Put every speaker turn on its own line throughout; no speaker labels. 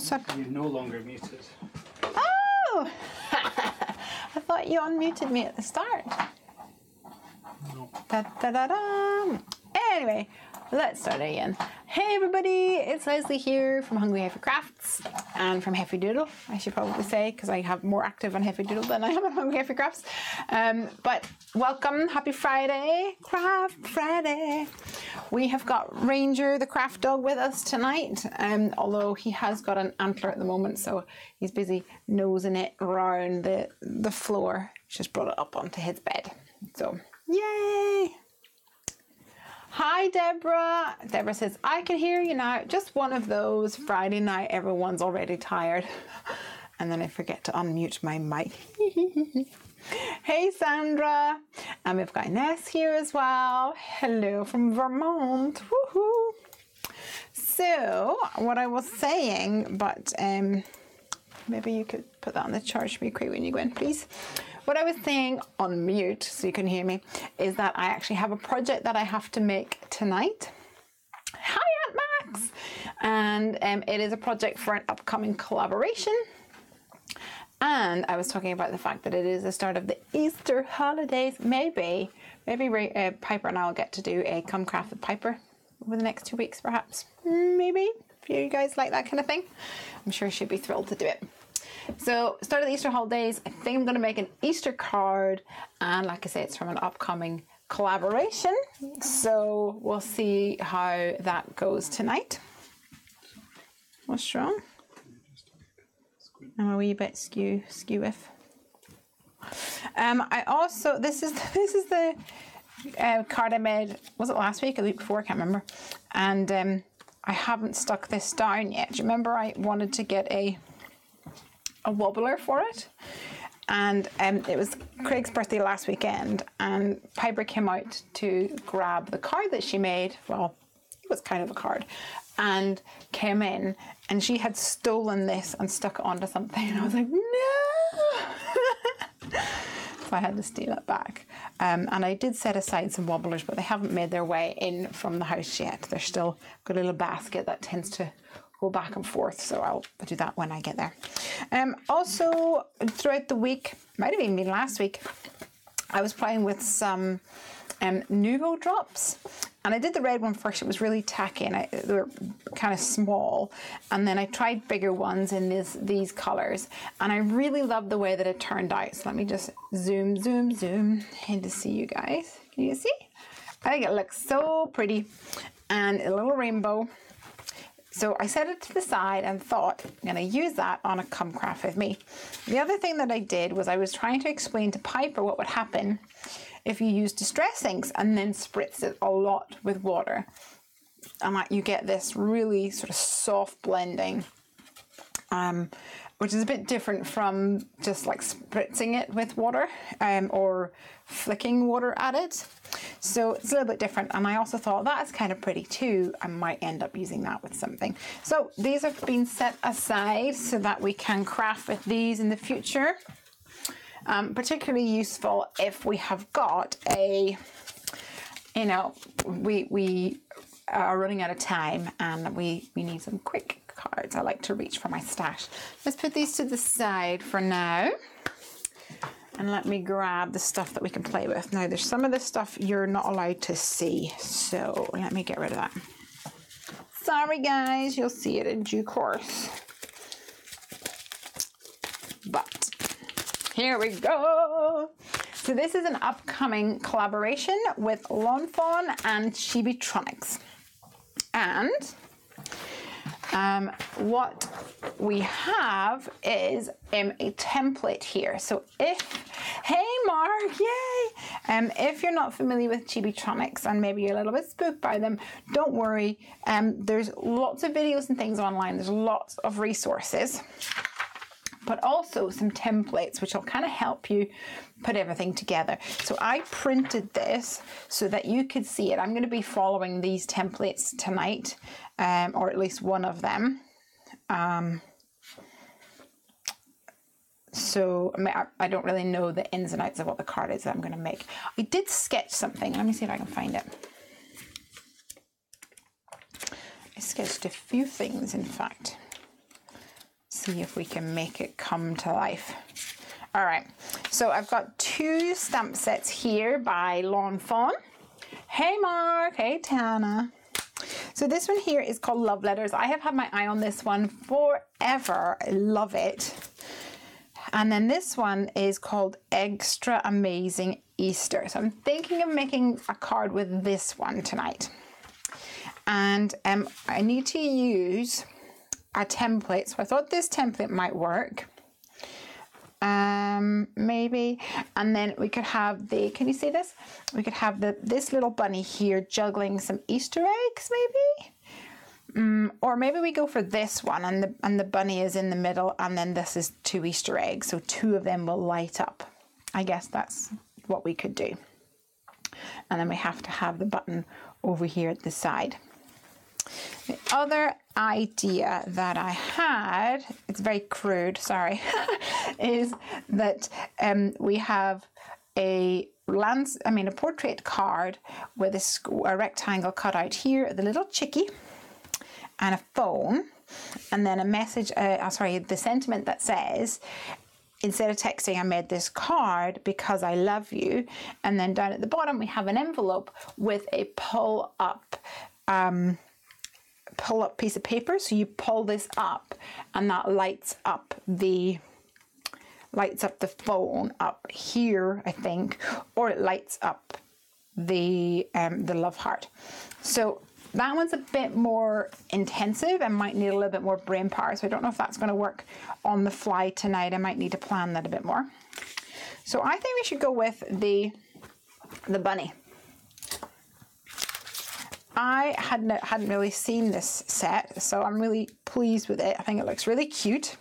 You're no longer muted.
Oh! I thought you unmuted me at the start.
No.
Da, da, da, da. Anyway, let's start again. Hey everybody, it's Lesley here from Hungry Heffy Crafts and from Heffy Doodle, I should probably say, because I have more active on Heffy Doodle than I have on Hungry Heffy Crafts. But welcome, happy Friday, Craft Friday. We have got Ranger, the craft dog, with us tonight, although he has got an antler at the moment, so he's busy nosing it around the floor. Just brought it up onto his bed, so yay! Hi, Deborah. Deborah says, I can hear you now. Just one of those Friday night, everyone's already tired. And then I forget to unmute my mic. Hey, Sandra. And we've got Ines here as well. Hello from Vermont. Woohoo. So, what I was saying, but maybe you could put that on the charge for me quick when you go in, please. What I was saying on mute, so you can hear me, is that I actually have a project that I have to make tonight. Hi, Aunt Max! And it is a project for an upcoming collaboration. And I was talking about the fact that it is the start of the Easter holidays. Maybe Piper and I will get to do a Come Craft with Piper over the next 2 weeks, perhaps. Maybe, if you guys like that kind of thing. I'm sure she'd be thrilled to do it. So, start of the Easter holidays, I think I'm going to make an Easter card, and like I say, it's from an upcoming collaboration, so we'll see how that goes tonight. What's wrong? I'm a wee bit skew-if. I also, this is the card I made, was it last week or the week before, I can't remember, and I haven't stuck this down yet. Do you remember I wanted to get a wobbler for it, and it was Craig's birthday last weekend, and Piper came out to grab the card that she made. Well, it was kind of a card, and came in, and she had stolen this and stuck it onto something, and I was like, no. So I had to steal it back, and I did set aside some wobblers, but they haven't made their way in from the house yet. They're still got a little basket that tends to go back and forth, so I'll do that when I get there. Also, throughout the week, might have even been last week, I was playing with some Nuvo drops, and I did the red one first. It was really tacky, and they were kind of small, and then I tried bigger ones in these colors, and I really loved the way that it turned out. So let me just zoom in to see you guys. Can you see? I think it looks so pretty, and a little rainbow. So I set it to the side and thought, I'm going to use that on a Come Craft with Me. The other thing that I did was I was trying to explain to Piper what would happen if you use distress inks and then spritz it a lot with water. And you get this really sort of soft blending, which is a bit different from just like spritzing it with water or flicking water at it. So it's a little bit different, and I also thought that's kind of pretty too. I might end up using that with something. So these have been set aside so that we can craft with these in the future. Particularly useful if we have got a, we are running out of time and we need some quick cards. I like to reach for my stash. Let's put these to the side for now. And let me grab the stuff that we can play with. Now, there's some of this stuff you're not allowed to see, so let me get rid of that. Sorry, guys, you'll see it in due course. But here we go. So this is an upcoming collaboration with Lawn Fawn and Chibitronics. And what we have is a template here. So hey Mark, yay! If you're not familiar with Chibitronics and maybe you're a little bit spooked by them, don't worry. There's lots of videos and things online. There's lots of resources, but also some templates which will kind of help you put everything together. So I printed this so that you could see it. I'm going to be following these templates tonight, or at least one of them. So I don't really know the ins and outs of what the card is that I'm going to make. I did sketch something. Let me see if I can find it. I sketched a few things, in fact. see if we can make it come to life. All right, so I've got 2 stamp sets here by Lawn Fawn. Hey Mark, hey Tana. So this one here is called Love Letters. I have had my eye on this one forever. I love it. And then this one is called Extra Amazing Easter. So I'm thinking of making a card with this one tonight. And I need to use a template. So I thought this template might work. Maybe. And then we could have can you see this? We could have this little bunny here juggling some Easter eggs, maybe. Or maybe we go for this one and the bunny is in the middle and then this is 2 Easter eggs. So 2 of them will light up. I guess that's what we could do. And then we have to have the button over here at the side. The other idea that I had, it's very crude, sorry, is that we have a portrait card with a rectangle cut out here, the little chickie, and a phone, and then a message, the sentiment that says, instead of texting, I made this card because I love you. And then down at the bottom, we have an envelope with a pull up piece of paper. So you pull this up and that lights up the phone up here, I think, or it lights up the love heart. So that one's a bit more intensive and might need a little bit more brain power. So I don't know if that's going to work on the fly tonight. I might need to plan that a bit more. So I think we should go with the bunny. I hadn't really seen this set, so I'm really pleased with it. I think it looks really cute.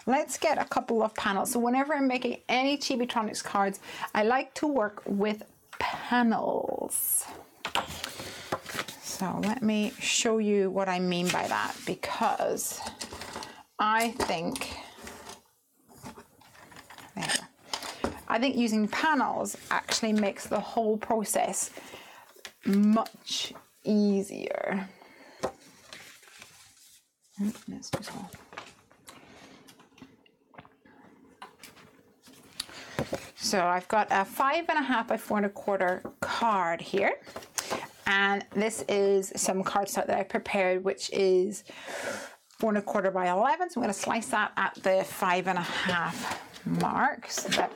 Let's get a couple of panels. So whenever I'm making any Chibitronics cards, I like to work with panels. So let me show you what I mean by that, because I think using panels actually makes the whole process much easier. Let's do so. So I've got a 5.5 by 4 1/4 card here. And this is some cardstock that I prepared, which is 4 1/4 by 11. So I'm going to slice that at the 5.5 mark so that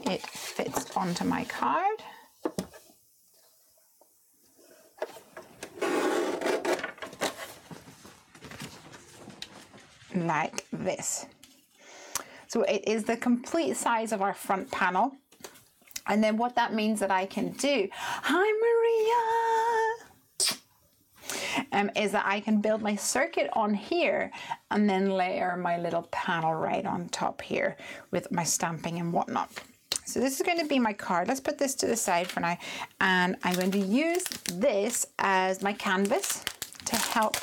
it fits onto my card. Like this. So it is the complete size of our front panel. And then what that means that I can do, hi Maria, is that I can build my circuit on here and then layer my little panel right on top here with my stamping and whatnot. So this is going to be my card. Let's put this to the side for now. And I'm going to use this as my canvas to help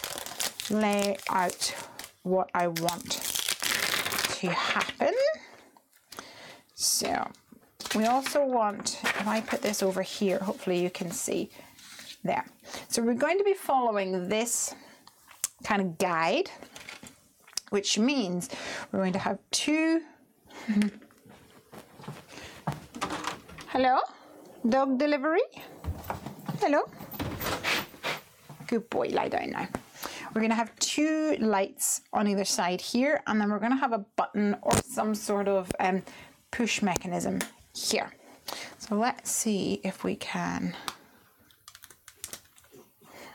lay out what I want to happen. So we also want, if I put this over here, hopefully you can see there. So we're going to be following this kind of guide, which means we're going to have 2. Hello? Dog delivery? Hello? Good boy, lie down now. We're going to have 2 lights on either side here, and then we're going to have a button or some sort of push mechanism here. So let's see if we can.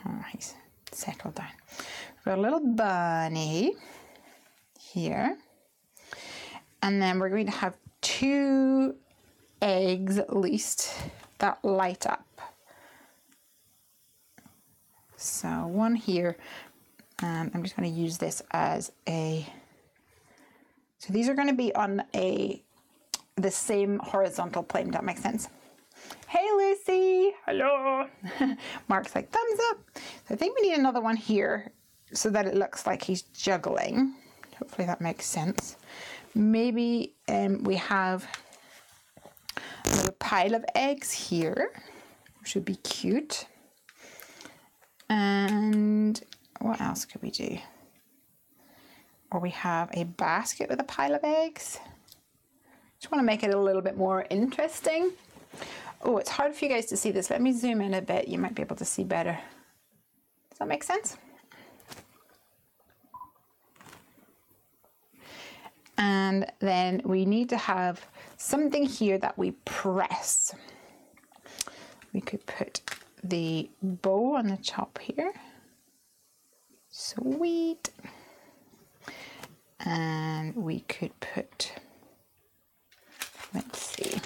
Oh, he's settled down. We've got a little bunny here, and then we're going to have 2 eggs at least that light up. So one here. I'm just going to use this as so these are going to be on the same horizontal plane. That makes sense. Hey Lucy, hello. Mark's like thumbs up. So I think we need another one here so that it looks like he's juggling. Hopefully that makes sense. Maybe we have a little pile of eggs here, which would be cute. And what else could we do? or we have a basket with a pile of eggs. Just want to make it a little bit more interesting. Oh, it's hard for you guys to see this. Let me zoom in a bit. You might be able to see better. Does that make sense? And then we need to have something here that we press. We could put the bow on the top here. Sweet. And we could put, let's see.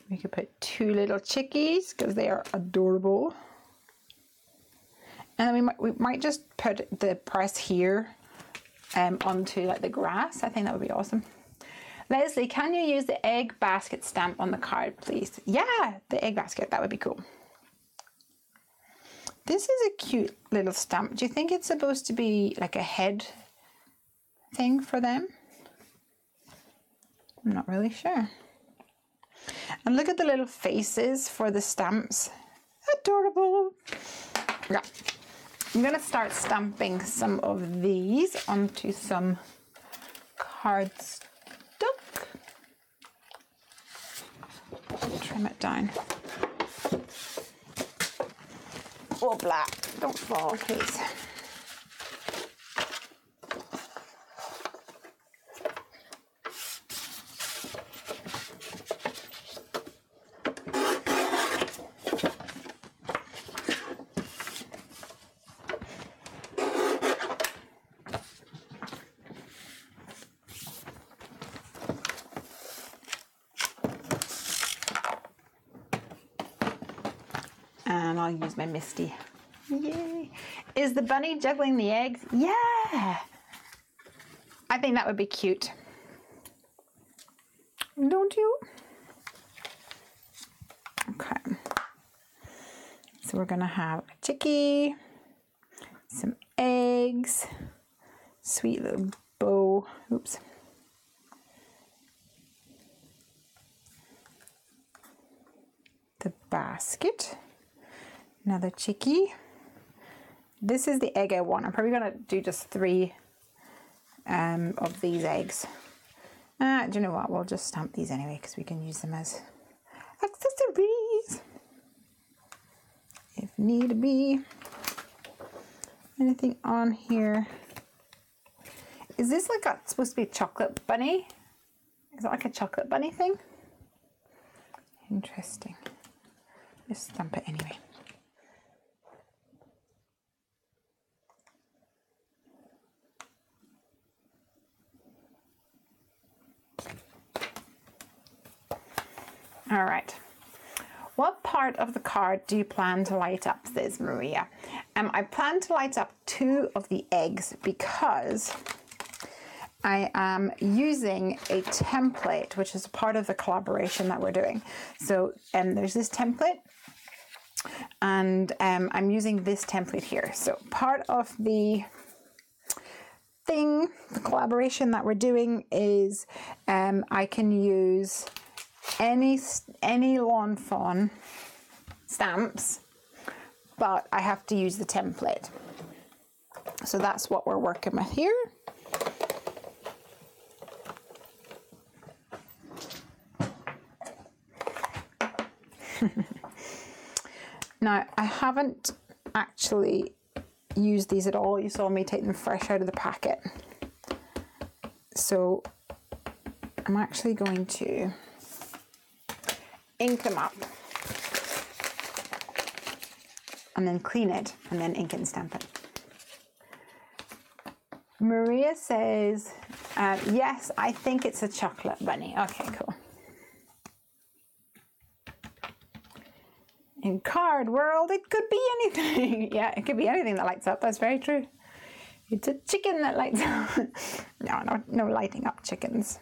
We could put 2 little chickies because they are adorable. And then we might just put the press here onto like the grass. I think that would be awesome. Lesley, can you use the egg basket stamp on the card, please? Yeah, the egg basket, that would be cool. This is a cute little stamp. Do you think it's supposed to be like a head thing for them? I'm not really sure. And look at the little faces for the stamps. Adorable. Yeah. I'm going to start stamping some of these onto some cardstock. Trim it down. Oh, black. Don't fall, please. And I'll use my Misty. Yay. Is the bunny juggling the eggs? Yeah. I think that would be cute. Don't you? Okay. So we're going to have a chickie, some eggs, sweet little bow. Oops. The basket. Another chickie. This is the egg I want. I'm probably going to do just 3 of these eggs. Do you know what? We'll just stamp these anyway because we can use them as accessories if need be. Anything on here? Is this like supposed to be a chocolate bunny? Is it like a chocolate bunny thing? Interesting. Just stamp it anyway. All right. What part of the card do you plan to light up, says Maria? I plan to light up 2 of the eggs because I am using a template, which is part of the collaboration that we're doing. So there's this template, and I'm using this template here. So part of the collaboration that we're doing is I can use any lawn fawn stamps, but I have to use the template. So that's what we're working with here. Now, I haven't actually used these at all. You saw me take them fresh out of the packet. So I'm actually going to ink them up and then clean it and then ink and stamp it. Maria says, yes, I think it's a chocolate bunny. Okay, cool. In card world, it could be anything. Yeah, it could be anything that lights up. That's very true. It's a chicken that lights up. No lighting up chickens.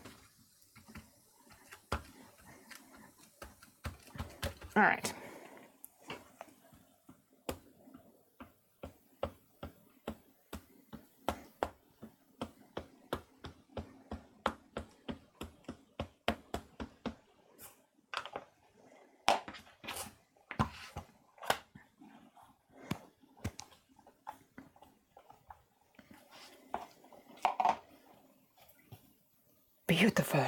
All right. beautiful.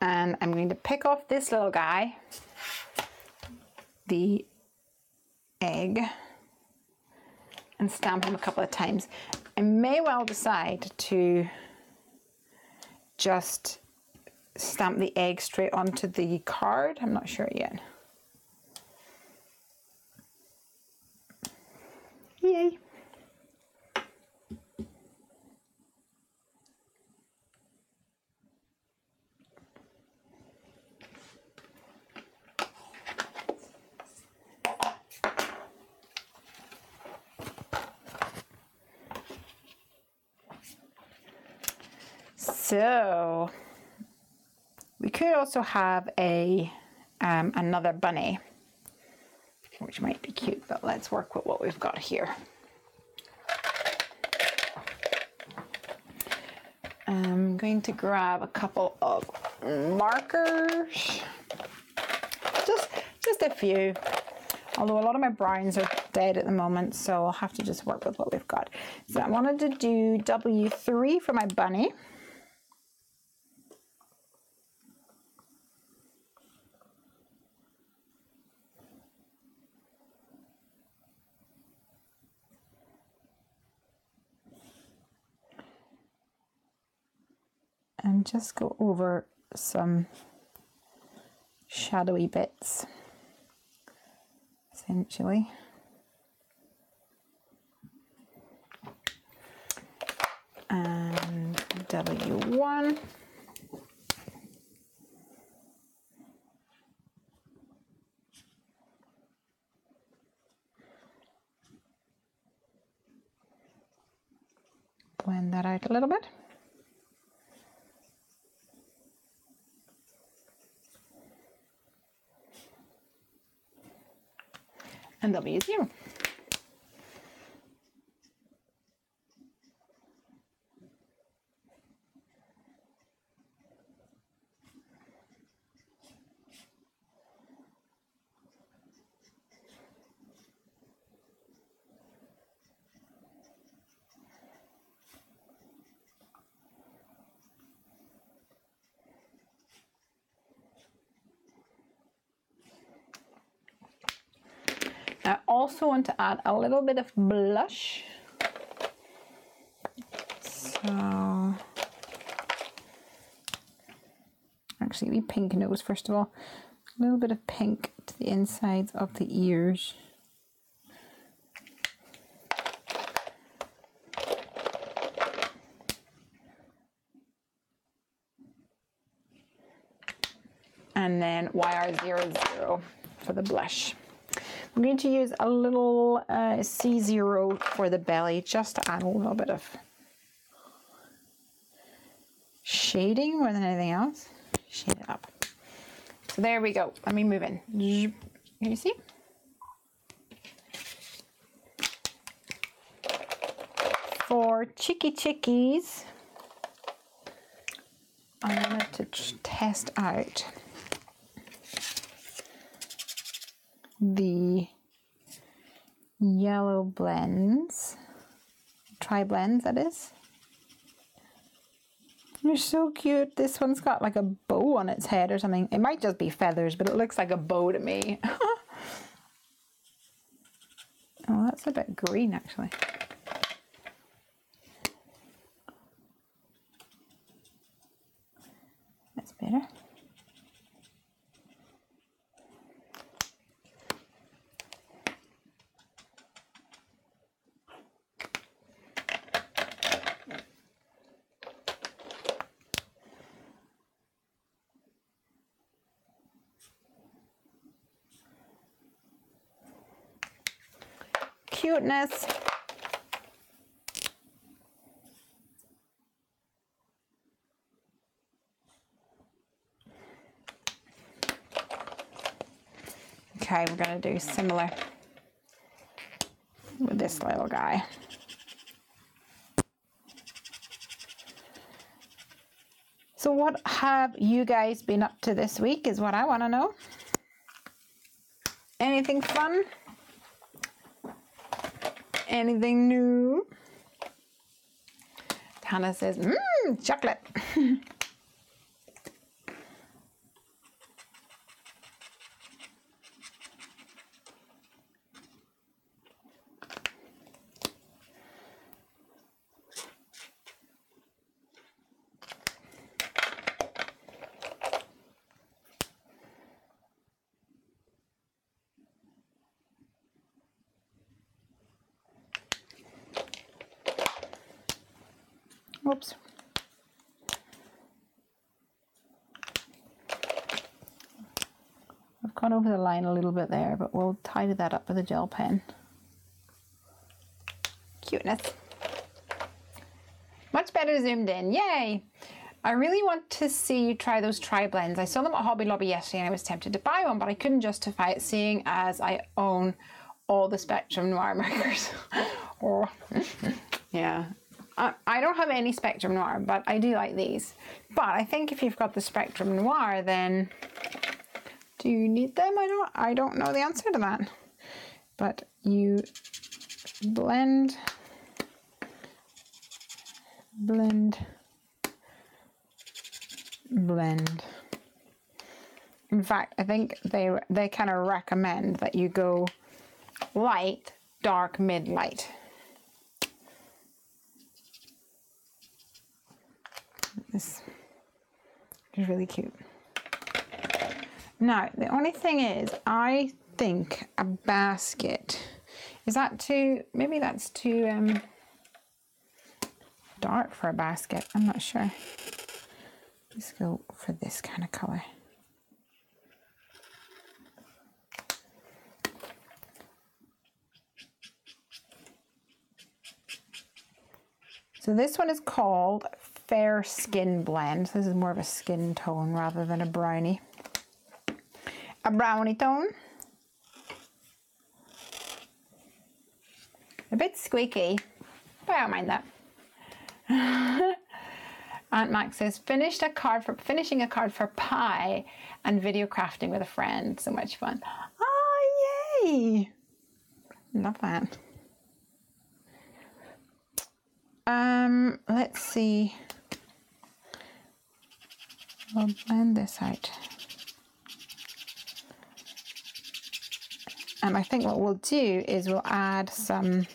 And I'm going to pick off this little guy, the egg, and stamp him a couple of times. I may well decide to just stamp the egg straight onto the card. I'm not sure yet. Yay. So we could also have a another bunny, which might be cute, but let's work with what we've got here. I'm going to grab a couple of markers, just a few, although a lot of my browns are dead at the moment, so I'll have to just work with what we've got. So I wanted to do W3 for my bunny. And just go over some shadowy bits, essentially. And W1. Blend that out a little bit. And W0. I also want to add a little bit of blush. So, actually, we pink nose first of all. A little bit of pink to the insides of the ears. And then YR00 for the blush. I'm going to use a little C0 for the belly, just to add a little bit of shading more than anything else. Shade it up. So there we go. Let me move in. Can you see? For chickies, I wanted to test out the yellow blends, tri-blends that is. They're so cute. This one's got like a bow on its head or something. It might just be feathers, but it looks like a bow to me. Oh, that's a bit green actually. That's better. Cuteness. Okay, we're going to do similar with this little guy. So what have you guys been up to this week is what I want to know. Anything fun? Anything new? Hannah says, chocolate. Whoops. I've gone over the line a little bit there, but we'll tidy that up with a gel pen. Cuteness. Much better zoomed in. Yay! I really want to see you try those tri-blends. I saw them at Hobby Lobby yesterday and I was tempted to buy one, but I couldn't justify it seeing as I own all the Spectrum Noir markers. Oh, yeah. I don't have any Spectrum Noir, but I do like these. But I think if you've got the Spectrum Noir, then do you need them? I don't know the answer to that. But you blend. In fact, I think they kind of recommend that you go light, dark, mid, light. This is really cute. Now, the only thing is, I think a basket, is that too, maybe that's too dark for a basket. I'm not sure. Let's go for this kind of color. So this one is called Fair Skin Blend. This is more of a skin tone rather than a brownie. A brownie tone. A bit squeaky, but I don't mind that. Aunt Max says, finishing a card for pie and video crafting with a friend. So much fun. Oh, yay! Love that. Let's see. We'll blend this out. And I think what we'll do is we'll add some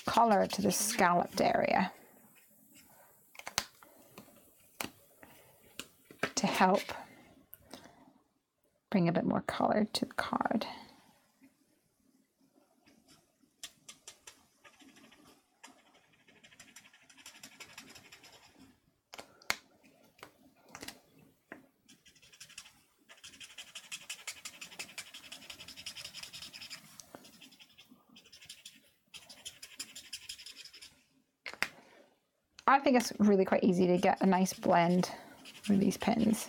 color to the scalloped area to help bring a bit more color to the card. I think it's really quite easy to get a nice blend with these pens.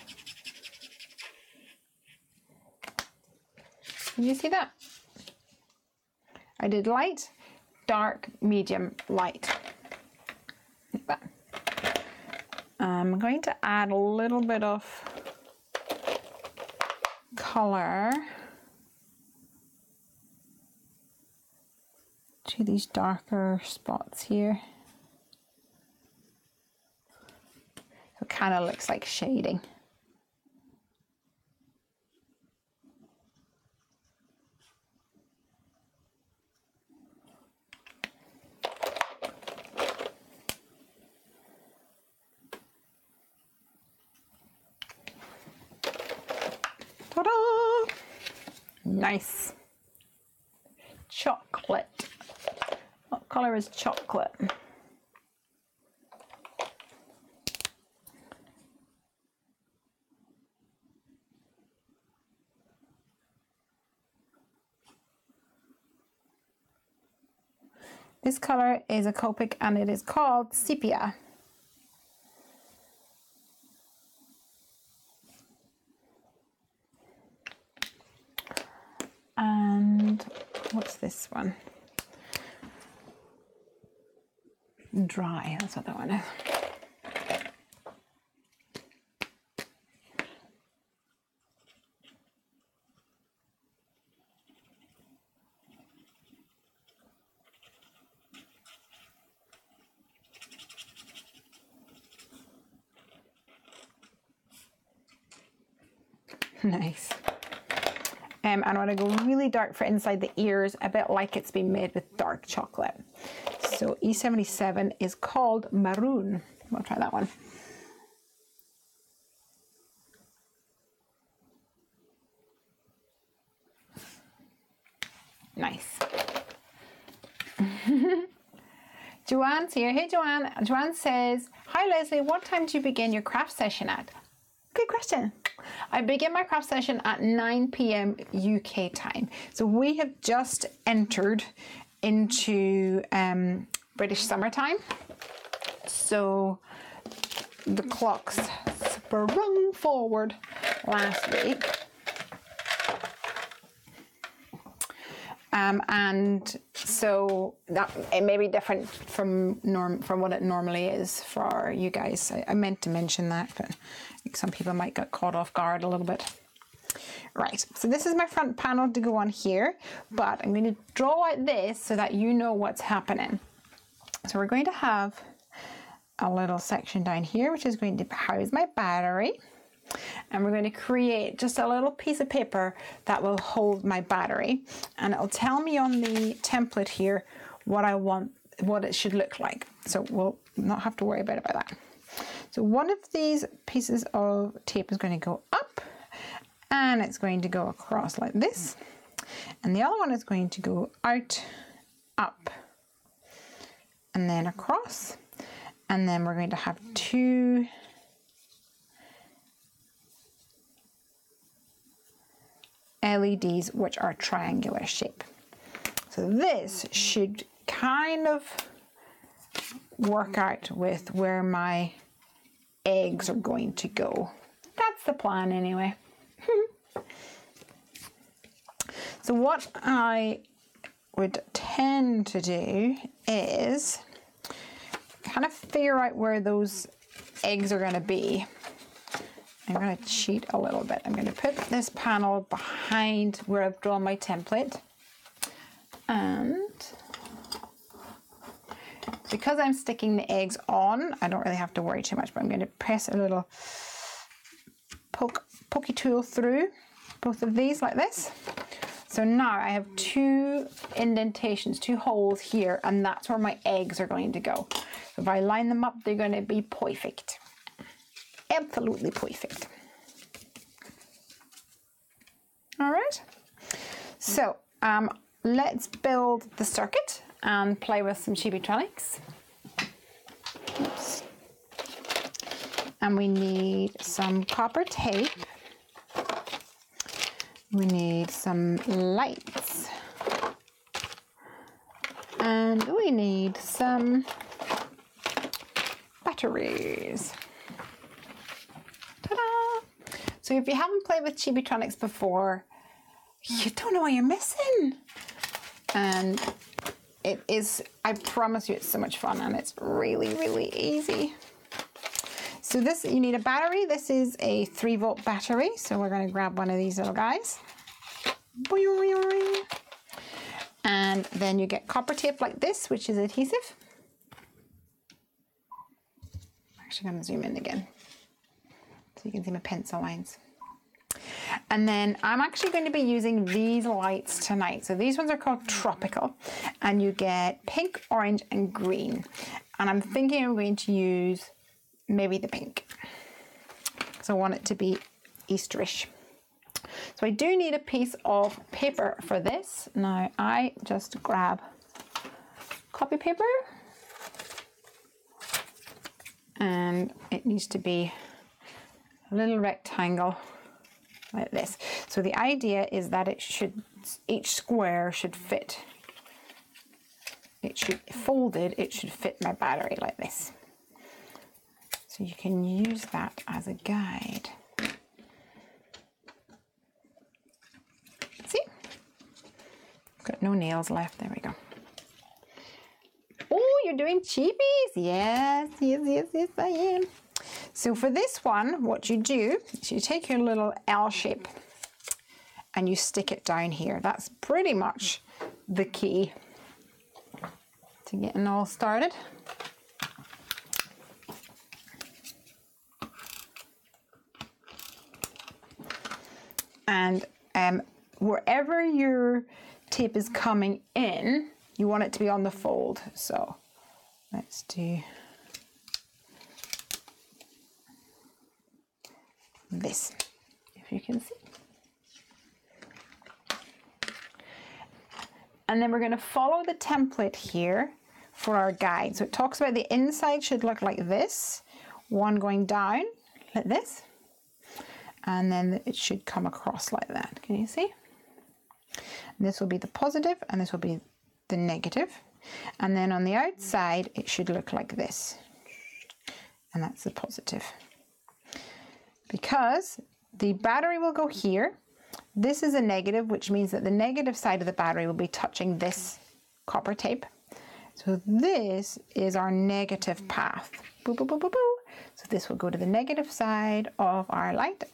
Did you see that? I did light, dark, medium, light. Like that. I'm going to add a little bit of color to these darker spots here. It kind of looks like shading. Ta-da! Nice. Chocolate. What color is chocolate? This color is a Copic and it is called Sepia. And what's this one? Dry, that's what that one is. Nice. And I want to go really dark for inside the ears, a bit like it's been made with dark chocolate. So E77 is called Maroon. We'll try that one. Nice. Joanne's here. Hey, Joanne. Joanne says, hi, Lesley. What time do you begin your craft session at? Good question. I begin my craft session at 9 p.m. UK time. So we have just entered into British summertime. So the clocks sprung forward last week. And so that it may be different from what it normally is for you guys. I meant to mention that, but I think some people might get caught off guard a little bit. Right, so this is my front panel to go on here, but I'm going to draw out this so that you know what's happening. So we're going to have a little section down here, which is going to house my battery. And we're going to create just a little piece of paper that will hold my battery, and it'll tell me on the template here what I want, what it should look like. So we'll not have to worry about that. So one of these pieces of tape is going to go up, and it's going to go across like this, and the other one is going to go out, up, and then across, and then we're going to have two LEDs which are triangular shape. So this should kind of work out with where my eggs are going to go. That's the plan anyway. So what I would tend to do is kind of figure out where those eggs are going to be. I'm going to cheat a little bit. I'm going to put this panel behind where I've drawn my template, and because I'm sticking the eggs on, I don't really have to worry too much, but I'm going to press a little pokey tool through both of these like this. So now I have two indentations, two holes here, and that's where my eggs are going to go. So if I line them up, they're going to be perfect. Absolutely perfect. All right, so let's build the circuit and play with some chibitronics. Oops. And we need some copper tape. We need some lights. And we need some batteries. So if you haven't played with chibitronics before, you don't know what you're missing. And it is, I promise you, it's so much fun, and it's really, really easy. So this, you need a battery. This is a 3-volt battery. So we're going to grab one of these little guys. And then you get copper tape like this, which is adhesive. I'm actually going to zoom in again, so you can see my pencil lines. And then I'm actually going to be using these lights tonight. So these ones are called Tropical, and you get pink, orange, and green. And I'm thinking I'm going to use maybe the pink, because I want it to be Easterish. So I do need a piece of paper for this. Now I just grab copy paper, and it needs to be a little rectangle like this. So the idea is that it should, each square should fit, it should folded, it should fit my battery like this. So you can use that as a guide. See? Got no nails left. There we go. Oh, you're doing cheapies. Yes, yes, yes, yes, I am. So for this one, what you do is you take your little L shape and you stick it down here. That's pretty much the key to getting all started. And wherever your tape is coming in, you want it to be on the fold. So let's do this, if you can see. And then we're going to follow the template here for our guide. So it talks about the inside should look like this, one going down like this, and then it should come across like that. Can you see? And this will be the positive and this will be the negative. And then on the outside, it should look like this. And that's the positive. Because the battery will go here. This is a negative, which means that the negative side of the battery will be touching this copper tape. So this is our negative path. Boo, boo, boo, boo, boo. So this will go to the negative side of our light.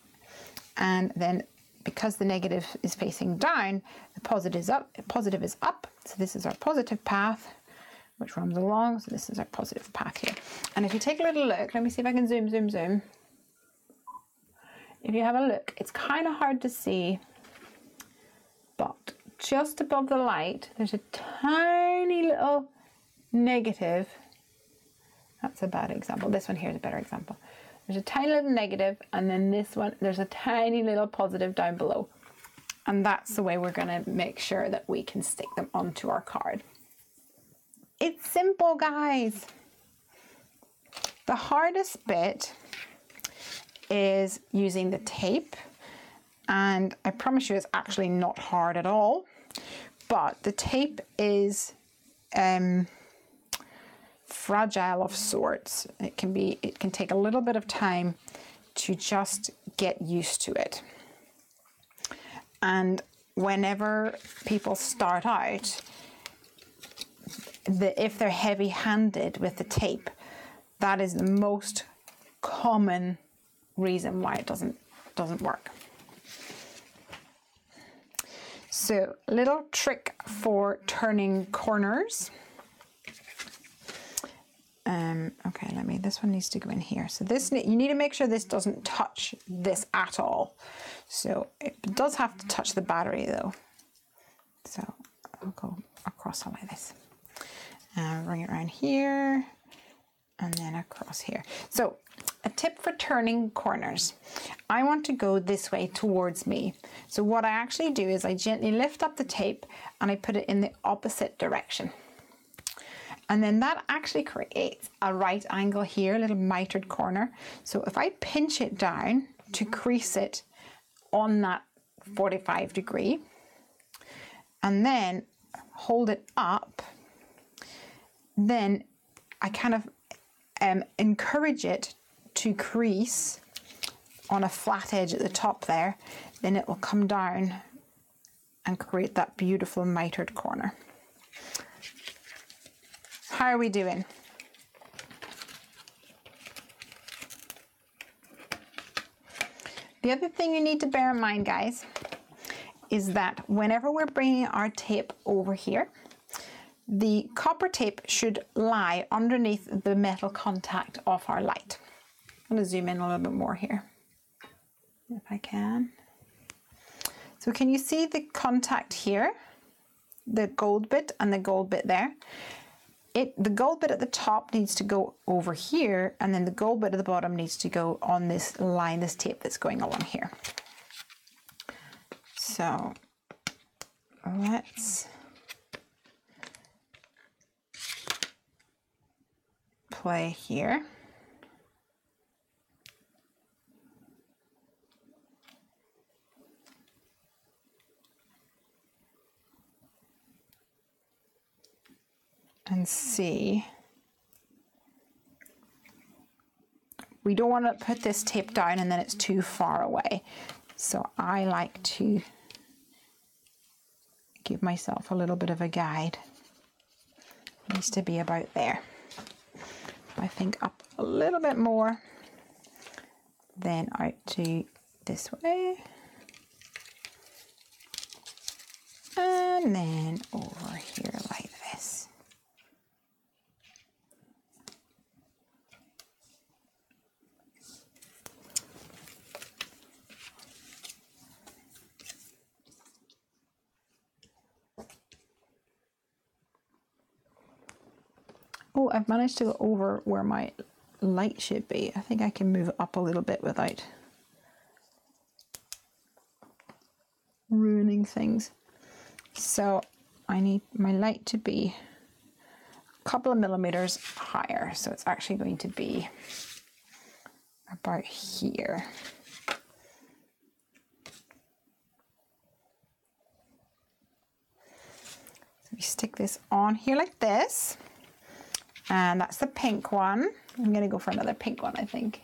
And then because the negative is facing down, the positive is up. So this is our positive path, which runs along. So this is our positive path here. And if you take a little look, let me see if I can zoom. If you have a look, it's kind of hard to see, but just above the light, there's a tiny little negative. That's a bad example. This one here is a better example. There's a tiny little negative, and then this one, there's a tiny little positive down below. And that's the way we're going to make sure that we can stick them onto our card. It's simple, guys. The hardest bit is using the tape, and I promise you it's actually not hard at all, but the tape is fragile of sorts. It can take a little bit of time to just get used to it. And whenever people start out, if they're heavy-handed with the tape, that is the most common reason why it doesn't work. So, little trick for turning corners. Okay, this one needs to go in here. So this, you need to make sure this doesn't touch this at all. So it does have to touch the battery though. So I'll go across like this. And bring it around here and then across here. So a tip for turning corners. I want to go this way towards me. So what I actually do is I gently lift up the tape and I put it in the opposite direction. And then that actually creates a right angle here, a little mitered corner. So if I pinch it down to crease it on that 45 degree, and then hold it up, then I kind of encourage it to crease on a flat edge at the top there, then it will come down and create that beautiful mitered corner. How are we doing? The other thing you need to bear in mind, guys, is that whenever we're bringing our tape over here, the copper tape should lie underneath the metal contact of our light. I'm going to zoom in a little bit more here, if I can. So can you see the contact here? The gold bit and the gold bit there. The gold bit at the top needs to go over here, and then the gold bit at the bottom needs to go on this line, this tape that's going along here. So let's play here. And see. We don't want to put this tape down and then it's too far away. So I like to give myself a little bit of a guide. It needs to be about there. I think up a little bit more, then out to this way. And then over here like this. Oh, I've managed to go over where my light should be. I think I can move it up a little bit without ruining things. So I need my light to be a couple of millimeters higher. So it's actually going to be about here. So we stick this on here like this. And that's the pink one. I'm going to go for another pink one, I think.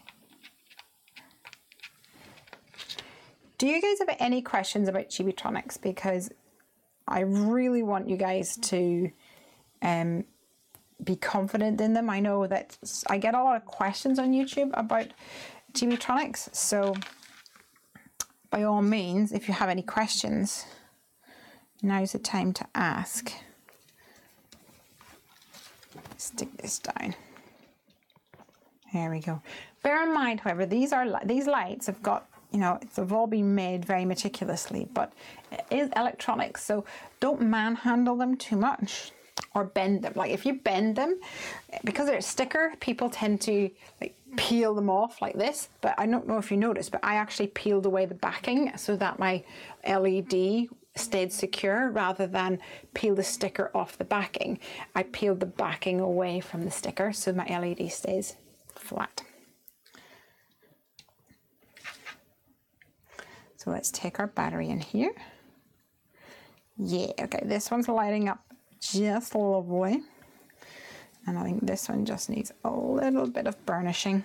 Do you guys have any questions about Chibitronics? Because I really want you guys to be confident in them. I know that I get a lot of questions on YouTube about Chibitronics. So by all means, if you have any questions, now's the time to ask. Stick this down. There we go. Bear in mind, however, these lights have got, you know, they've all been made very meticulously, but it is electronics, so don't manhandle them too much or bend them. Like if you bend them, because they're a sticker, people tend to like peel them off like this. But I don't know if you noticed, but I actually peeled away the backing so that my LED stayed secure rather than peel the sticker off the backing. I peeled the backing away from the sticker so my LED stays flat. So let's take our battery in here. Yeah, okay, this one's lighting up just lovely. And I think this one just needs a little bit of burnishing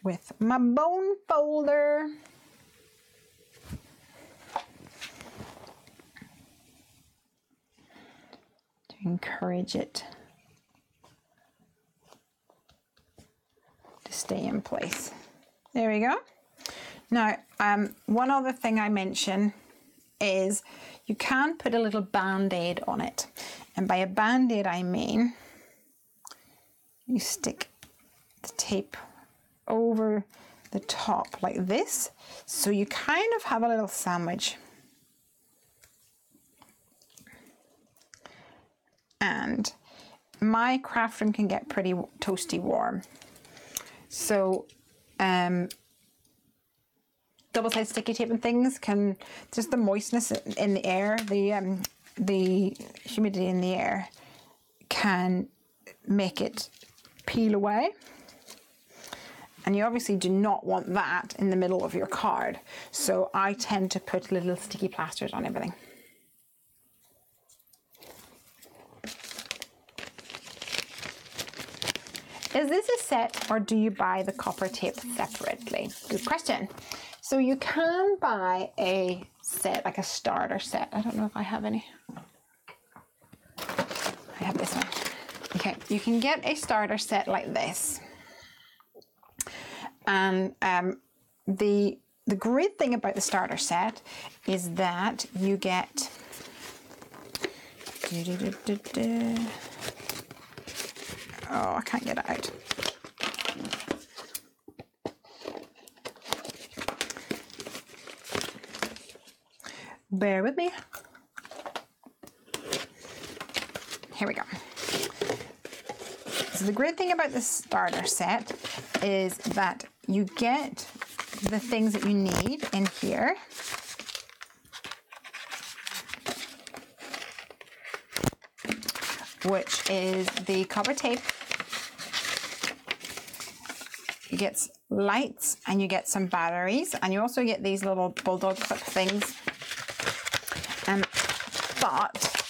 with my bone folder. To encourage it to stay in place. There we go. Now, one other thing I mention is you can put a little band-aid on it. And by a band-aid, I mean you stick the tape over the top like this. So you kind of have a little sandwich. And my craft room can get pretty toasty warm. So, double-sided sticky tape and things can, just the moistness in the air, the humidity in the air can make it peel away. And you obviously do not want that in the middle of your card. So I tend to put little sticky plasters on everything. Is this a set or do you buy the copper tape separately? Good question. So you can buy a set, like a starter set. I don't know if I have any. I have this one. Okay, you can get a starter set like this. And the great thing about the starter set is that you get oh, I can't get it out. Bear with me. Here we go. So the great thing about this starter set is that you get the things that you need in here. Which is the copper tape. You get lights and you get some batteries, and you also get these little bulldog clip things. But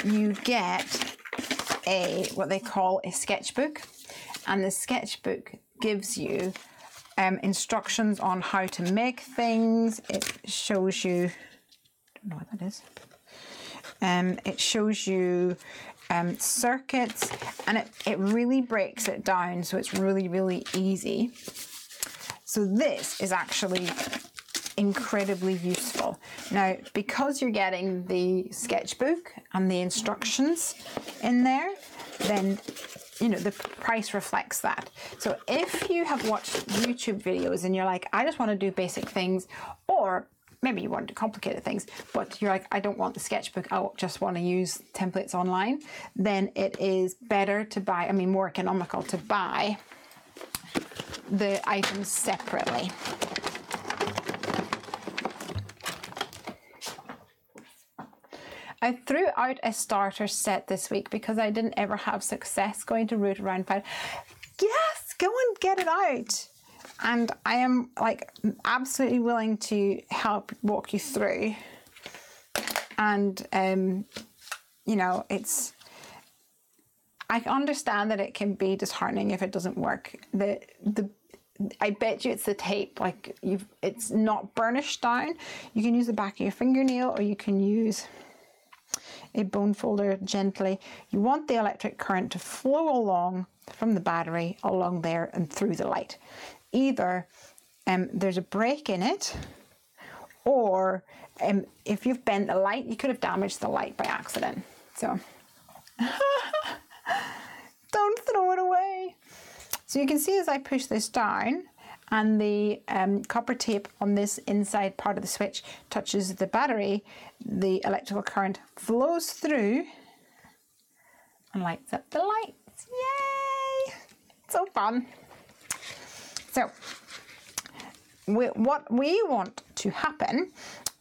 you get what they call a sketchbook, and the sketchbook gives you instructions on how to make things. It shows you, I don't know what that is. It shows you circuits, and it really breaks it down, so it's really, really easy. So this is actually incredibly useful. Now, because you're getting the sketchbook and the instructions in there, then you know the price reflects that. So if you have watched YouTube videos and you're like, I just want to do basic things, or maybe you want to do complicated things, but you're like, I don't want the sketchbook, I just want to use templates online, then it is better to buy, I mean more economical to buy the items separately. I threw out a starter set this week because I didn't ever have success going to root around find. Yes, go and get it out. And I am like absolutely willing to help walk you through. And you know, I understand that it can be disheartening if it doesn't work. I bet you it's the tape, like it's not burnished down. You can use the back of your fingernail, or you can use a bone folder gently. You want the electric current to flow along from the battery along there and through the light. Either there's a break in it, or if you've bent the light, you could have damaged the light by accident. So don't throw it away. So you can see as I push this down and the copper tape on this inside part of the switch touches the battery, the electrical current flows through and lights up the lights. Yay! So fun. So what we want to happen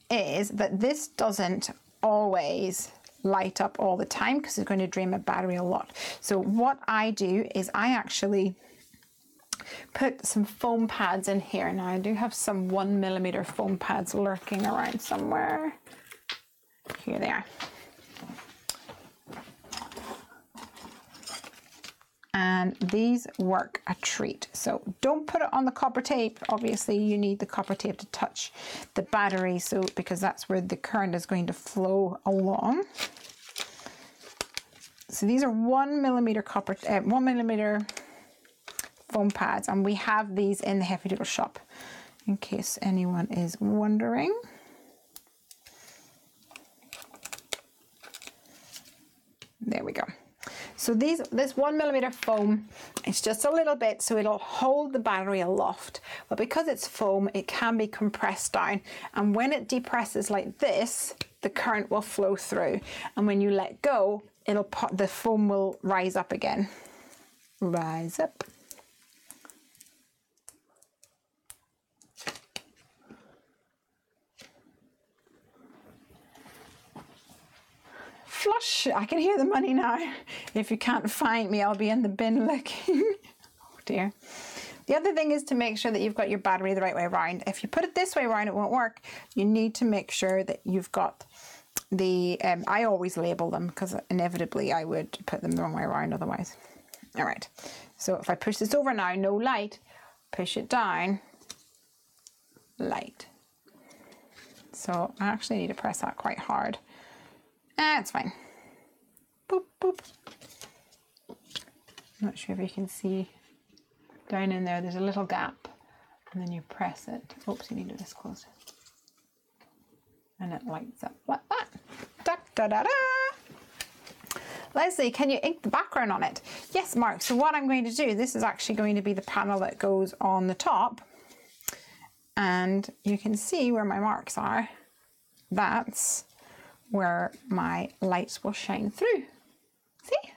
is that this doesn't always light up all the time because it's going to drain my battery a lot. So what I do is I actually put some foam pads in here. Now I do have some 1mm foam pads lurking around somewhere. Here they are. And these work a treat. So don't put it on the copper tape. Obviously you need the copper tape to touch the battery, so because that's where the current is going to flow along. So these are 1mm copper, 1mm foam pads, and we have these in the Heffy Doodle shop in case anyone is wondering. There we go. So this 1mm foam, it's just a little bit, so it'll hold the battery aloft, but because it's foam, it can be compressed down, and when it depresses like this, the current will flow through, and when you let go, the foam will rise up again. Rise up. Flush! I can hear the money now. If you can't find me, I'll be in the bin looking. Oh dear. The other thing is to make sure that you've got your battery the right way around. If you put it this way around, it won't work. You need to make sure that you've got the, I always label them because inevitably I would put them the wrong way around otherwise. All right. So if I push this over now, no light, push it down, light. So I actually need to press that quite hard. It's fine. Boop, boop. I'm not sure if you can see down in there, there's a little gap, and then you press it. Oops, you need to this closed. And it lights up like that. Da, da, da, da. Lesley, can you ink the background on it? Yes, Mark. So what I'm going to do, this is actually going to be the panel that goes on the top. And you can see where my marks are. That's where my lights will shine through. See?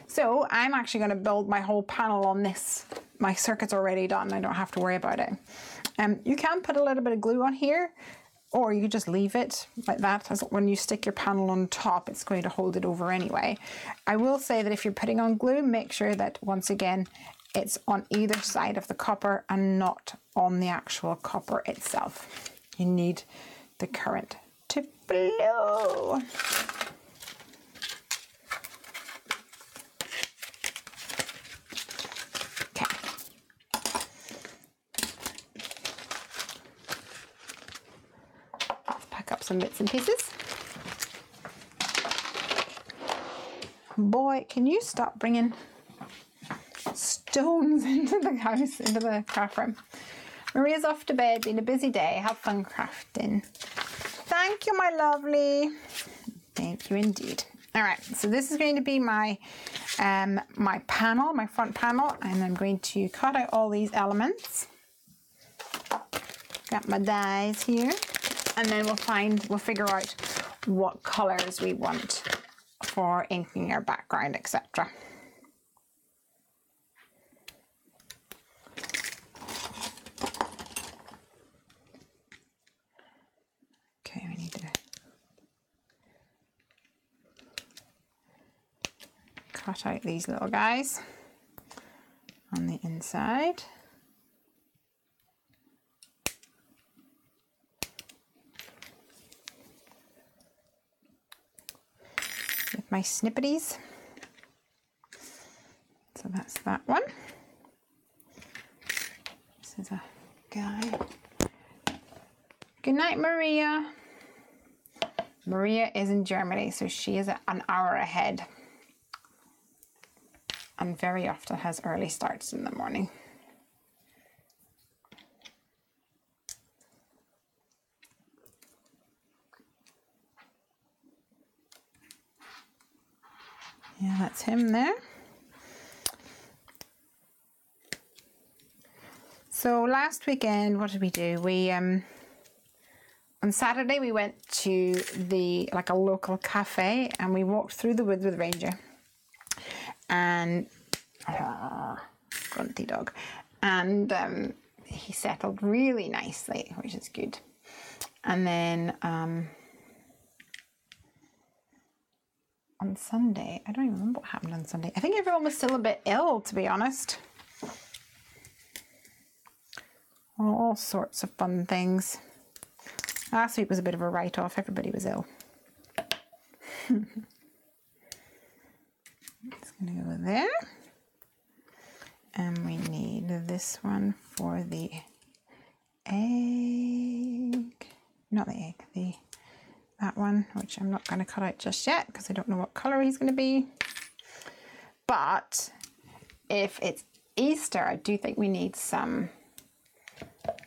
So I'm actually going to build my whole panel on this. My circuit's already done. I don't have to worry about it. You can put a little bit of glue on here, or you could just leave it like that. As when you stick your panel on top, it's going to hold it over anyway. I will say that if you're putting on glue, make sure that once again, it's on either side of the copper and not on the actual copper itself. You need the current to flow. Okay. Let's pack up some bits and pieces. Boy, can you stop bringing stones into the house, into the craft room. Maria's off to bed, been a busy day. Have fun crafting. Thank you, my lovely. Thank you indeed. All right, so this is going to be my my panel, my front panel, and I'm going to cut out all these elements. Got my dies here. and then we'll figure out what colors we want for inking our background, etc. Okay, we need to cut out these little guys on the inside. With my snippities. So that's that one. This is a guy. Good night, Maria. Maria is in Germany, so she is an hour ahead. And very often has early starts in the morning. Yeah, that's him there. So last weekend, what did we do? We on Saturday we went to a local cafe and we walked through the woods with Ranger. And grunty dog, and he settled really nicely, which is good. And then on Sunday, I don't even remember what happened on Sunday. I think everyone was still a bit ill, to be honest. All sorts of fun things. Last week was a bit of a write-off. Everybody was ill. It's going to go there. And we need this one for the egg. Not the egg, that one, which I'm not going to cut out just yet because I don't know what colour he's going to be. But if it's Easter, I do think we need some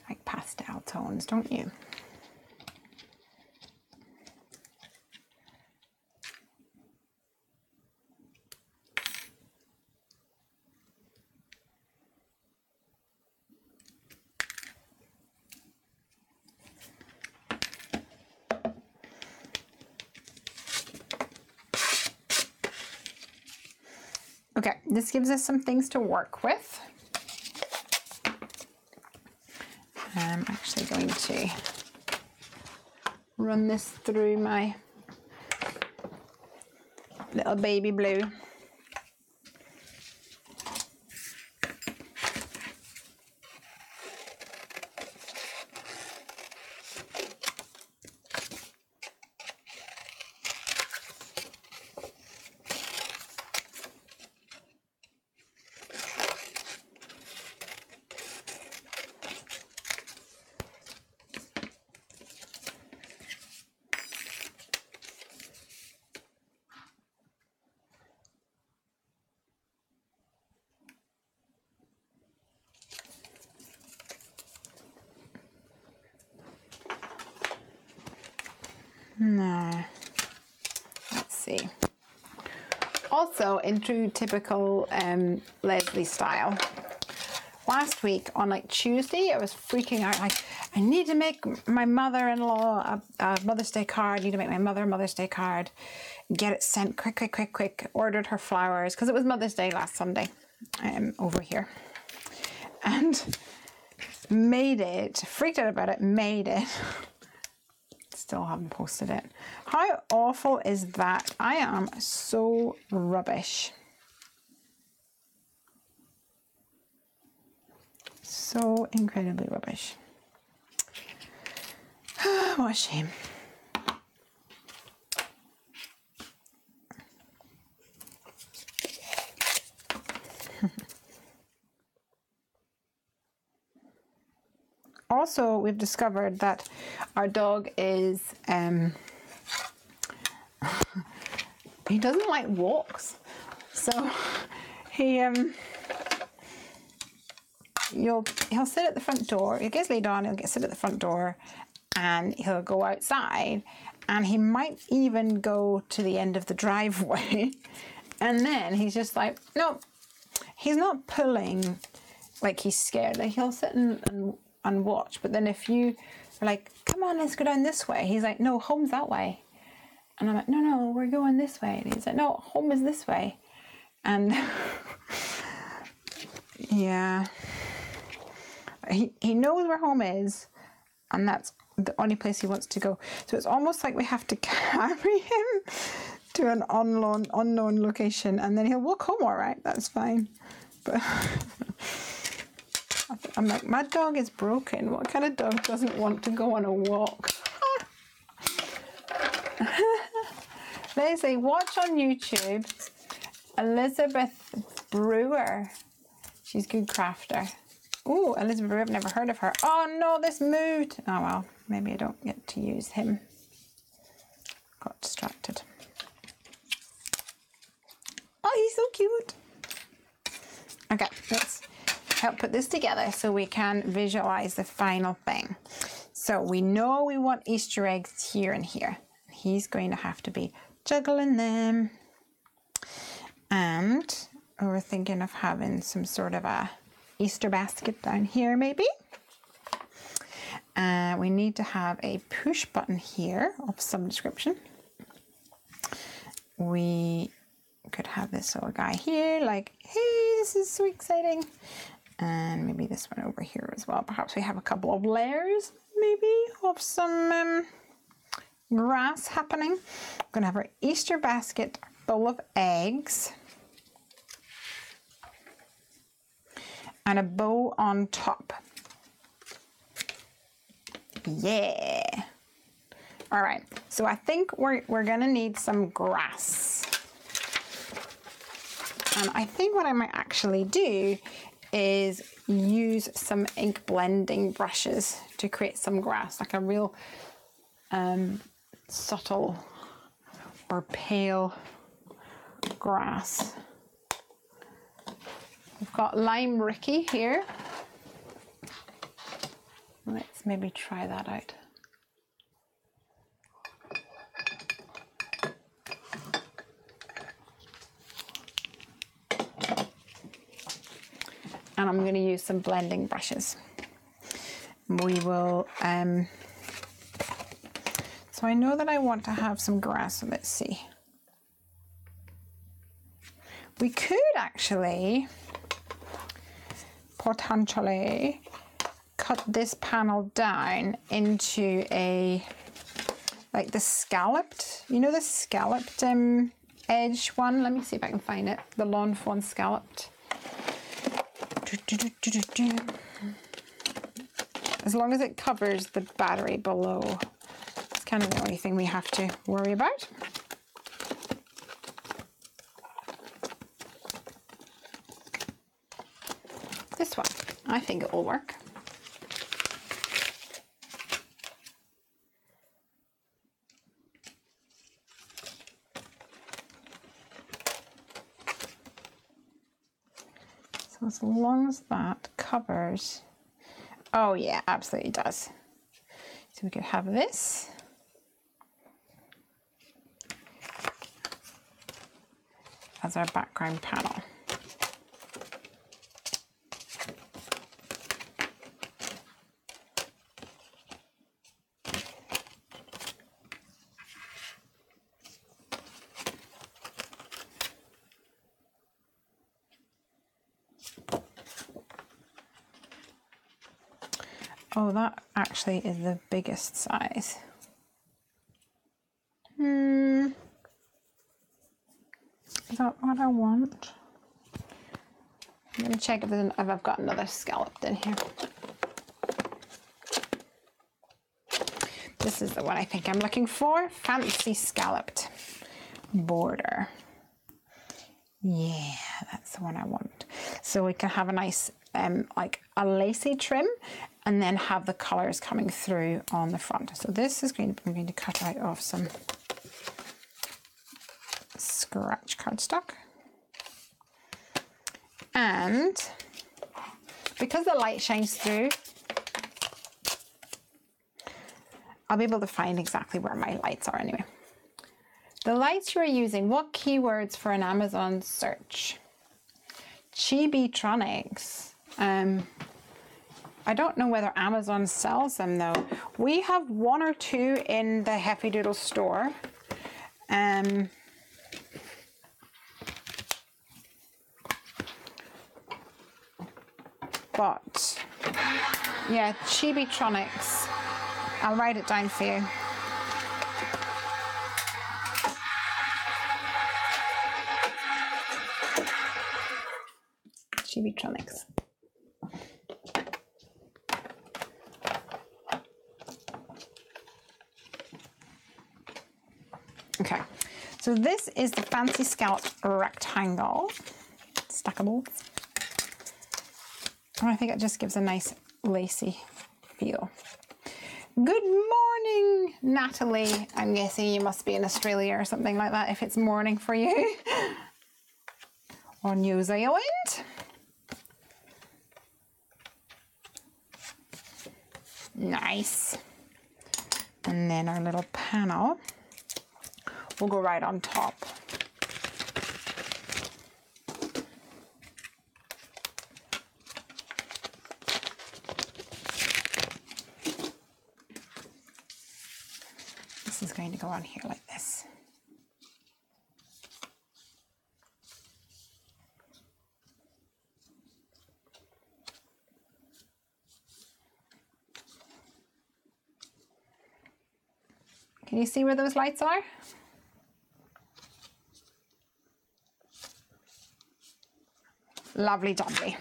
like pastel tones, don't you? Okay, this gives us some things to work with. I'm actually going to run this through my little baby blue. No. Let's see. Also, in true typical Lesley style, last week on like Tuesday, I was freaking out. Like, I need to make my mother-in-law a Mother's Day card. I need to make my mother a Mother's Day card. Get it sent quick. Ordered her flowers because it was Mother's Day last Sunday over here. And made it, freaked out about it, made it. Still haven't posted it. How awful is that? I am so rubbish. So incredibly rubbish. What a shame. Also, we've discovered that our dog is, he doesn't like walks. So he'll sit at the front door. He gets laid on, he'll sit at the front door and he'll go outside and he might even go to the end of the driveway. And then he's just like, no, he's not pulling like he's scared. Like he'll sit and watch, but then if you We're like, come on, let's go down this way. He's like, no, home's that way. And I'm like, no, we're going this way. And he's like, no, home is this way. And yeah, he knows where home is, and that's the only place he wants to go. So it's almost like we have to carry him to an unknown location, and then he'll walk home all right. That's fine. But I'm like, my dog is broken. What kind of dog doesn't want to go on a walk? Lesley, watch on YouTube Elizabeth Brewer. She's a good crafter. Oh, Elizabeth Brewer, I've never heard of her. Oh no, this moved. Oh well, maybe I don't get to use him. Got distracted. Oh, he's so cute. Okay, let's help put this together so we can visualize the final thing. So we know we want Easter eggs here and here. He's going to have to be juggling them. And we're thinking of having some sort of a Easter basket down here maybe. We need to have a push button here of some description. We could have this little guy here like, hey, this is so exciting. And maybe this one over here as well. Perhaps we have a couple of layers maybe of some grass happening. We're going to have our Easter basket full of eggs. And a bow on top. Yeah. All right, so I think we're gonna need some grass. And I think what I might actually do is use some ink blending brushes to create some grass, like a real subtle or pale grass. We've got Lime Ricky here. Let's maybe try that out. And I'm going to use some blending brushes. We will, so I know that I want to have some grass, so let's see. We could actually potentially cut this panel down into a, like the scalloped, you know the scalloped edge one? Let me see if I can find it. The Lawn Fawn scalloped. As long as it covers the battery below. It's kind of the only thing we have to worry about. This one, I think it will work. So as long as that covers, oh yeah, absolutely does. So we could have this. As our background panel. Oh, that actually is the biggest size. Is that what I want? I'm going to check if I've got another scalloped in here. This is the one I think I'm looking for. Fancy scalloped border. Yeah, that's the one I want. So we can have a nice, like a lacy trim, and then have the colors coming through on the front. So this is going to, I'm going to cut out of some scratch cardstock. And because the light shines through, I'll be able to find exactly where my lights are anyway. The lights you're using, what keywords for an Amazon search? Chibitronics. I don't know whether Amazon sells them though. We have one or two in the Heffy Doodle store. But yeah, Chibitronics. I'll write it down for you. Chibitronics. Okay, so this is the Fancy Scallop rectangle, stackables. And I think it just gives a nice lacy feel. Good morning, Natalie. I'm guessing you must be in Australia or something like that if it's morning for you. Or New Zealand. Nice. And then our little panel will go right on top. This is going to go on here like this. Can you see where those lights are? Lovely jubbly.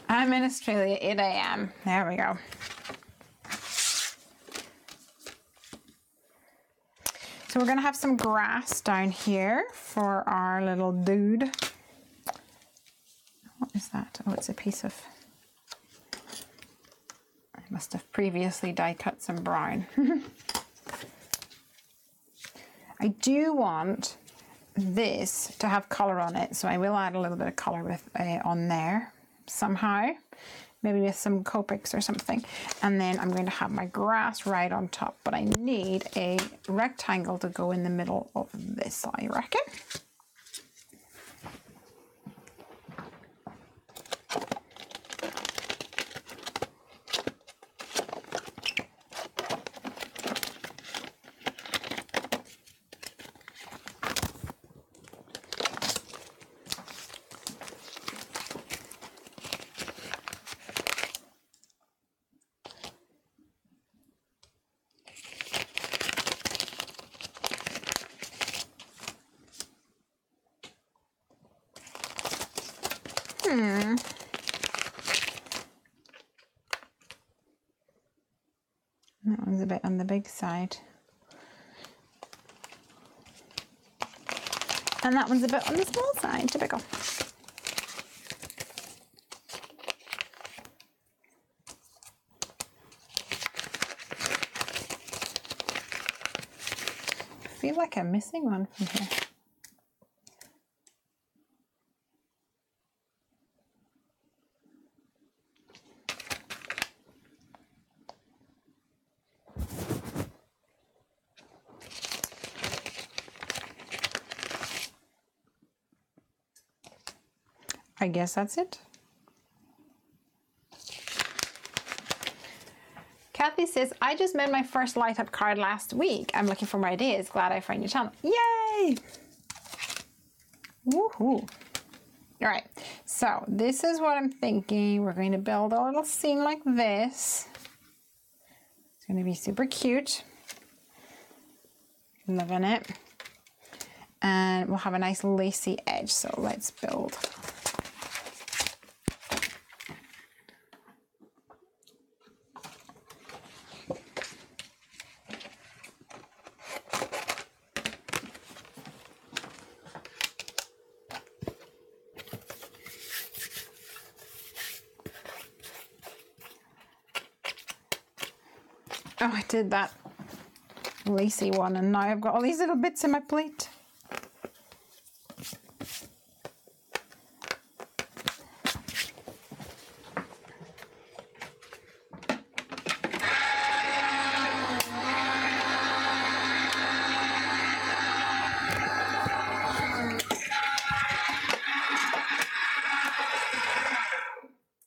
I'm in Australia, 8 a.m. There we go. So we're going to have some grass down here for our little dude. What is that? Oh, it's a piece of... I must have previously die cut some brown. I do want this to have colour on it, so I will add a little bit of colour with on there somehow, maybe with some Copics or something. And then I'm going to have my grass right on top, but I need a rectangle to go in the middle of this, I reckon. That one's a bit on the big side. And that one's a bit on the small side, typical. I feel like I'm missing one from here. I guess that's it. Kathy says, I just made my first light up card last week. I'm looking for more ideas. Glad I found your channel. Yay! Woohoo! All right, so this is what I'm thinking. We're going to build a little scene like this. It's going to be super cute. Loving it. And we'll have a nice lacy edge. So let's build. Oh, I did that lacy one and now I've got all these little bits in my plate.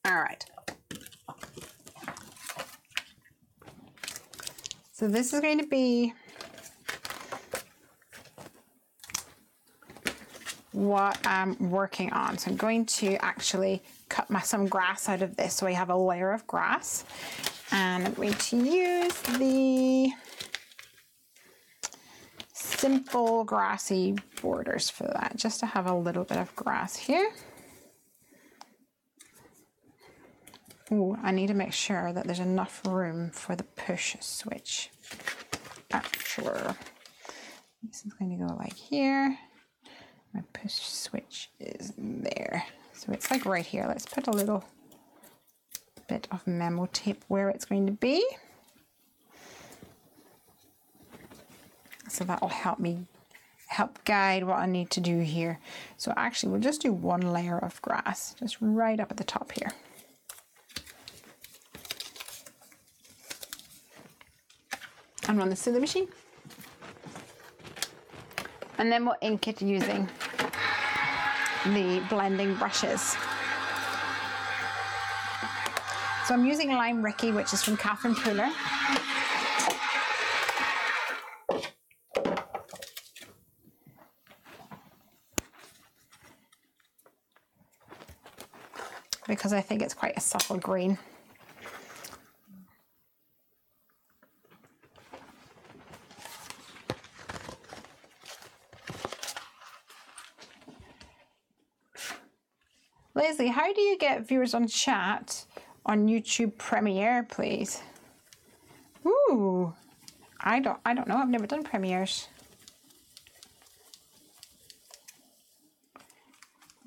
All right. So this is going to be what I'm working on. So I'm going to actually cut some grass out of this so I have a layer of grass. And I'm going to use the simple grassy borders for that, just to have a little bit of grass here. Oh, I need to make sure that there's enough room for the push switch. Actually, this is going to go like here. My push switch is there. So it's like right here. Let's put a little bit of memo tape where it's going to be. So that'll help guide what I need to do here. So actually we'll just do one layer of grass, just right up at the top here. And run this through the machine. And then we'll ink it using the blending brushes. So I'm using Lime Ricky, which is from Catherine Pooler. Because I think it's quite a subtle green. Lesley, how do you get viewers on chat on YouTube Premiere, please? Ooh, I don't know. I've never done Premieres.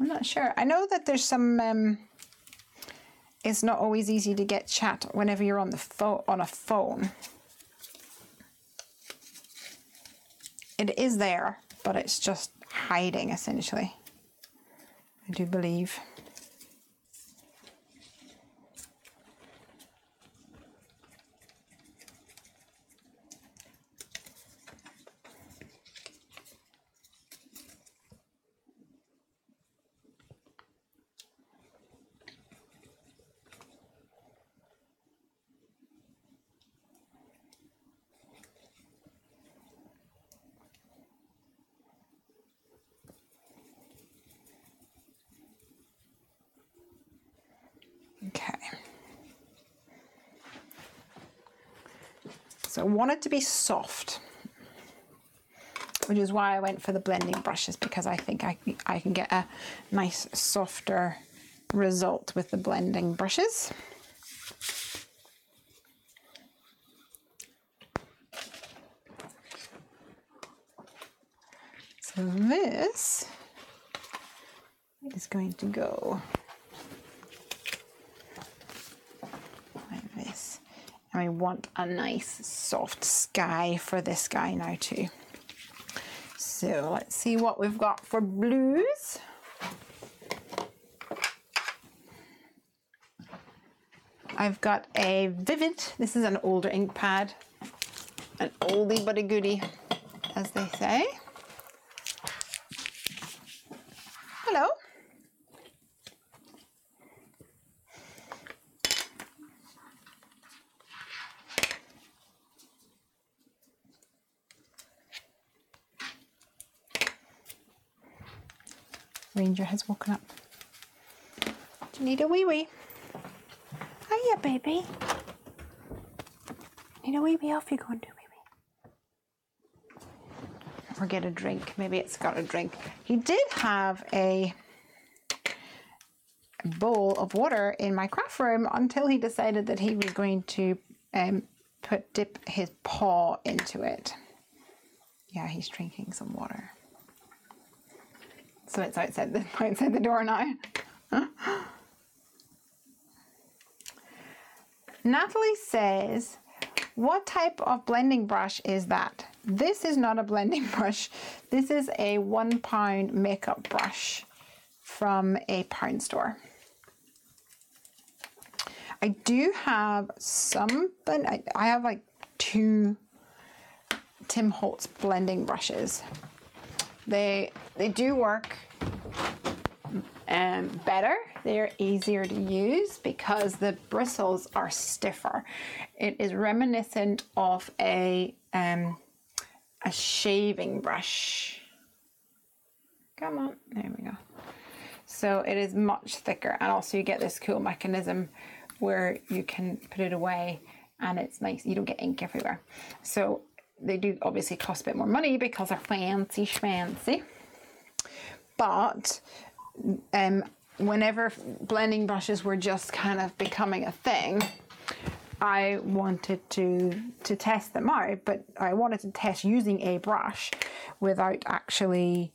I'm not sure. I know that there's some. It's not always easy to get chat whenever you're on a phone. It is there, but it's just hiding essentially. I do believe. Okay. So I want it to be soft, which is why I went for the blending brushes, because I think I can get a nice softer result with the blending brushes. So this is going to go like this. And we want a nice soft sky for this guy now too. So let's see what we've got for blues. I've got a Vivid. This is an older ink pad. An oldie but a goodie, as they say. Hello. Ranger has woken up. Do you need a wee wee? Hiya, baby. Need a wee wee? Off you go and do wee wee. Or get a drink. Maybe it's got a drink. He did have a bowl of water in my craft room until he decided that he was going to dip his paw into it. Yeah, he's drinking some water. So it's outside the door now. Natalie says, what type of blending brush is that? This is not a blending brush. This is a £1 makeup brush from a pound store. I do have some, but I have like 2 Tim Holtz blending brushes. They do work. better. They're easier to use because the bristles are stiffer. It is reminiscent of a shaving brush. Come on, there we go. So it is much thicker, and also you get this cool mechanism where you can put it away and it's nice, you don't get ink everywhere. So they do obviously cost a bit more money because they're fancy schmancy. But whenever blending brushes were just kind of becoming a thing, I wanted to test them out, but I wanted to test using a brush without actually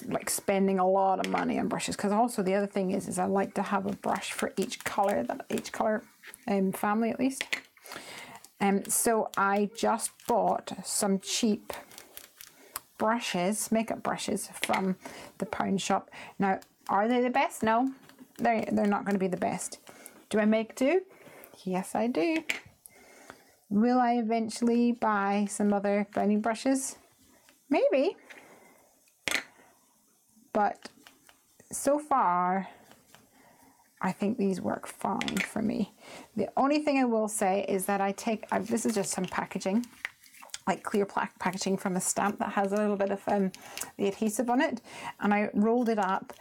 like spending a lot of money on brushes. Because also the other thing is I like to have a brush for each color, family at least. So I just bought some cheap brushes, makeup brushes from the pound shop. Now, are they the best? No, they're not going to be the best. Do I make do? Yes, I do. Will I eventually buy some other blending brushes? Maybe. But so far, I think these work fine for me. The only thing I will say is that this is just some packaging, like clear packaging from a stamp that has a little bit of the adhesive on it, and I rolled it up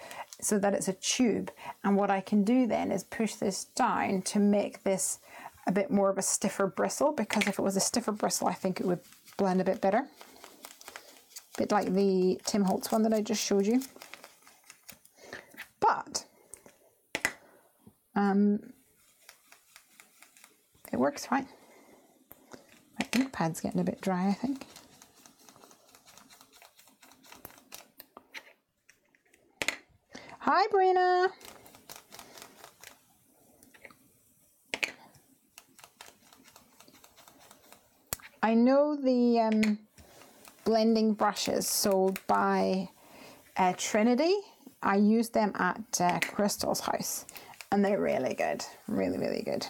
so that it's a tube. And what I can do then is push this down to make this a bit more of a stiffer bristle, because if it was a stiffer bristle, I think it would blend a bit better. A bit like the Tim Holtz one that I just showed you. But it works fine. My ink pad's getting a bit dry, I think. Hi, Brina. I know the blending brushes sold by Trinity. I use them at Crystal's house, and they're really good. Really, really good.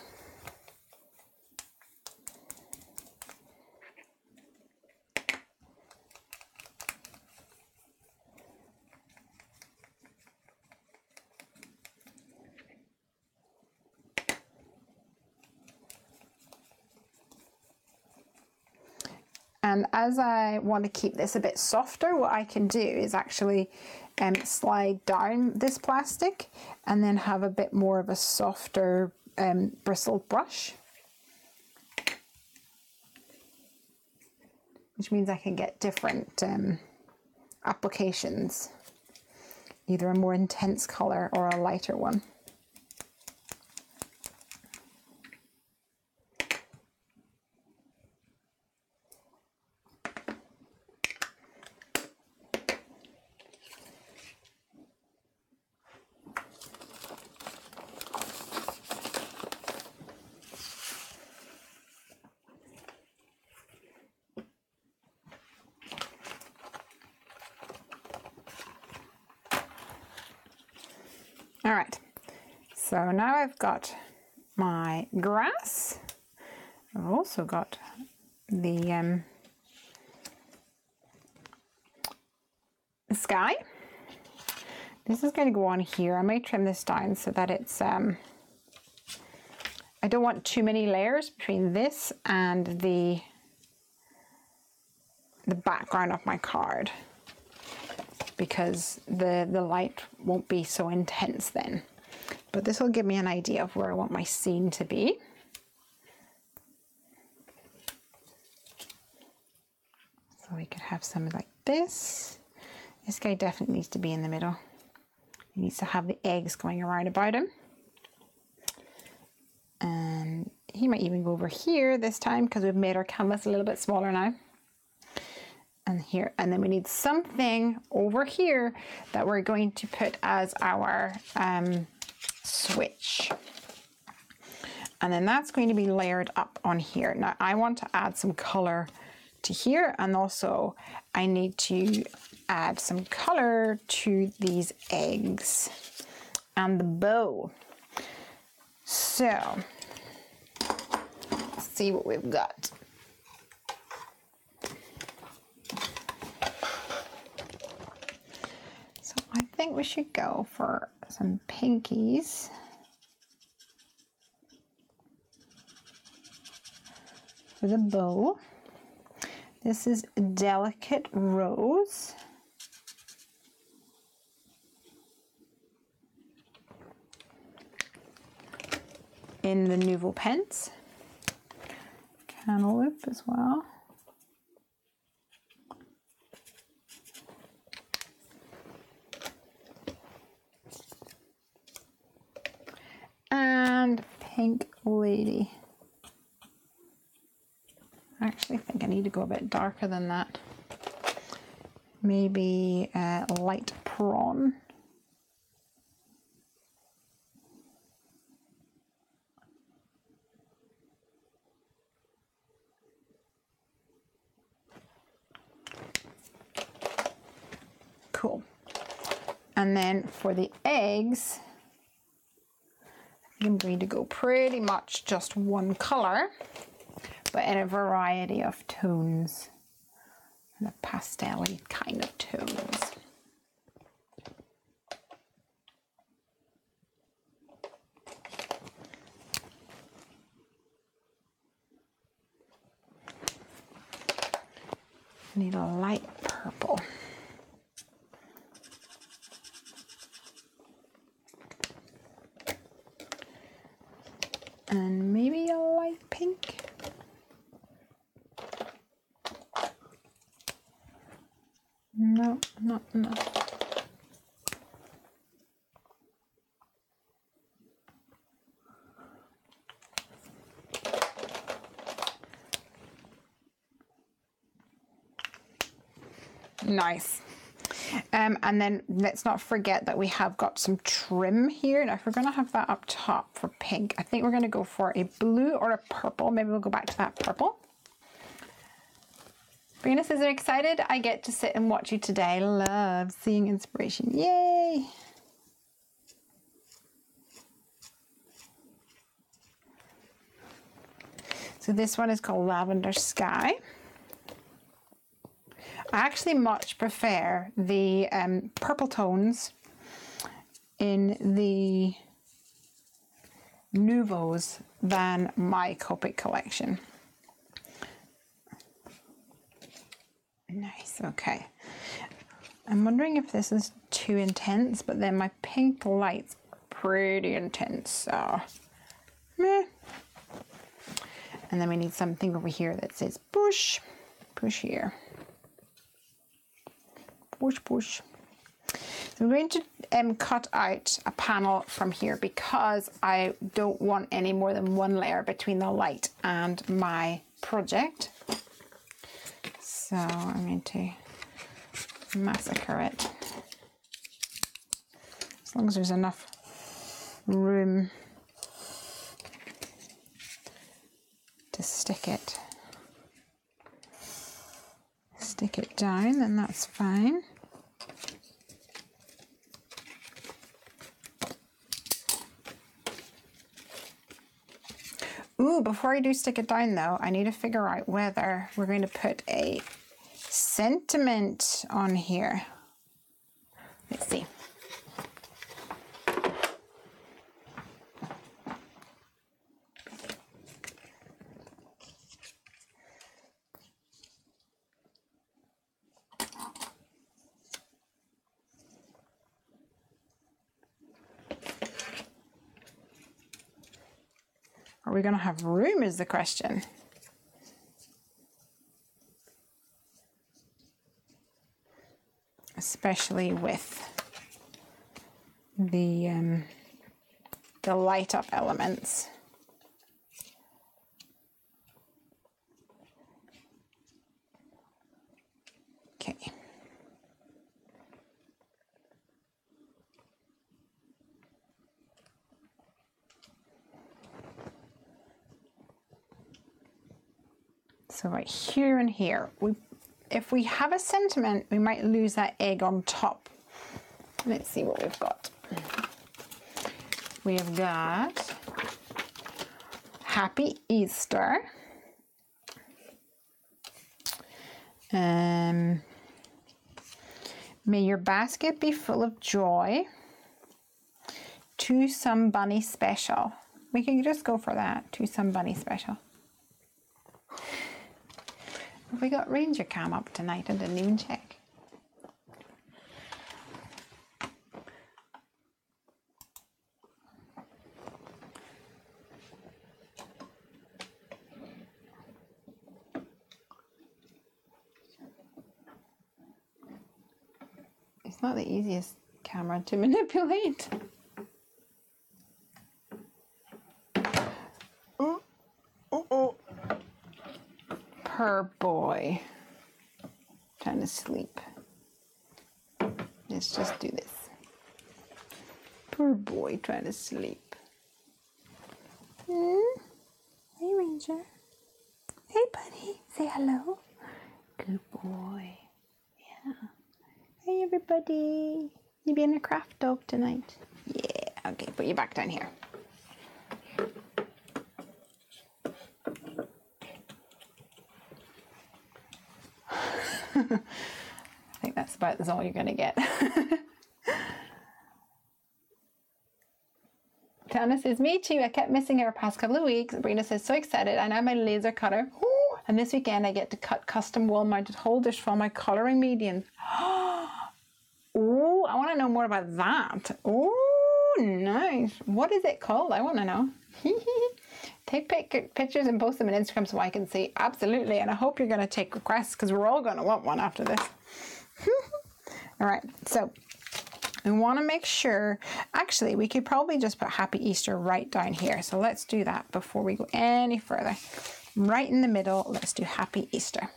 And as I want to keep this a bit softer, what I can do is actually slide down this plastic and then have a bit more of a softer bristled brush. Which means I can get different applications, either a more intense color or a lighter one. All right, so now I've got my grass. I've also got the sky. This is going to go on here. I may trim this down so that it's, I don't want too many layers between this and the background of my card, because the light won't be so intense then. But this will give me an idea of where I want my scene to be. So we could have something like this. This guy definitely needs to be in the middle. He needs to have the eggs going around about him. And he might even go over here this time because we've made our canvas a little bit smaller now. And here, and then we need something over here that we're going to put as our switch. And then that's going to be layered up on here. Now I want to add some color to here, and also I need to add some color to these eggs and the bow. So let's see what we've got. So I think we should go for some pinkies. For the bow. This is Delicate Rose. In the Nouveau Pence. Cantaloupe as well. And Pink Lady. I actually think I need to go a bit darker than that. Maybe Light Prawn. Cool. And then for the eggs, I'm going to go pretty much just one color, but in a variety of tones, in a pastel-y kind of tones. I need a light purple. And maybe a light pink. No, not enough. Nice. And then let's not forget that we have got some trim here. Now if we're going to have that up top for pink, I think we're going to go for a blue or a purple. Maybe we'll go back to that purple. Venus, is excited? I get to sit and watch you today. Love seeing inspiration. Yay! So this one is called Lavender Sky. I actually much prefer the purple tones in the Nouveaux than my Copic collection. Nice, okay. I'm wondering if this is too intense, but then my pink lights are pretty intense, so meh. And then we need something over here that says push, push here. Push, push. So I'm going to cut out a panel from here because I don't want any more than one layer between the light and my project. So I'm going to massacre it. As long as there's enough room to stick it down, then that's fine. Ooh, before I do stick it down though, I need to figure out whether we're going to put a sentiment on here. Let's see. Are we going to have room is the question. Especially with the light up elements. Okay. So right here and here, if we have a sentiment, we might lose that egg on top. Let's see what we've got. We have got Happy Easter. May your basket be full of joy. To some bunny special. We can just go for that. To some bunny special. Have we got Ranger Cam up tonight? I didn't even check. It's not the easiest camera to manipulate. Her boy trying to sleep. Let's just do this. Poor boy trying to sleep. Hey Ranger. Hey buddy. Say hello. Good boy. Yeah. Hey everybody. You being a craft dog tonight? Yeah. Okay, put you back down here. I think that's all you're going to get. Tana says, me too. I kept missing her past couple of weeks. Brina says, so excited. I now have my laser cutter. And this weekend I get to cut custom wall mounted holders for my colouring mediums. Oh, I want to know more about that. Oh, nice. What is it called? I want to know. Take pictures and post them on Instagram so I can see. Absolutely. And I hope you're going to take requests because we're all going to want one after this. All right. So we want to make sure, actually, we could probably just put Happy Easter right down here. So let's do that before we go any further. Right in the middle, let's do Happy Easter.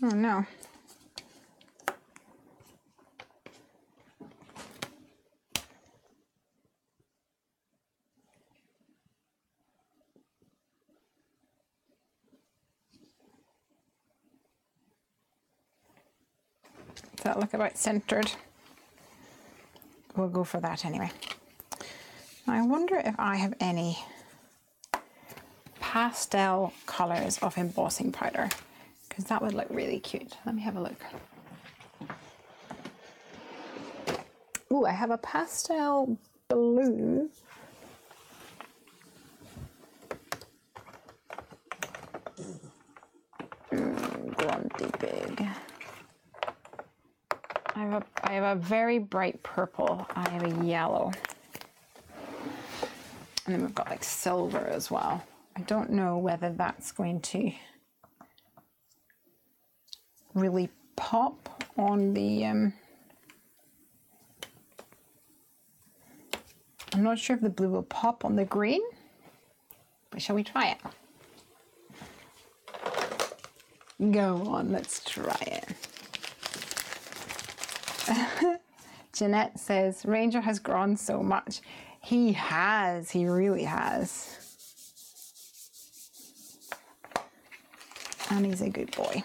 Oh no. Does that look about centered? We'll go for that anyway. I wonder if I have any pastel colors of embossing powder, because that would look really cute. Let me have a look. Ooh, I have a pastel blue. Grunty big. I have a very bright purple. I have a yellow. And then we've got like silver as well. I don't know whether that's going to really pop on the I'm not sure if the blue will pop on the green, but shall we try it? Go on, let's try it. Jeanette says, Ranger has grown so much. He has, he really has. And he's a good boy.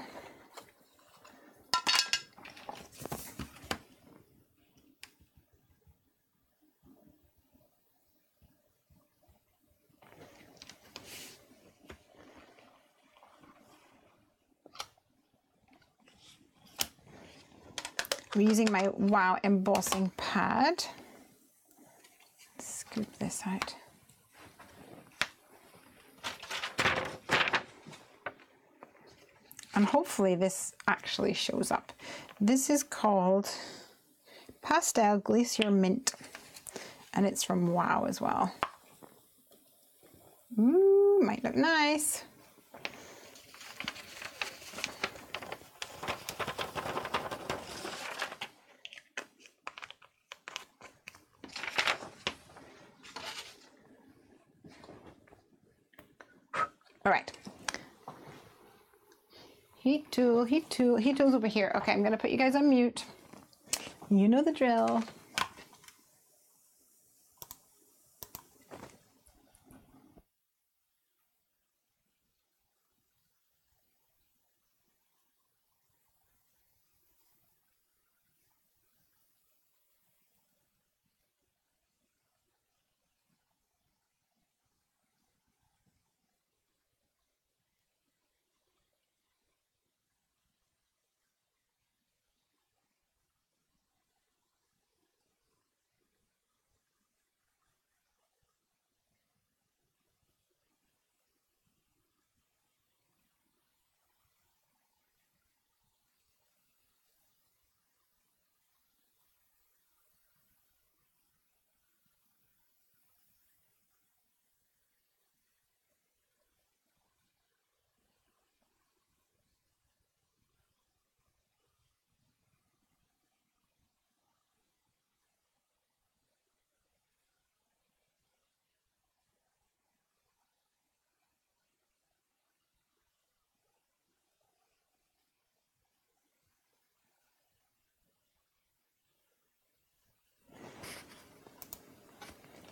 I'm using my Wow embossing pad. Scoop this out. And hopefully this actually shows up. This is called Pastel Glacier Mint, and it's from Wow as well. Ooh, might look nice. All right. Heat tool, heat tool. Heat tool's over here. Okay, I'm going to put you guys on mute. You know the drill.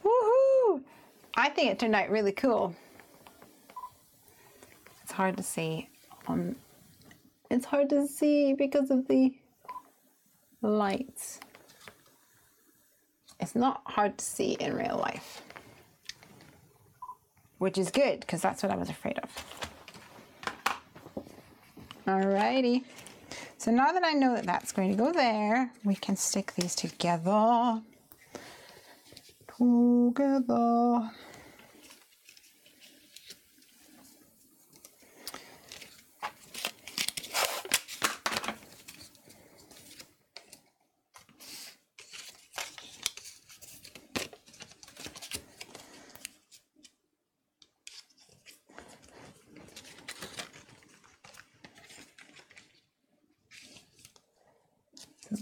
Woohoo! I think it turned out really cool. It's hard to see on. It's hard to see because of the lights. It's not hard to see in real life, which is good because that's what I was afraid of. Alrighty. So now that I know that that's going to go there, we can stick these together. Together.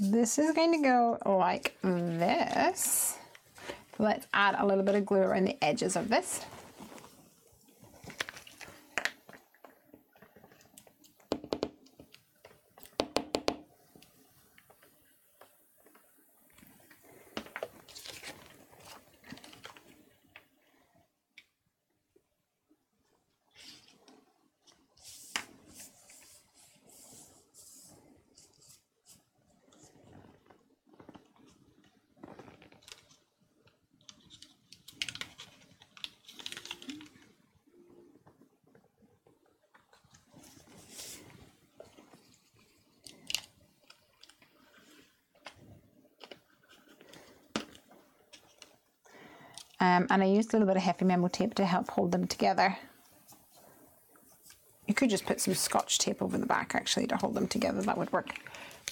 This is going to go like this. Let's add a little bit of glue around the edges of this. And I used a little bit of Heffy memo tape to help hold them together. You could just put some Scotch tape over the back actually to hold them together. That would work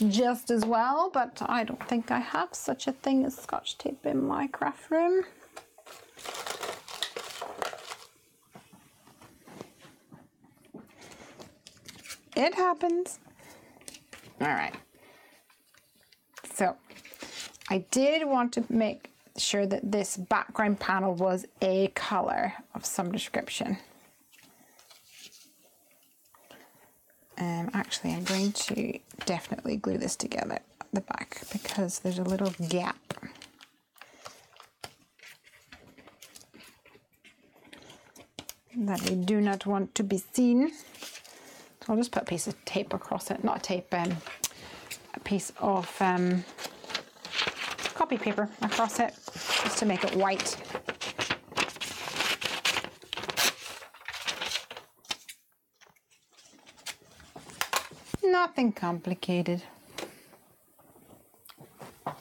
just as well, but I don't think I have such a thing as Scotch tape in my craft room. It happens. All right. So I did want to make sure that this background panel was a color of some description. Actually, I'm going to definitely glue this together at the back because there's a little gap. That we do not want to be seen. So I'll just put a piece of tape across it, not a tape, a piece of copy paper across it, just to make it white. Nothing complicated. I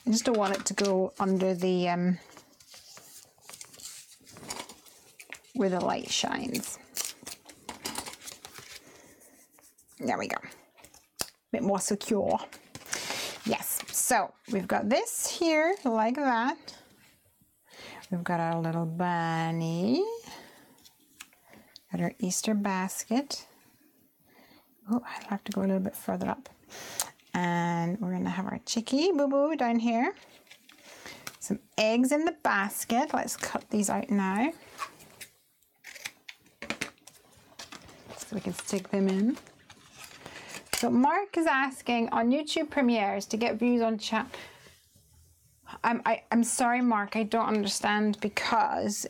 just don't want it to go under the where the light shines. There we go. A bit more secure. Yes, so we've got this here like that. We've got our little bunny. Got our Easter basket. Oh, I'll have to go a little bit further up. And we're gonna have our chickie boo-boo down here. some eggs in the basket. Let's cut these out now, so we can stick them in. So Mark is asking, on YouTube premieres to get views on chat. I'm sorry, Mark, I don't understand, because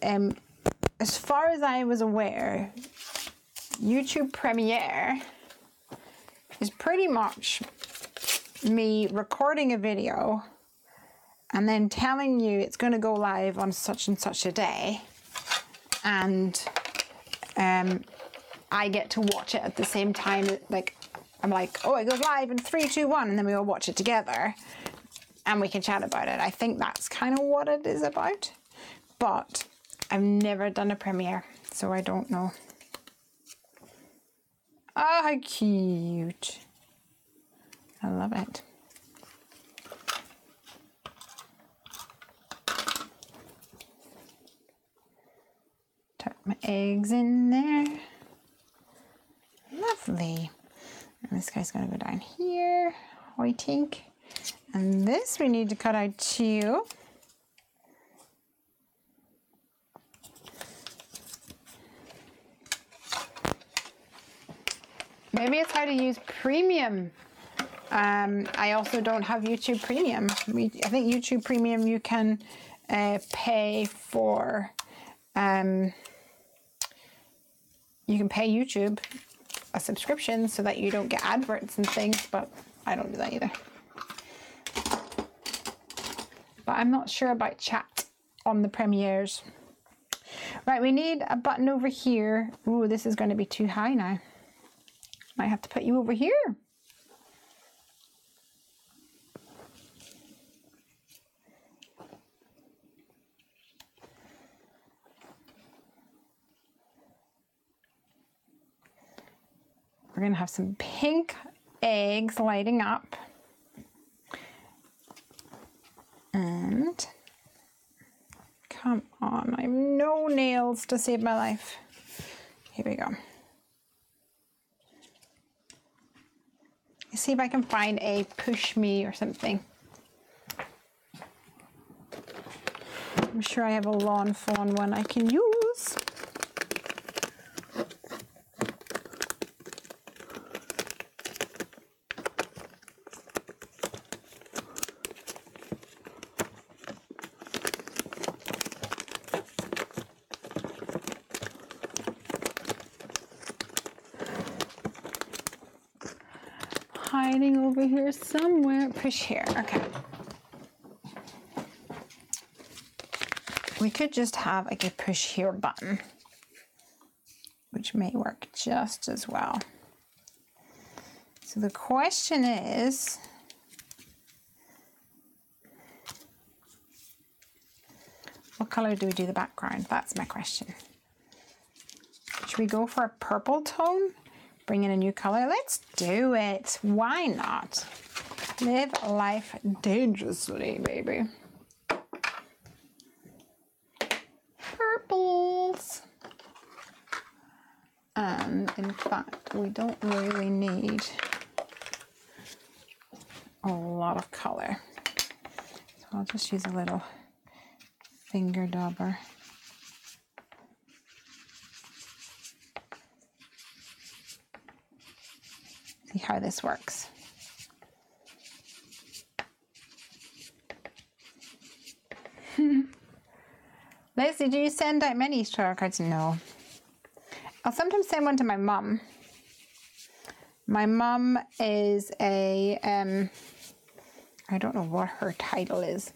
as far as I was aware, YouTube premiere is pretty much me recording a video and then telling you it's going to go live on such and such a day, and I get to watch it at the same time. Like, I'm like, oh, it goes live in 3, 2, 1, and then we all watch it together and we can chat about it. I think that's kind of what it is about, but I've never done a premiere, so I don't know. Oh, how cute. I love it. Tuck my eggs in there. Lovely. And this guy's gonna go down here, I think. And this we need to cut out too. Maybe it's how to use premium. I also don't have YouTube Premium. I think YouTube Premium you can pay for. You can pay YouTube a subscription so that you don't get adverts and things, but I don't do that either. But I'm not sure about chat on the premieres. Right, we need a button over here. Ooh, this is going to be too high now. Might have to put you over here. We're going to have some pink eggs lighting up. And come on, I have no nails to save my life. Here we go. Let's see if I can find a push me or something. I'm sure I have a lawn fawn one I can use. Hiding over here somewhere. Push here. Okay. We could just have like a push here button, which may work just as well. So the question is, what color do we do the background? That's my question. Should we go for a purple tone? Bring in a new color? Let's do it. Why not? Live life dangerously, baby. Purples. And in fact, we don't really need a lot of color. So I'll just use a little finger dauber. See how this works. Lesley, do you send out many tarot cards? No. I'll sometimes send one to my mum. My mum is a, I don't know what her title is.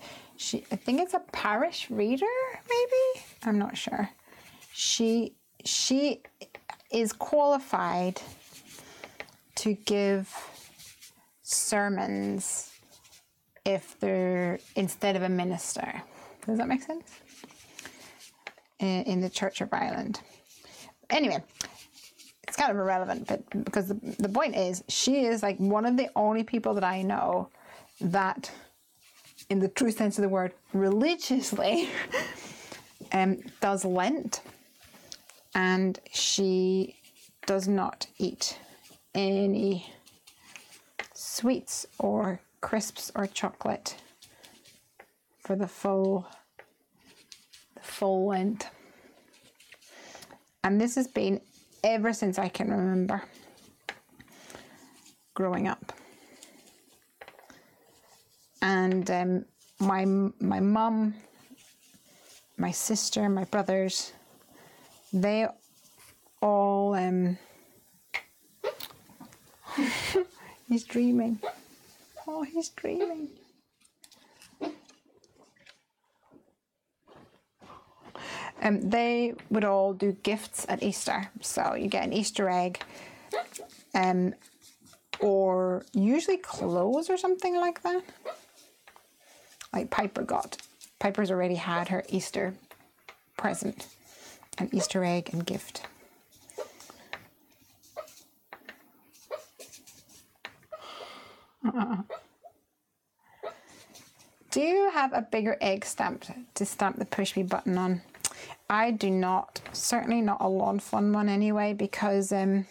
I think it's a parish reader, maybe? I'm not sure. She is qualified to give sermons if they're instead of a minister. Does that make sense? In the Church of Ireland. Anyway, it's kind of irrelevant, but because the point is, she is like one of the only people that I know that, in the true sense of the word, religiously does Lent, and she does not eat any sweets or crisps or chocolate for the full length. And this has been ever since I can remember growing up. And my mum, my sister, my brothers, they all he's dreaming. Oh, he's dreaming. They would all do gifts at Easter. So you get an Easter egg, or usually clothes or something like that. Like Piper's already had her Easter present, an Easter egg and gift. Do you have a bigger egg stamp to stamp the push me button on? I do not. Certainly not a Lawn Fun one anyway, because it's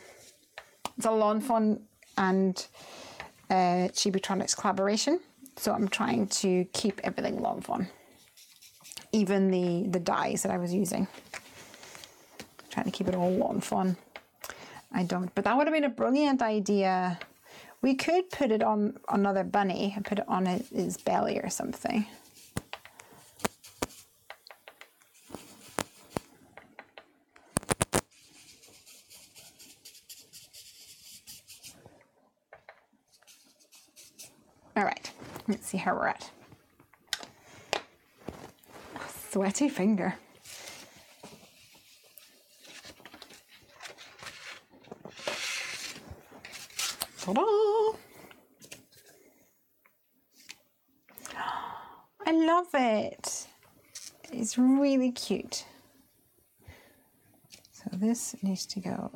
a Lawn Fun and Chibitronics collaboration. So I'm trying to keep everything Lawn Fun. Even the dies that I was using. Trying to keep it all Lawn Fun. I don't. But that would have been a brilliant idea. We could put it on another bunny and put it on his belly or something. All right, let's see how we're at. Sweaty finger. Ta-da! I love it. It's really cute. So this needs to go,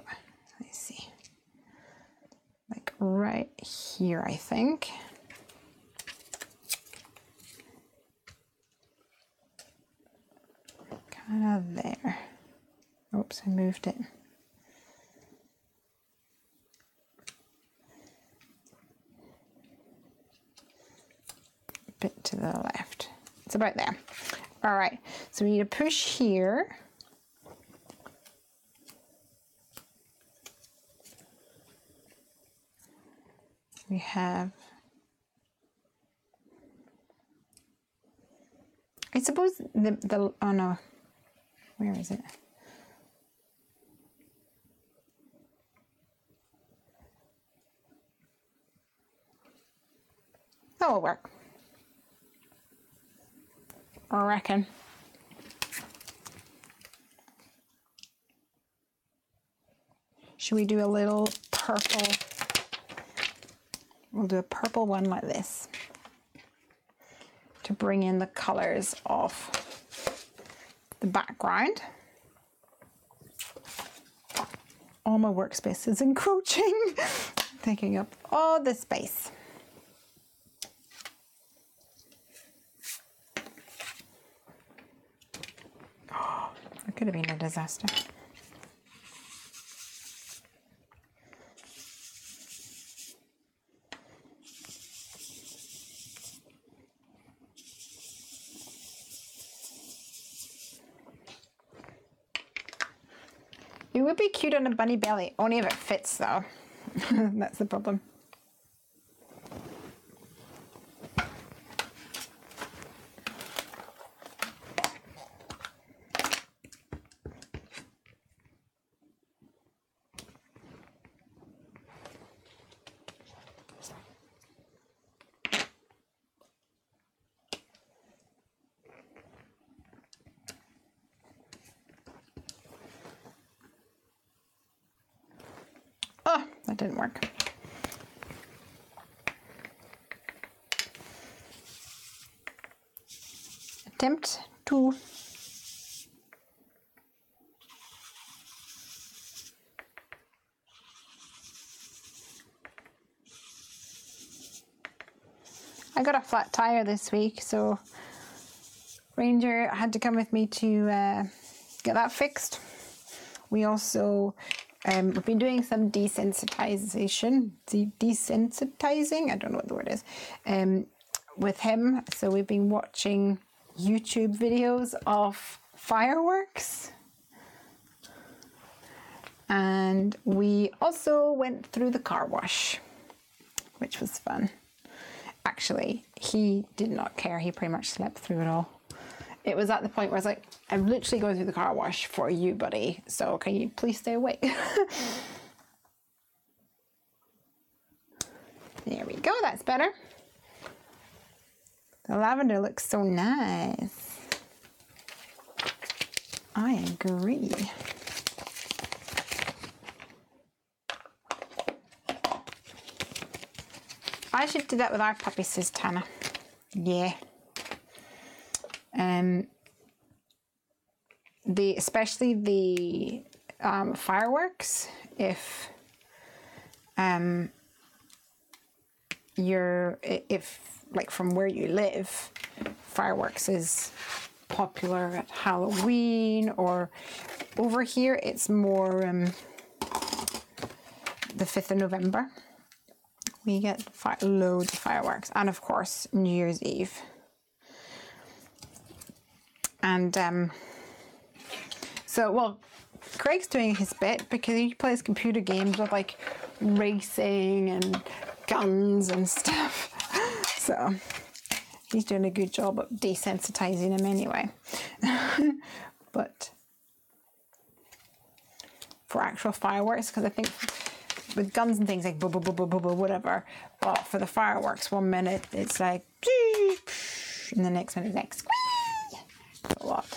let's see, like right here, I think. Kind of there. Oops, I moved it. Bit to the left. It's about there. All right, so we need to push here. We have, I suppose the oh no, where is it? That will work, I reckon. Should we do a little purple? We'll do a purple one like this to bring in the colors of the background. All my workspace is encroaching, taking up all the space. Oh, that could have been a disaster. It would be cute on a bunny belly, only if it fits though. That's the problem. Oh, that didn't work. Attempt 2. I got a flat tire this week, so Ranger had to come with me to get that fixed. We also we've been doing some desensitizing, I don't know what the word is, with him. So we've been watching YouTube videos of fireworks. And we also went through the car wash, which was fun. Actually, he did not care. He pretty much slept through it all. It was at the point where I was like, I'm literally going through the car wash for you, buddy. So can you please stay awake? There we go. That's better. The lavender looks so nice. I agree. I should do that with our puppy, says Tana. Yeah. Especially the fireworks, if like from where you live, fireworks is popular at Halloween, or over here it's more the 5th of November. We get loads of fireworks, and of course New Year's Eve. And so, well, Craig's doing his bit because he plays computer games with like racing and guns and stuff. So he's doing a good job of desensitizing him anyway. But for actual fireworks, because I think with guns and things like blah, blah, blah, blah, blah, blah, whatever, but for the fireworks, 1 minute it's like, and the next minute it's like, squee! It's a lot.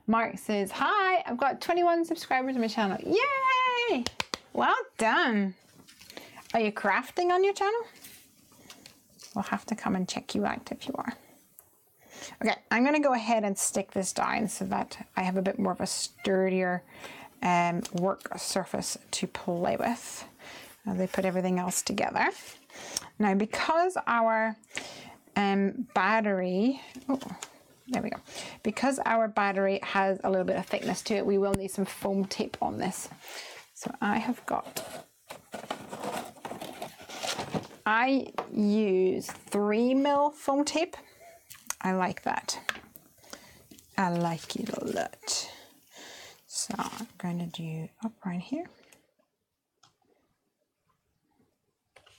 Mark says, hi, I've got 21 subscribers on my channel. Yay! Well done. Are you crafting on your channel? We'll have to come and check you out if you are. Okay, I'm going to go ahead and stick this down so that I have a bit more of a sturdier work surface to play with. They put everything else together. Now, because our battery, there we go. Because our battery has a little bit of thickness to it, we will need some foam tape on this. So I use 3mm foam tape. I like that. I like it a lot. So I'm going to do up right here.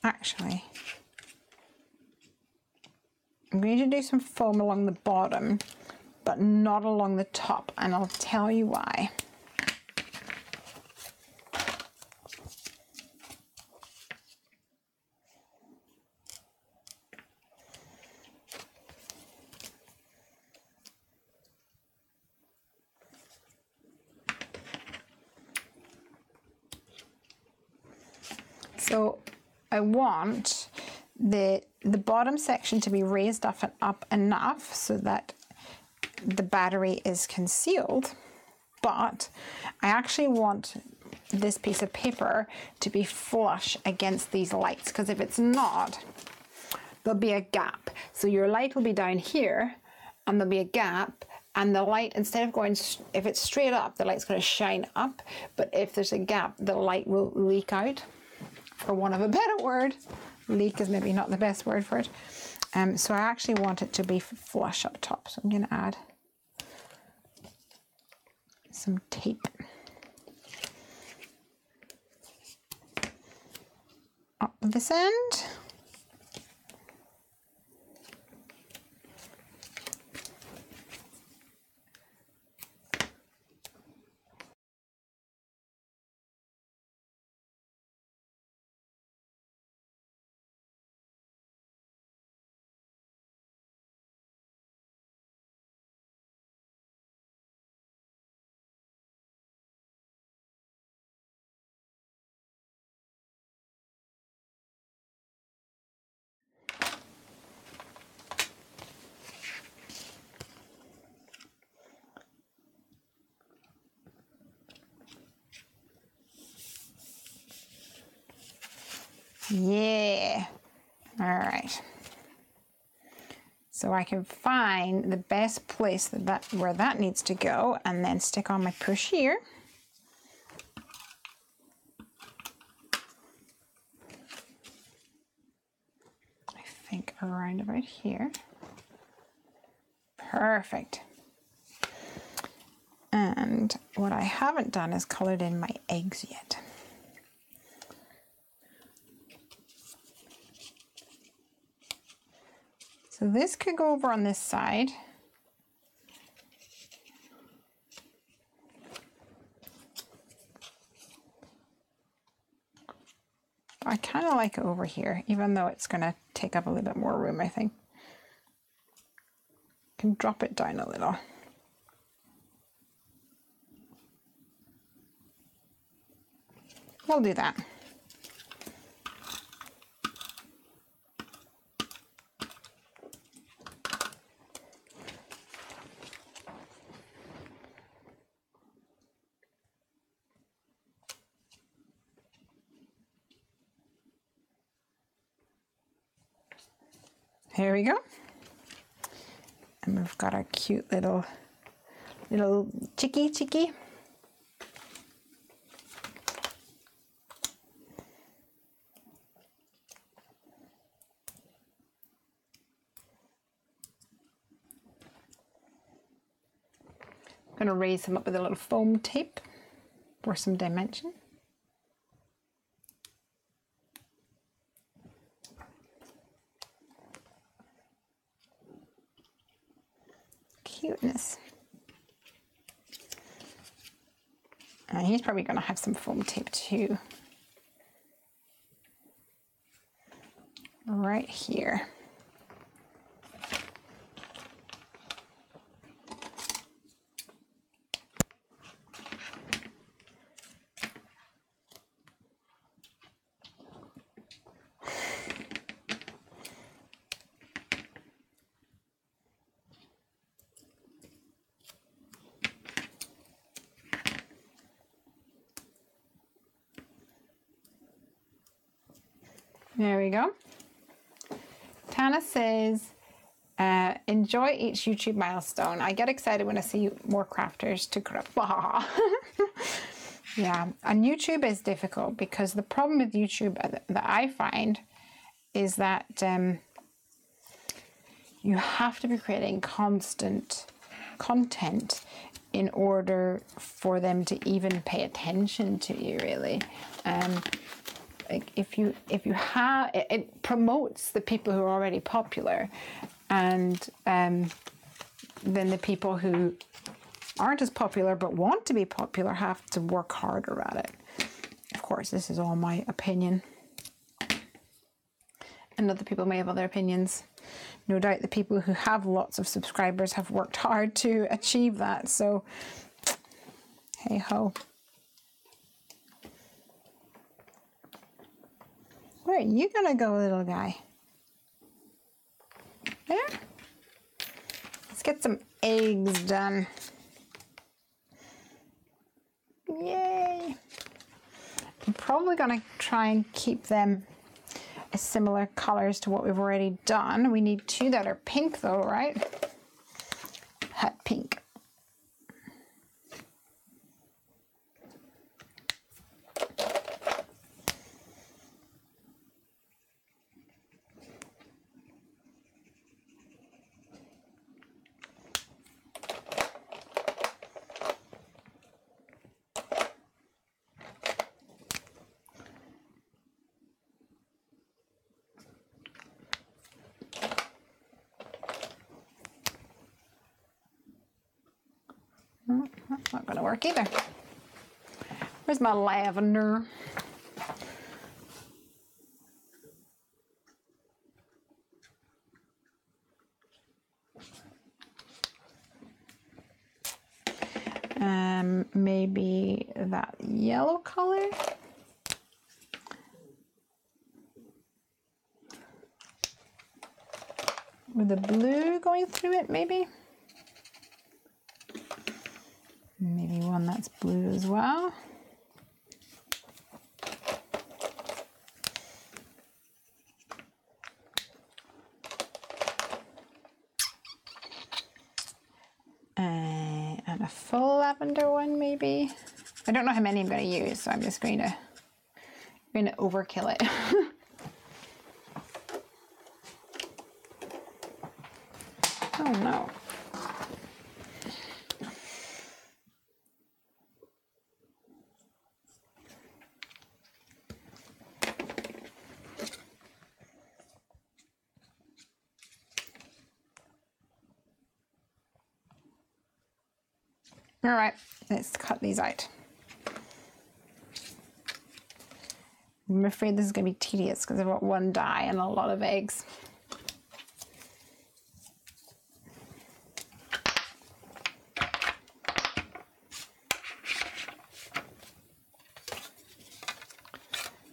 Actually, I'm going to do some foam along the bottom, but not along the top, and I'll tell you why. So I want the bottom section to be raised up enough so that the battery is concealed, but I actually want this piece of paper to be flush against these lights, because if it's not, there'll be a gap. So your light will be down here and there'll be a gap, and the light, instead of going, if it's straight up, the light's going to shine up, but if there's a gap, the light will leak out, for want of a better word. Leak is maybe not the best word for it. So I actually want it to be flush up top. So I'm going to add some tape up this end. Yeah. All right. So I can find the best place where that needs to go, and then stick on my push here. around about here. Perfect. And what I haven't done is colored in my eggs yet. So this could go over on this side. I kind of like it over here, even though it's going to take up a little bit more room, I think. Can drop it down a little. We'll do that. Here we go. And we've got our cute little chickie. I'm going to raise them up with a little foam tape for some dimension. Cuteness. And he's probably going to have some foam tape too. Right here. There we go. Tana says, enjoy each YouTube milestone. I get excited when I see more crafters to craft. Yeah, and YouTube is difficult because the problem with YouTube that I find is that you have to be creating constant content in order for them to even pay attention to you, really. Like if you have it promotes the people who are already popular, and then the people who aren't as popular but want to be popular have to work harder at it. Of course, this is all my opinion, and other people may have other opinions. No doubt the people who have lots of subscribers have worked hard to achieve that, so hey ho. Where are you gonna go, little guy? There? Let's get some eggs done. Yay! I'm probably gonna try and keep them as similar colors to what we've already done. We need two that are pink though, right? Hot pink. That's not going to work either. Where's my lavender? Maybe that yellow color. With the blue going through it, maybe. Maybe one that's blue as well. And a full lavender one, maybe. I don't know how many I'm going to use, so I'm just going to overkill it. Oh no. All right, let's cut these out. I'm afraid this is going to be tedious because I've got one dye and a lot of eggs.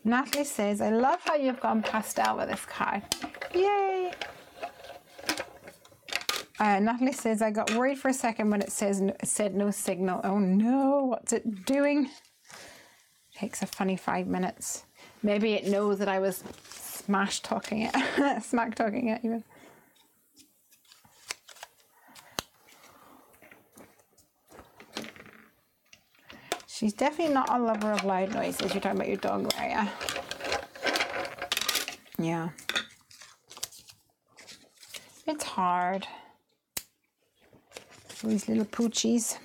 Natalie says, I love how you've gone pastel with this card. Yay! Natalie says, I got worried for a second when it said no signal. Oh no, what's it doing? Takes a funny 5 minutes. Maybe it knows that I was smack talking it even. She's definitely not a lover of loud noises. You're talking about your dog, Maria. Yeah. It's hard. These little poochies.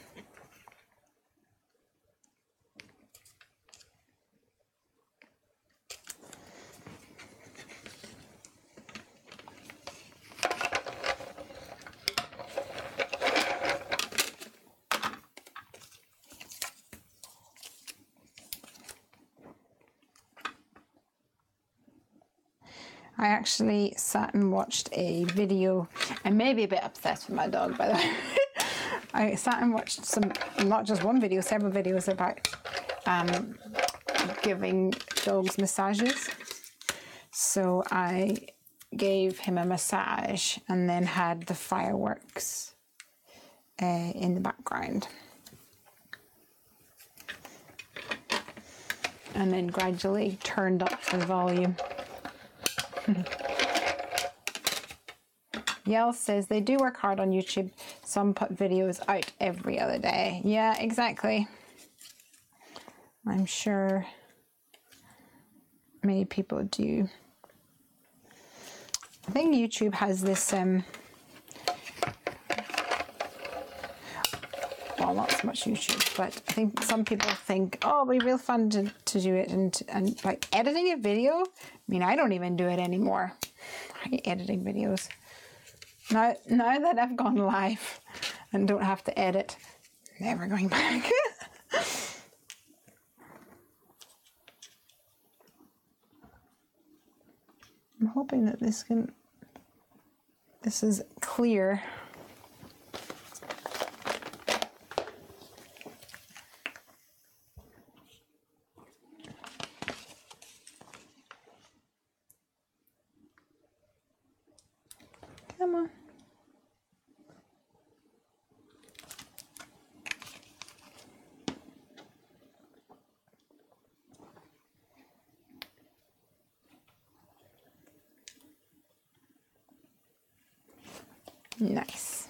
I actually sat and watched a video. I may be a bit obsessed with my dog, by the way. I sat and watched some, not just one video, several videos about giving dogs massages. So I gave him a massage and then had the fireworks in the background. And then gradually turned up the volume. Yell says they do work hard on YouTube. Some put videos out every other day. Yeah, exactly. I'm sure many people do. I think YouTube has this, well, not so much YouTube, but I think some people think, oh, it'll be real fun to do it. And like editing a video, I mean, I don't even do it anymore. I hate editing videos. Now that I've gone live and don't have to edit, never going back. I'm hoping that this is clear. Come on. Nice.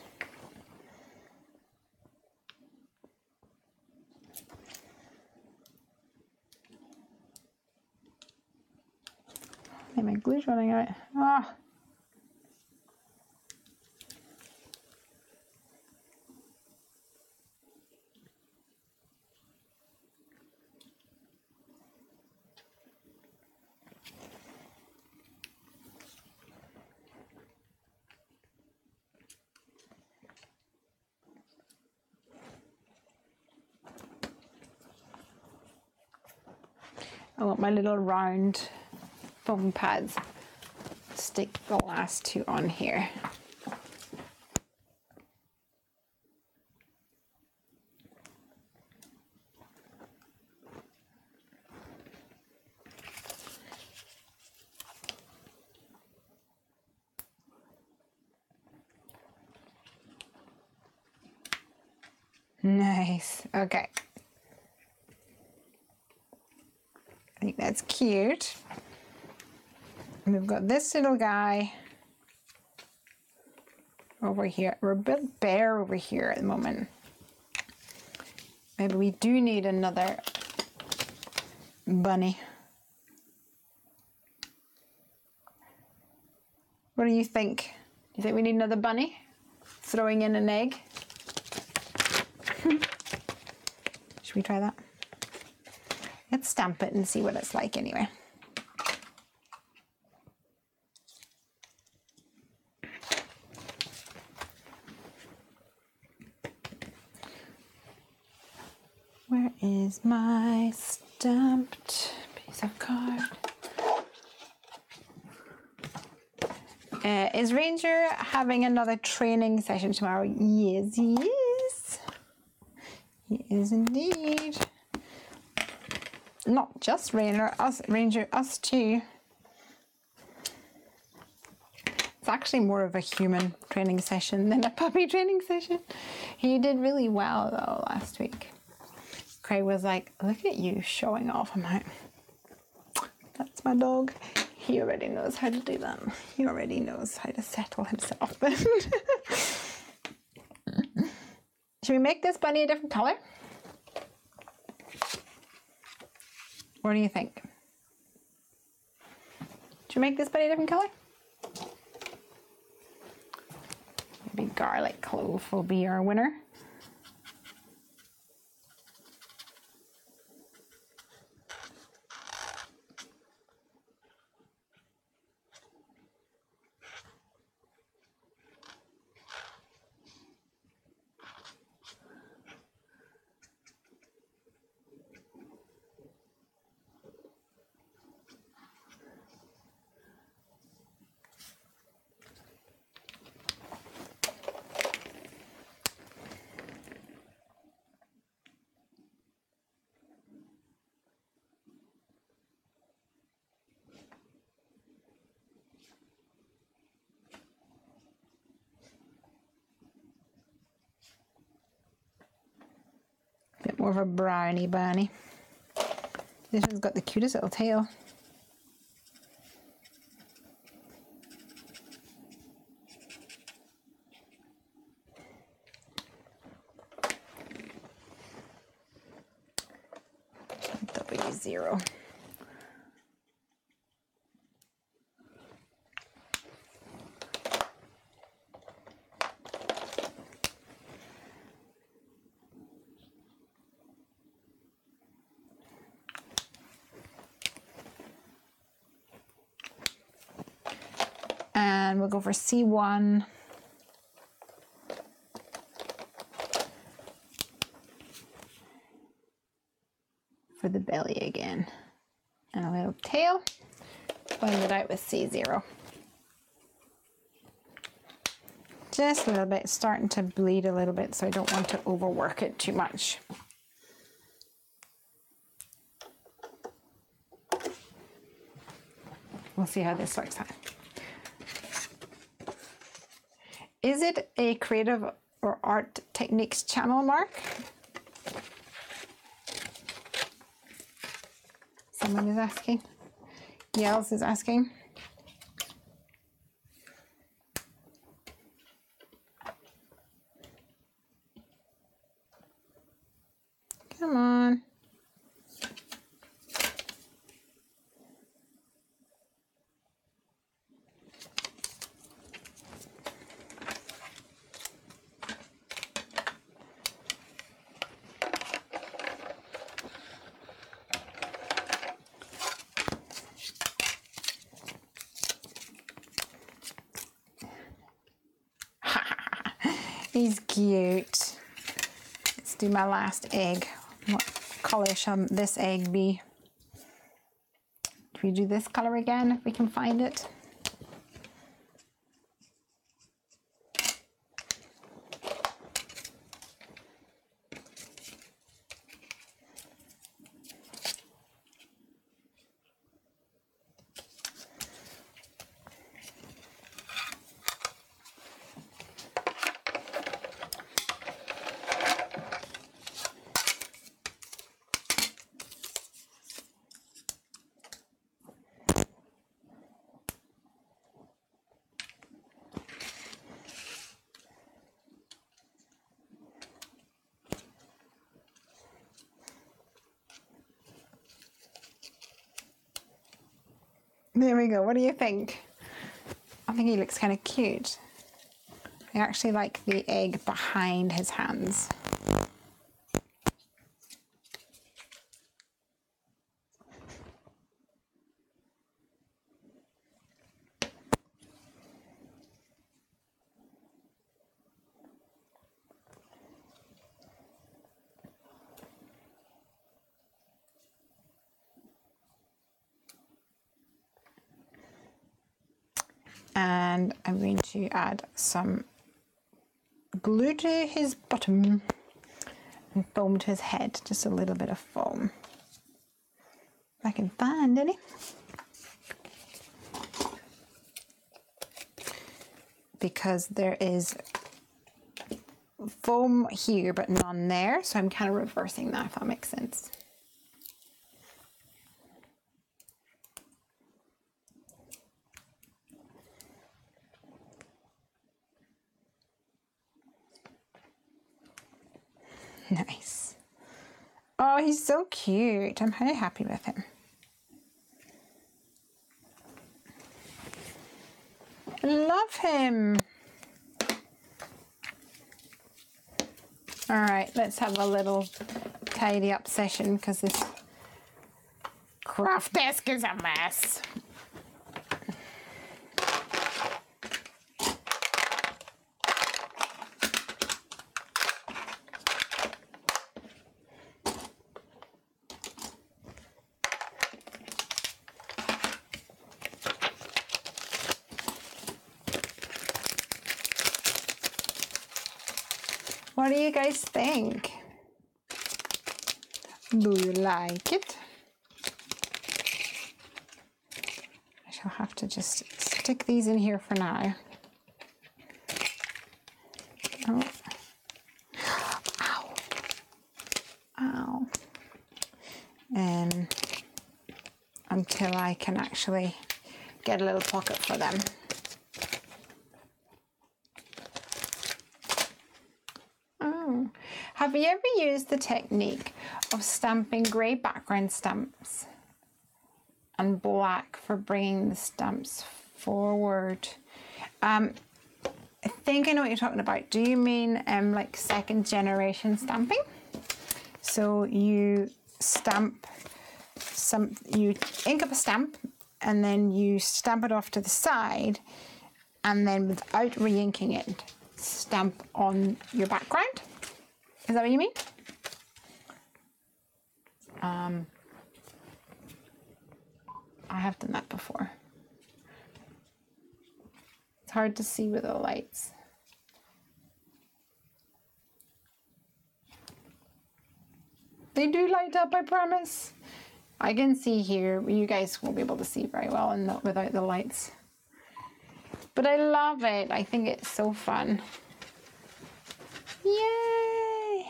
Hey, my glue's running out. Ah. I want my little round foam pads. Stick the last two on here. Nice. Okay. I think that's cute. And we've got this little guy over here. We're a bit bare over here at the moment. Maybe we do need another bunny. What do you think? Do you think we need another bunny? throwing in an egg. Should we try that? Let's stamp it and see what it's like anyway. Where is my stamped piece of card? Is Ranger having another training session tomorrow? Yes, he is. He is indeed. Not just Ranger, us too. It's actually more of a human training session than a puppy training session. He did really well though last week. Craig was like, look at you showing off. I'm like, that's my dog. He already knows how to do that. He already knows how to settle himself. Should we make this bunny a different color? What do you think? Should we make this bunny a different color? Maybe garlic clove will be our winner. Bit more of a brownie bunny. This one's got the cutest little tail. W0. And we'll go for C1. For the belly again. And a little tail. Blend it out with C0. Just a little bit, starting to bleed a little bit, so I don't want to overwork it too much. We'll see how this works out. Is it a creative or art techniques channel, Mark? Someone is asking. Yells is asking. Come on. He's cute. Let's do my last egg. What color shall this egg be? Do we do this color again if we can find it? There we go. What do you think? I think he looks kind of cute. I actually like the egg behind his hands. And I'm going to add some glue to his bottom and foam to his head, just a little bit of foam. If I can find any. Because there is foam here but none there, so I'm kind of reversing that, if that makes sense. Nice. Oh, he's so cute. I'm very happy with him. I love him. All right, let's have a little tidy up session because this craft desk is a mess. What do you guys think? Do you like it? I shall have to just stick these in here for now. Oh. Ow. Ow. Until I can actually get a little pocket for them. Have you ever used the technique of stamping grey background stamps and black for bringing the stamps forward? I think I know what you're talking about. Do you mean like second generation stamping? So you stamp you ink up a stamp and then you stamp it off to the side, and then without re-inking it, stamp on your background? Is that what you mean? I have done that before. It's hard to see with the lights. They do light up, I promise. I can see here, but you guys won't be able to see very well without the lights. But I love it. I think it's so fun. Yay!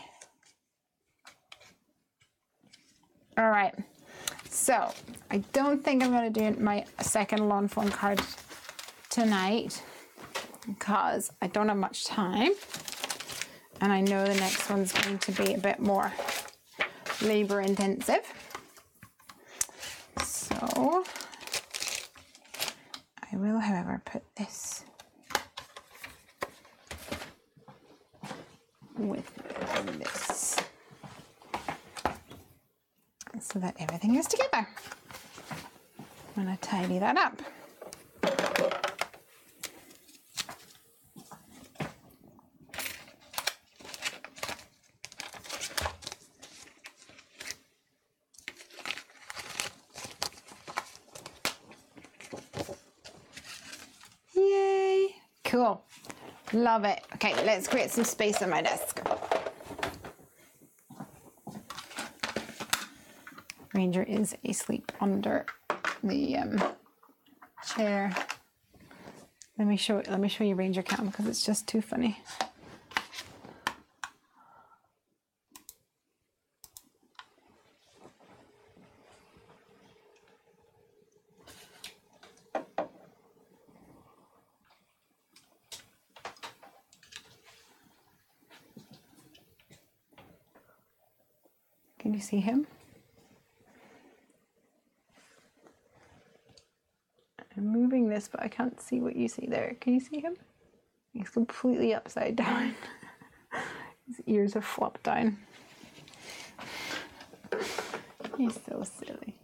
All right, so I don't think I'm going to do my second lawn fawn card tonight because I don't have much time, and I know the next one's going to be a bit more labor intensive. So I will, however, put this with this so that everything is together. I'm going to tidy that up. Yay! Cool. Love it. Okay, let's create some space on my desk. Ranger is asleep under the chair. Let me show you Ranger Cam because it's just too funny. Can you see him? I'm moving this, but I can't see what you see there. Can you see him? He's completely upside down. His ears have flopped down. He's so silly.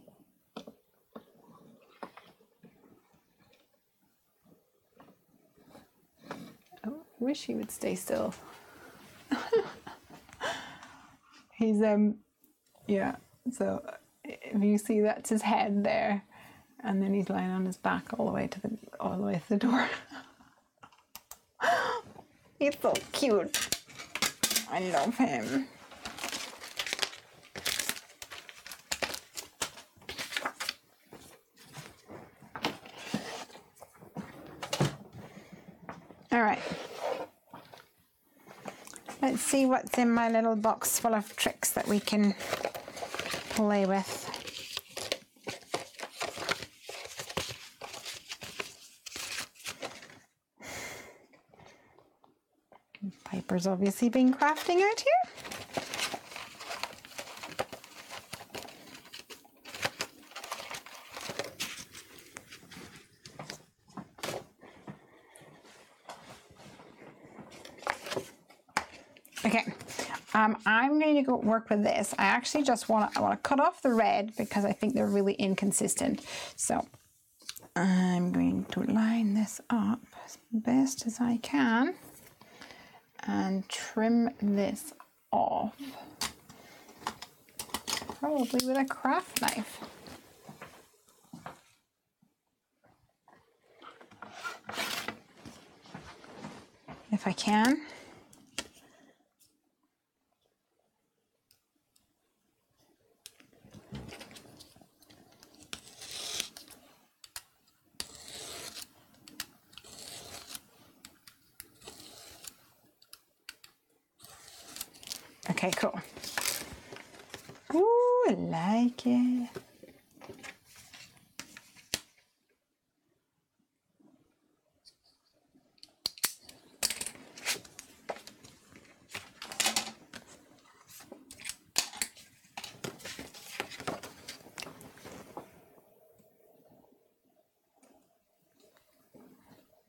Oh, I wish he would stay still. He's yeah, so if you see, that's his head there, and then he's lying on his back all the way to the door. He's so cute. I love him. All right. Let's see what's in my little box full of tricks that we can play with. Piper's obviously been crafting out here. Okay, I'm going to go work with this. I actually just want to cut off the red because I think they're really inconsistent. So I'm going to line this up as best as I can and trim this off, probably with a craft knife. If I can. Okay, cool. Ooh, I like it.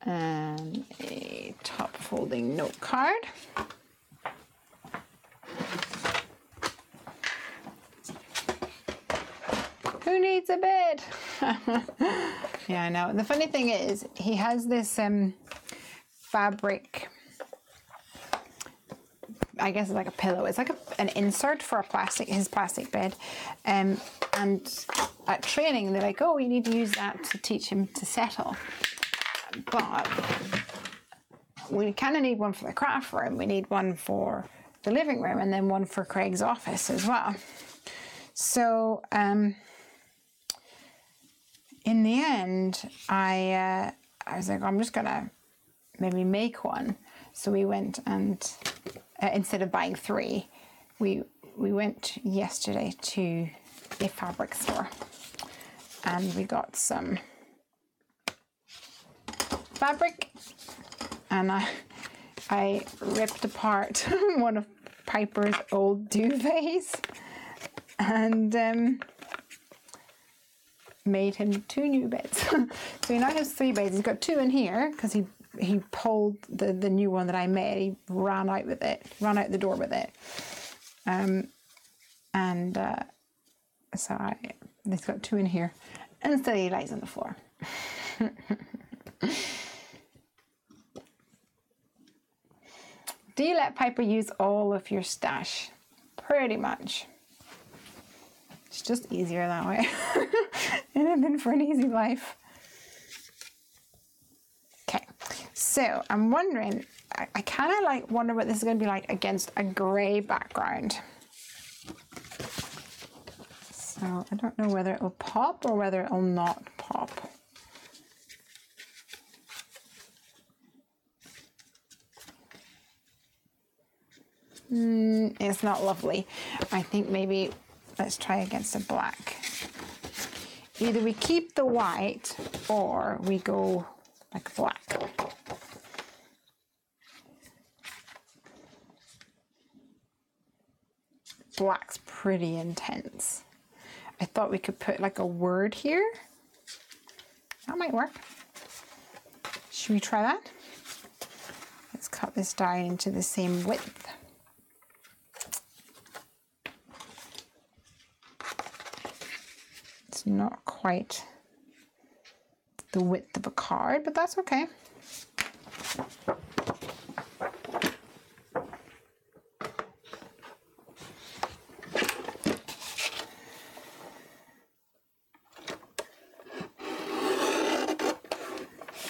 And a top folding note card. Who needs a bed? Yeah, I know. The funny thing is, he has this fabric, I guess it's like a pillow. It's like an insert for his plastic bed. And at training, they're like, oh, you need to use that to teach him to settle. But we kind of need one for the craft room. We need one for the living room, and then one for Craig's office as well. So, in the end, I was like, I'm just gonna maybe make one. So we went and instead of buying 3, we went yesterday to a fabric store, and we got some fabric, and I ripped apart one of Piper's old duvets and made him 2 new beds. So he now has 3 beds. He's got 2 in here because he pulled the new one that I made. He ran out the door with it. So he's got 2 in here. And instead he lies on the floor. Do you let Piper use all of your stash? Pretty much. It's just easier that way. Anything for an easy life. Okay, so I'm wondering, I kind of wonder what this is going to be like against a grey background. So I don't know whether it will pop or whether it will not pop. It's not lovely. I think maybe let's try against a black. Either we keep the white or we go like black. Black's pretty intense. I thought we could put like a word here. That might work. Should we try that? cut this down into the same width. It's not quite the width of a card, but that's okay.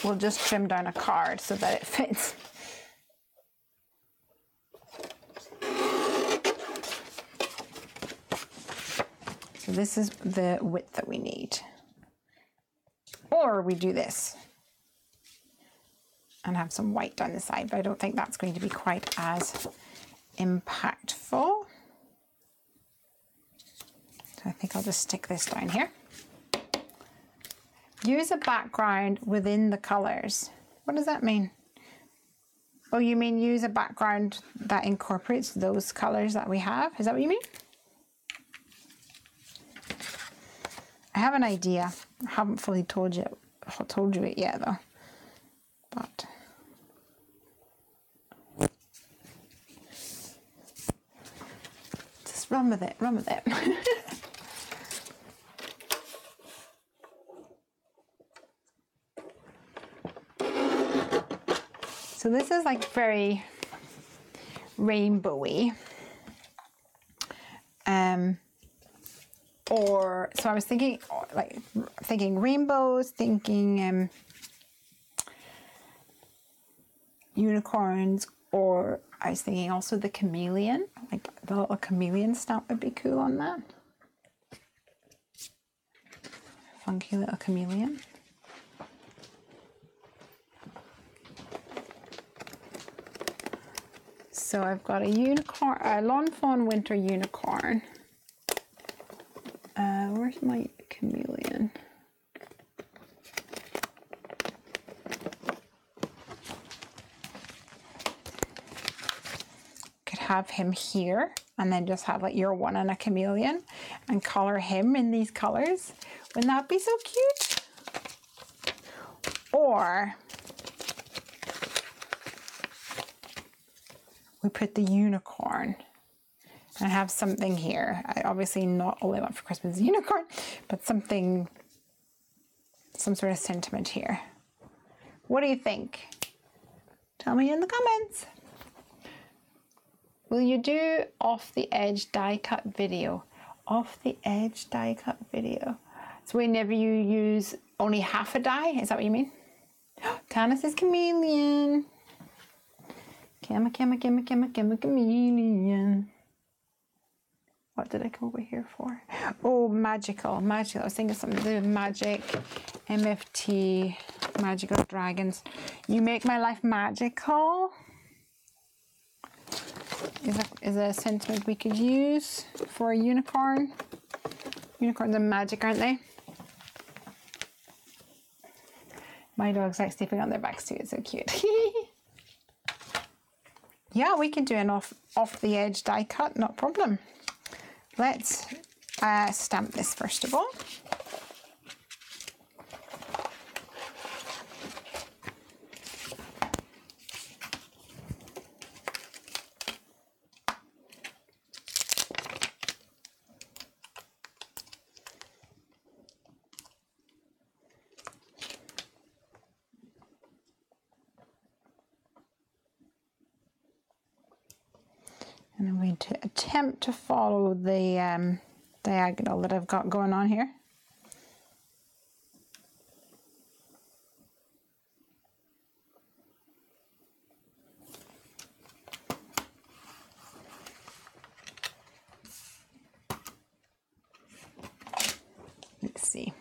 We'll just trim down a card so that it fits. So this is the width that we need. Or we do this and have some white down the side, but I don't think that's going to be quite as impactful. So I think I'll just stick this down here. Use a background within the colors. What does that mean? Oh, you mean use a background that incorporates those colors that we have? Is that what you mean? I have an idea. I haven't fully told you it yet though. But just run with it, run with it. So this is like very rainbowy. So I was thinking rainbows, thinking unicorns, or I was thinking also the chameleon, like the little chameleon stamp would be cool on that. Funky little chameleon. So I've got a unicorn, a lawn fawn winter unicorn. Where's my chameleon? Could have him here and then just have like your one and a chameleon and color him in these colors. Wouldn't that be so cute? Or we put the unicorn and have something here. Obviously not all I want for Christmas is a unicorn, but something, some sort of sentiment here. What do you think? Tell me in the comments. Will you do off the edge die cut video? Off the edge die cut video. So whenever you use only half a die, is that what you mean? Tanis is chameleon. Chameleon. What did I come over here for? Oh, magical. I was thinking something to do with magic, MFT, magical dragons. You make my life magical. Is a sentiment we could use for a unicorn. Unicorns are magic, aren't they? My dogs like sleeping on their backs too. It's so cute. Yeah, we can do an off the edge die cut, not a problem. Let's stamp this first of all. And I'm going to attempt to follow the diagonal that I've got going on here. Let's see.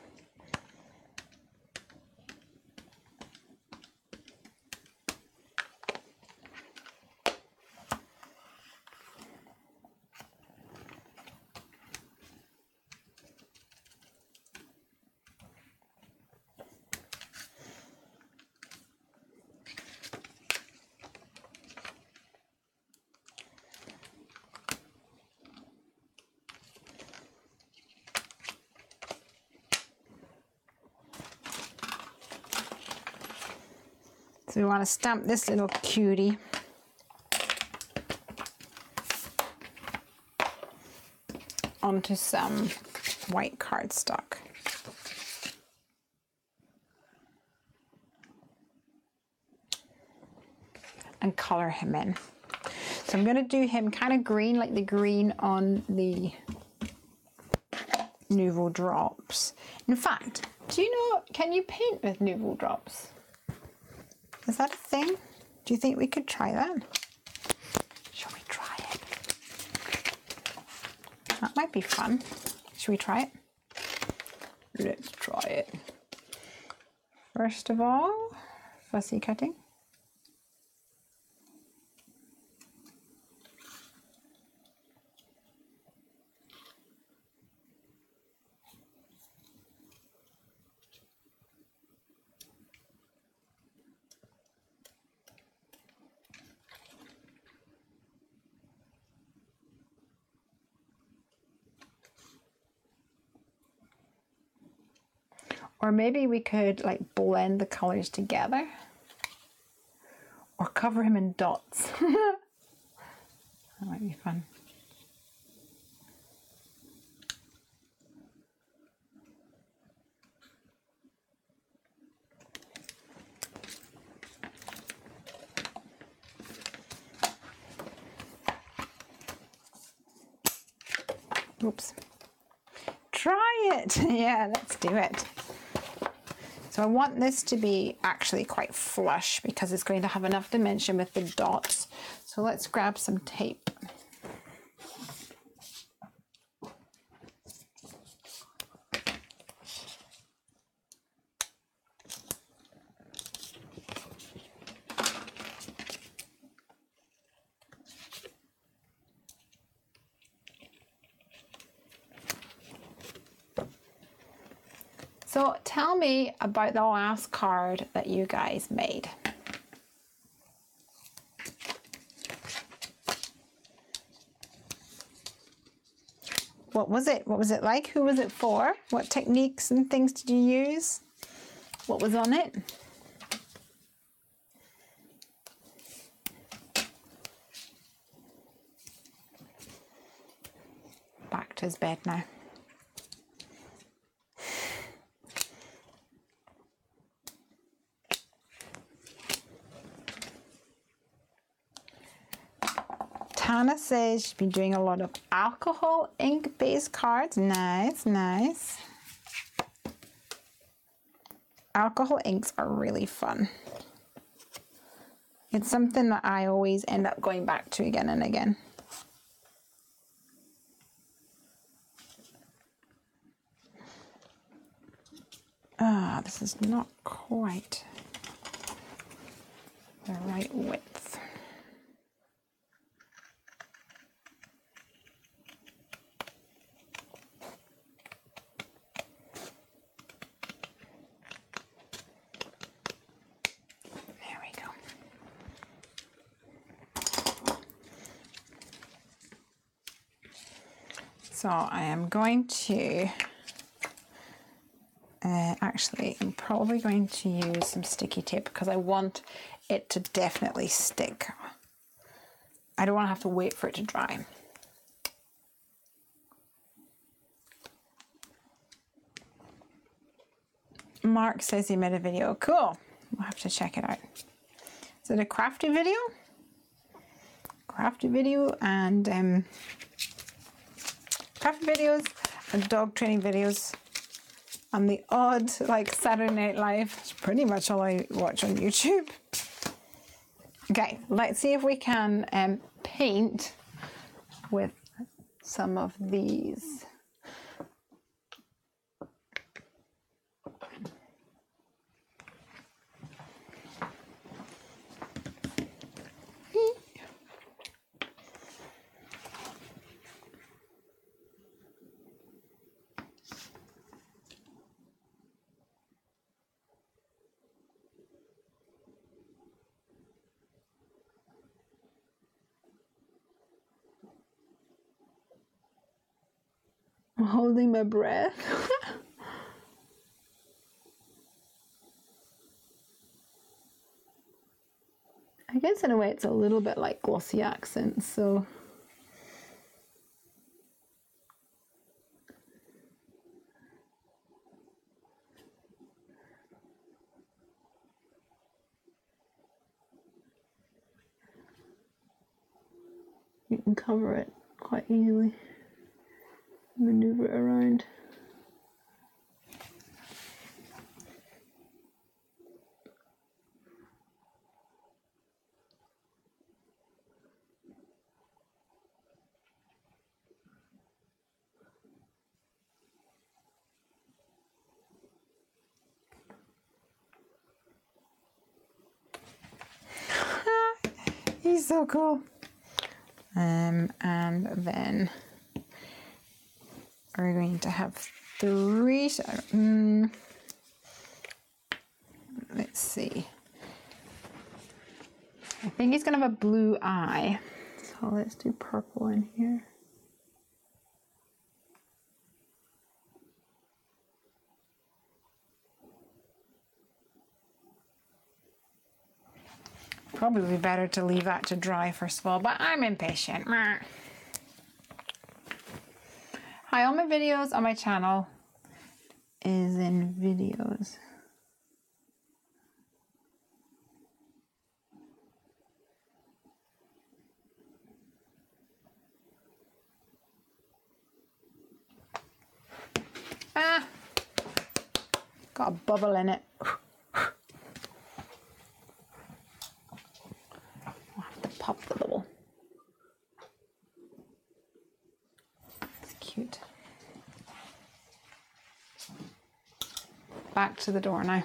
So we want to stamp this little cutie. onto some white cardstock. And colour him in. So I'm going to do him kind of green, like the green on the Nouveau Drops. In fact, do you know, can you paint with Nouveau Drops? Is that a thing? Do you think we could try that? Shall we try it? That might be fun. Should we try it? Let's try it. First of all, fussy cutting. Or maybe we could like blend the colors together. Or cover him in dots. That might be fun. Oops. Try it. Yeah, let's do it. So I want this to be actually quite flush because it's going to have enough dimension with the dots. So let's grab some tape. So tell me about the last card that you guys made. What was it? What was it like? Who was it for? What techniques and things did you use? What was on it? Back to his bed now. Hannah says she's been doing a lot of alcohol ink-based cards. Nice, nice. Alcohol inks are really fun. It's something that I always end up going back to again and again. Ah, this is not quite the right width. So I am going to, actually, I'm probably going to use some sticky tape because I want it to definitely stick. I don't want to have to wait for it to dry. Mark says he made a video. Cool. We'll have to check it out. Is it a crafty video? Crafty video and crafty videos and dog training videos and the odd like Saturday Night Live. It's pretty much all I watch on YouTube. Okay, let's see if we can paint with some of these. I'm holding my breath. I guess in a way it's a little bit like glossy accents, so you can cover it quite easily. Maneuver it around. He's so cool. And then we're going to have 3. Let's see. I think he's going to have a blue eye. So let's do purple in here. Probably be better to leave that to dry first of all, but I'm impatient. Hi, all my videos on my channel is in videos. Ah, got a bubble in it. Pop the bubble. It's cute. Back to the door now.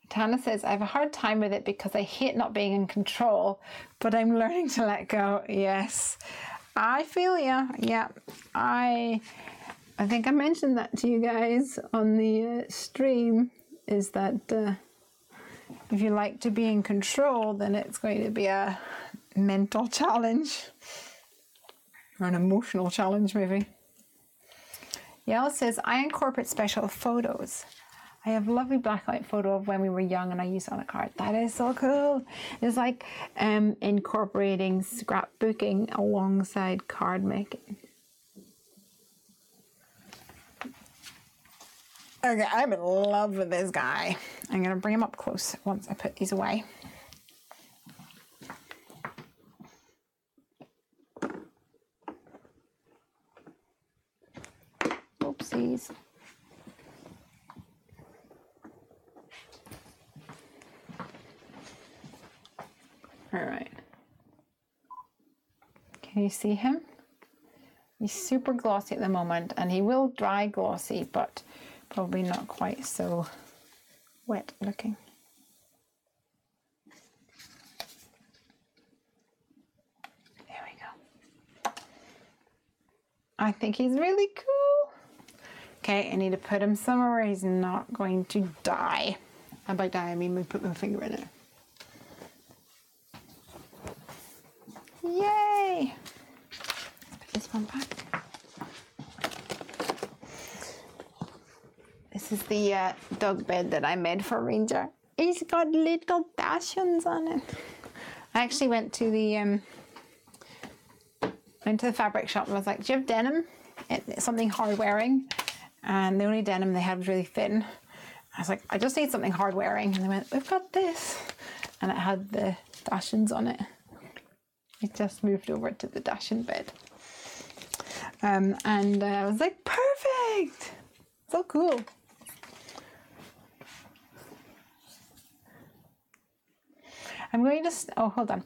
Tana says, I have a hard time with it because I hate not being in control, but I'm learning to let go. Yes, I feel ya. Yeah, I think I mentioned that to you guys on the stream, is that if you like to be in control, then it's going to be a mental challenge or an emotional challenge maybe. Yael says, I incorporate special photos. I have a lovely black and white photo of when we were young and I used it on a card. That is so cool. It's like incorporating scrapbooking alongside card making. Okay, I'm in love with this guy. I'm going to bring him up close once I put these away. Oopsies. All right. Can you see him? He's super glossy at the moment, and he will dry glossy, but probably not quite so wet looking. There we go. I think he's really cool. Okay, I need to put him somewhere where he's not going to die. And by die, I mean we put my finger in it. Yay! Put this one back. This is the dog bed that I made for Ranger. He's got little dachshunds on it. I actually went to the fabric shop and was like, do you have denim? It's something hard wearing. And the only denim they had was really thin. I was like, I just need something hard wearing. And they went, we've got this. And it had the dachshunds on it. It just moved over to the dachshund bed. And I was like, perfect! So cool. I'm going to, oh, hold on.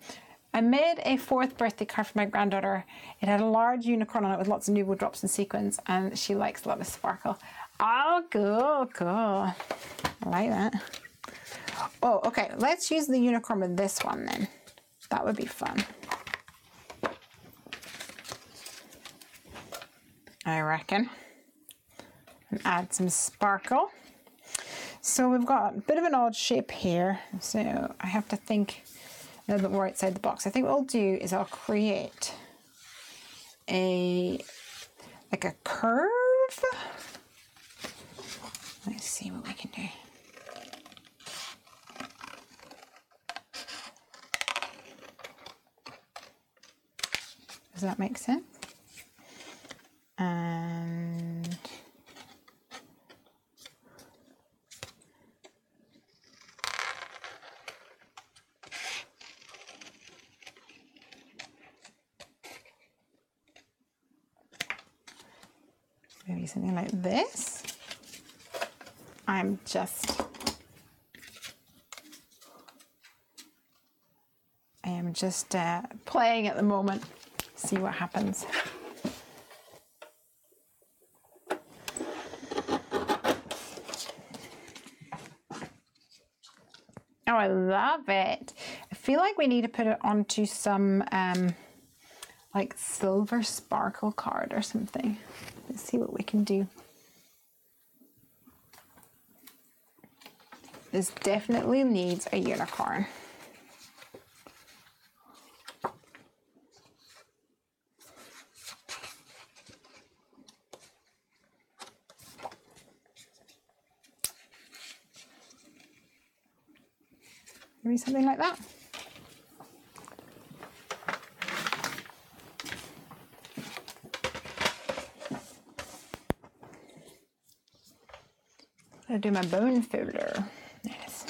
I made a 4th birthday card for my granddaughter. It had a large unicorn on it with lots of nuvo drops and sequins, and she likes a lot of sparkle. Oh, cool, cool. I like that. Oh, okay, let's use the unicorn with this one then. That would be fun. I reckon. And add some sparkle. So we've got a bit of an odd shape here. So I have to think a little bit more outside the box. I think what I'll do is I'll create like a curve. Let's see what we can do. Does that make sense? And maybe something like this. I'm just playing at the moment, see what happens. Oh, I love it. I feel like we need to put it onto some like silver sparkle card or something. Let's see what we can do. This definitely needs a unicorn. Maybe something like that. I'll do my bone folder. Yes.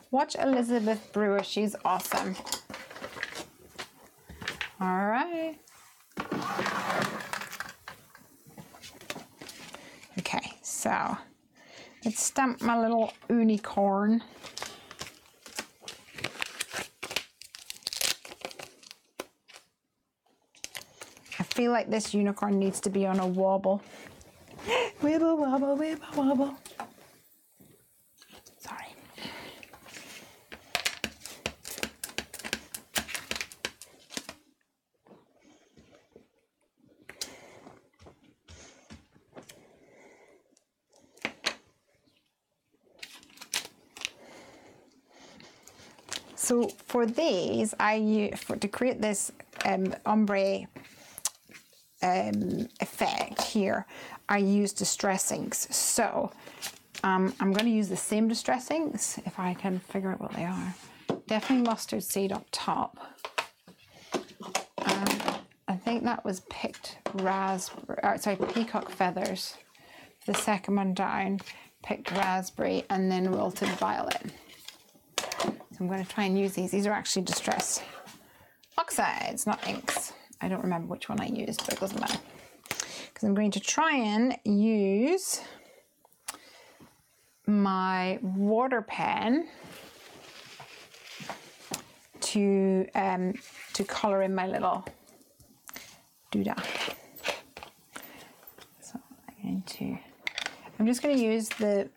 Watch Elizabeth Brewer. She's awesome. All right. Okay, so let's stamp my little unicorn. I feel like this unicorn needs to be on a wobble. Wibble wobble, wibble wobble. Sorry. So for these, to create this ombre effect here, I use distress inks. So I'm going to use the same distress inks if I can figure out what they are. Definitely mustard seed up top. I think that was picked peacock feathers. The second one down, picked raspberry, and then wilted violet. So I'm going to try and use these. These are actually distress oxides, not inks. I don't remember which one I used, but it doesn't matter. Because I'm going to try and use my water pen to colour in my little doodah. So I'm just going to use the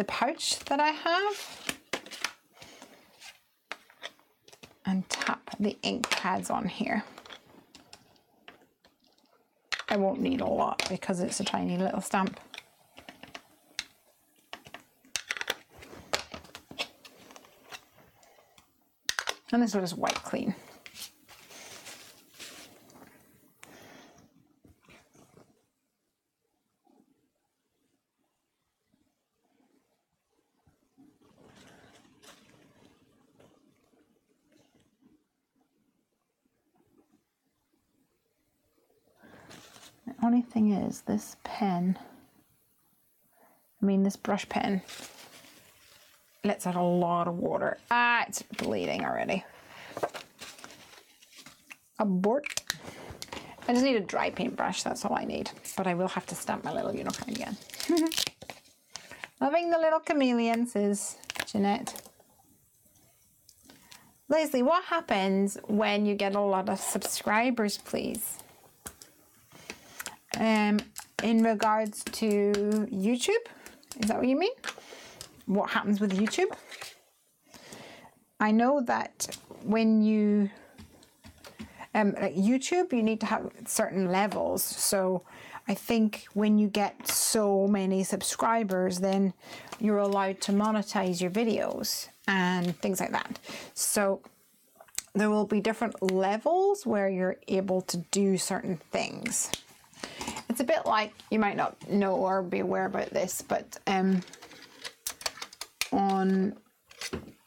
pouch that I have and tap the ink pads on here. I won't need a lot because it's a tiny little stamp. And this will just wipe clean. The only thing is this brush pen lets out a lot of water. Ah, it's bleeding already. Abort. I just need a dry paintbrush, that's all I need. But I will have to stamp my little unicorn again. Loving the little chameleon, says Jeanette. Lesley, what happens when you get a lot of subscribers, please? In regards to YouTube, is that what you mean? What happens with YouTube? I know that when you like YouTube, you need to have certain levels. So I think when you get so many subscribers, then you're allowed to monetize your videos and things like that. So there will be different levels where you're able to do certain things. It's a bit like, you might not know or be aware about this, but on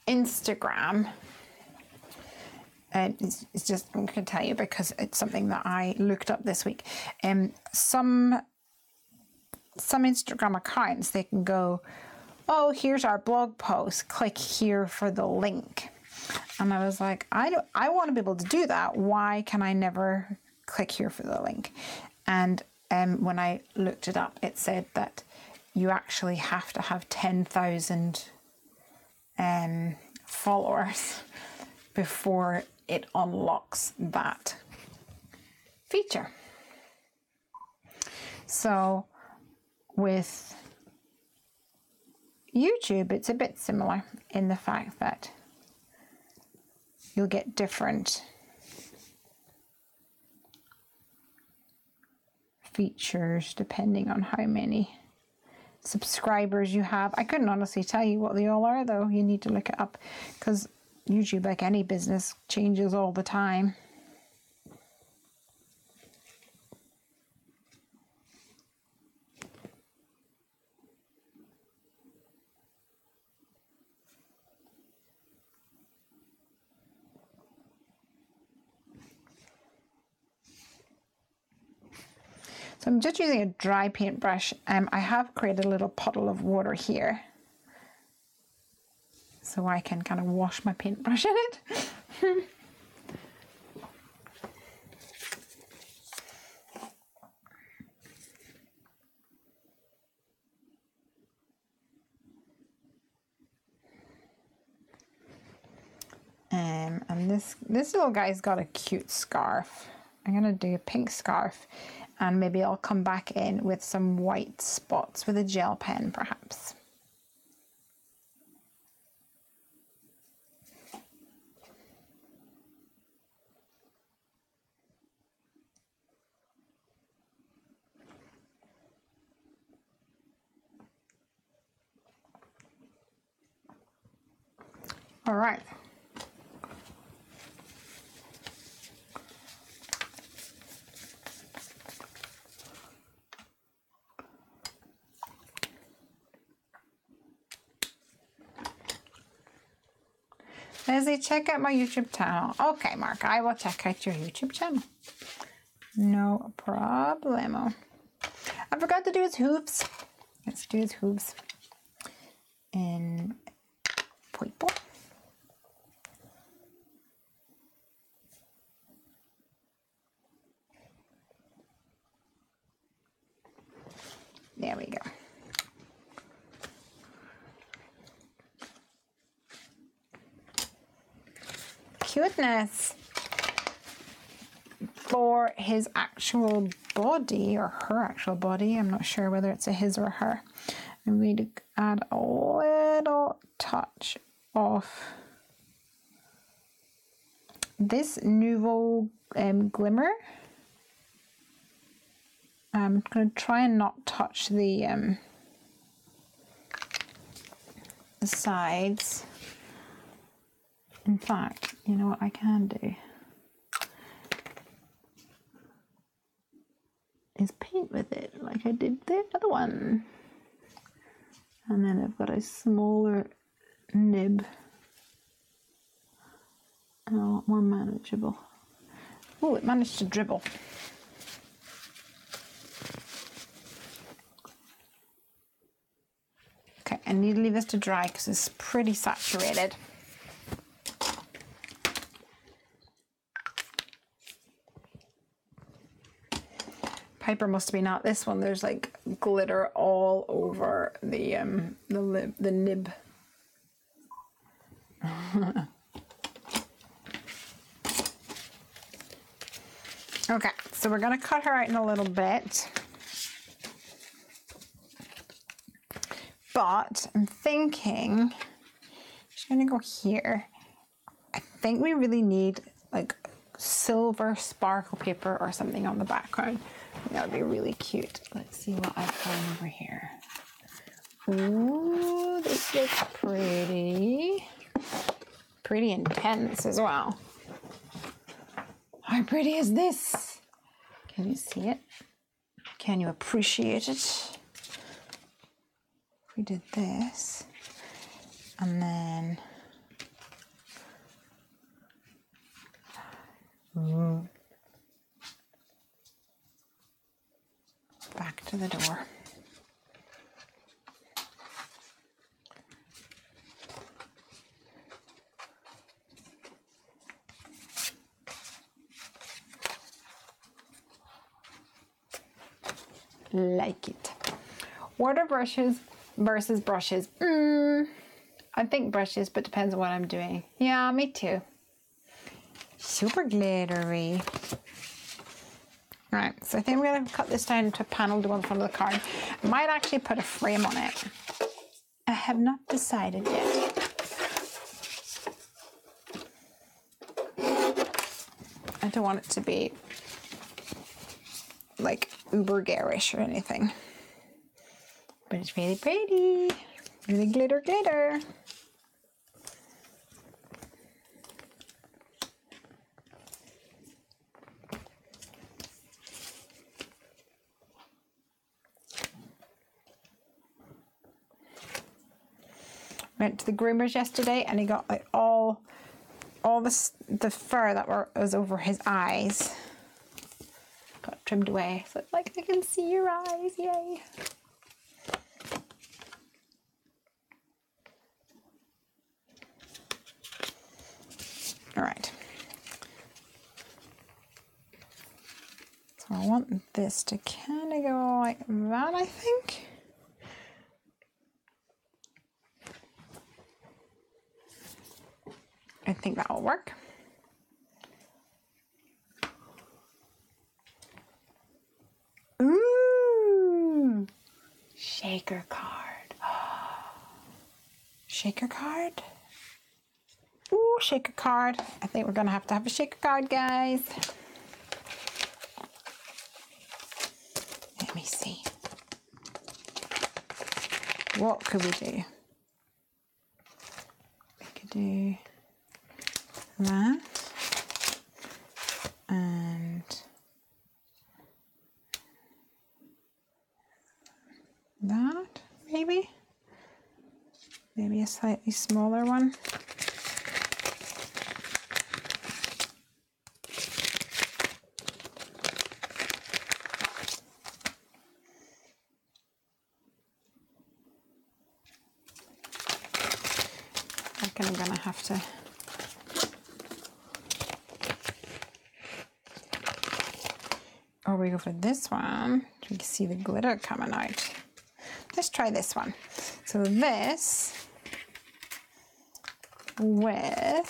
Instagram, it's just, I'm going to tell you because it's something that I looked up this week. Some Instagram accounts, they can go, oh, here's our blog post, click here for the link. And I was like, I want to be able to do that. Why can I never click here for the link? And when I looked it up, it said that you actually have to have 10,000 followers before it unlocks that feature. So with YouTube, it's a bit similar in the fact that you'll get different features depending on how many subscribers you have. I couldn't honestly tell you what they all are, though. You need to look it up because YouTube, like any business, changes all the time. So I'm just using a dry paintbrush. I have created a little puddle of water here, so I can kind of wash my paintbrush in it. And this little guy's got a cute scarf. I'm gonna do a pink scarf, and maybe I'll come back in with some white spots with a gel pen, perhaps. All right. Lesley, check out my YouTube channel. Okay, Mark, I will check out your YouTube channel. No problemo. I forgot to do his hooves. Let's do his hooves in purple. There we go. Cuteness. For his actual body, or her actual body, I'm not sure whether it's a his or a her, I'm going to add a little touch of this Nouveau Glimmer. I'm going to try and not touch the sides. In fact, you know what I can do is paint with it like I did the other one. And then I've got a smaller nib and a lot more manageable. Oh, it managed to dribble. Okay, I need to leave this to dry because it's pretty saturated. Piper must be not this one. There's like glitter all over the nib. Okay, so we're gonna cut her out in a little bit. But I'm thinking, I'm just gonna go here. I think we really need like silver sparkle paper or something on the background. That would be really cute. Let's see what I've found over here. Ooh, this looks pretty. Pretty intense as well. How pretty is this? Can you see it? Can you appreciate it? We did this. And then... Ooh. Back to the door. like it. Water brushes versus brushes. I think brushes, but depends on what I'm doing. Yeah, me too. Super glittery. Right, so I think we're going to cut this down into a panel to go in front of the card. I might actually put a frame on it. I have not decided yet. I don't want it to be like uber garish or anything. But it's really pretty. Really glitter, glitter. Went to the groomers yesterday and he got like all the fur that was over his eyes got trimmed away. So it's like I can see your eyes, yay. All right. So I want this to kind of go like that, I think. I think that will work. Ooh, shaker card. Shaker card. Ooh, shaker card. I think we're gonna have to have a shaker card, guys. Let me see. What could we do? We could do that and that, maybe a slightly smaller one. I reckon I'm gonna have to or we go for this one, so we can see the glitter coming out. Let's try this one. So this with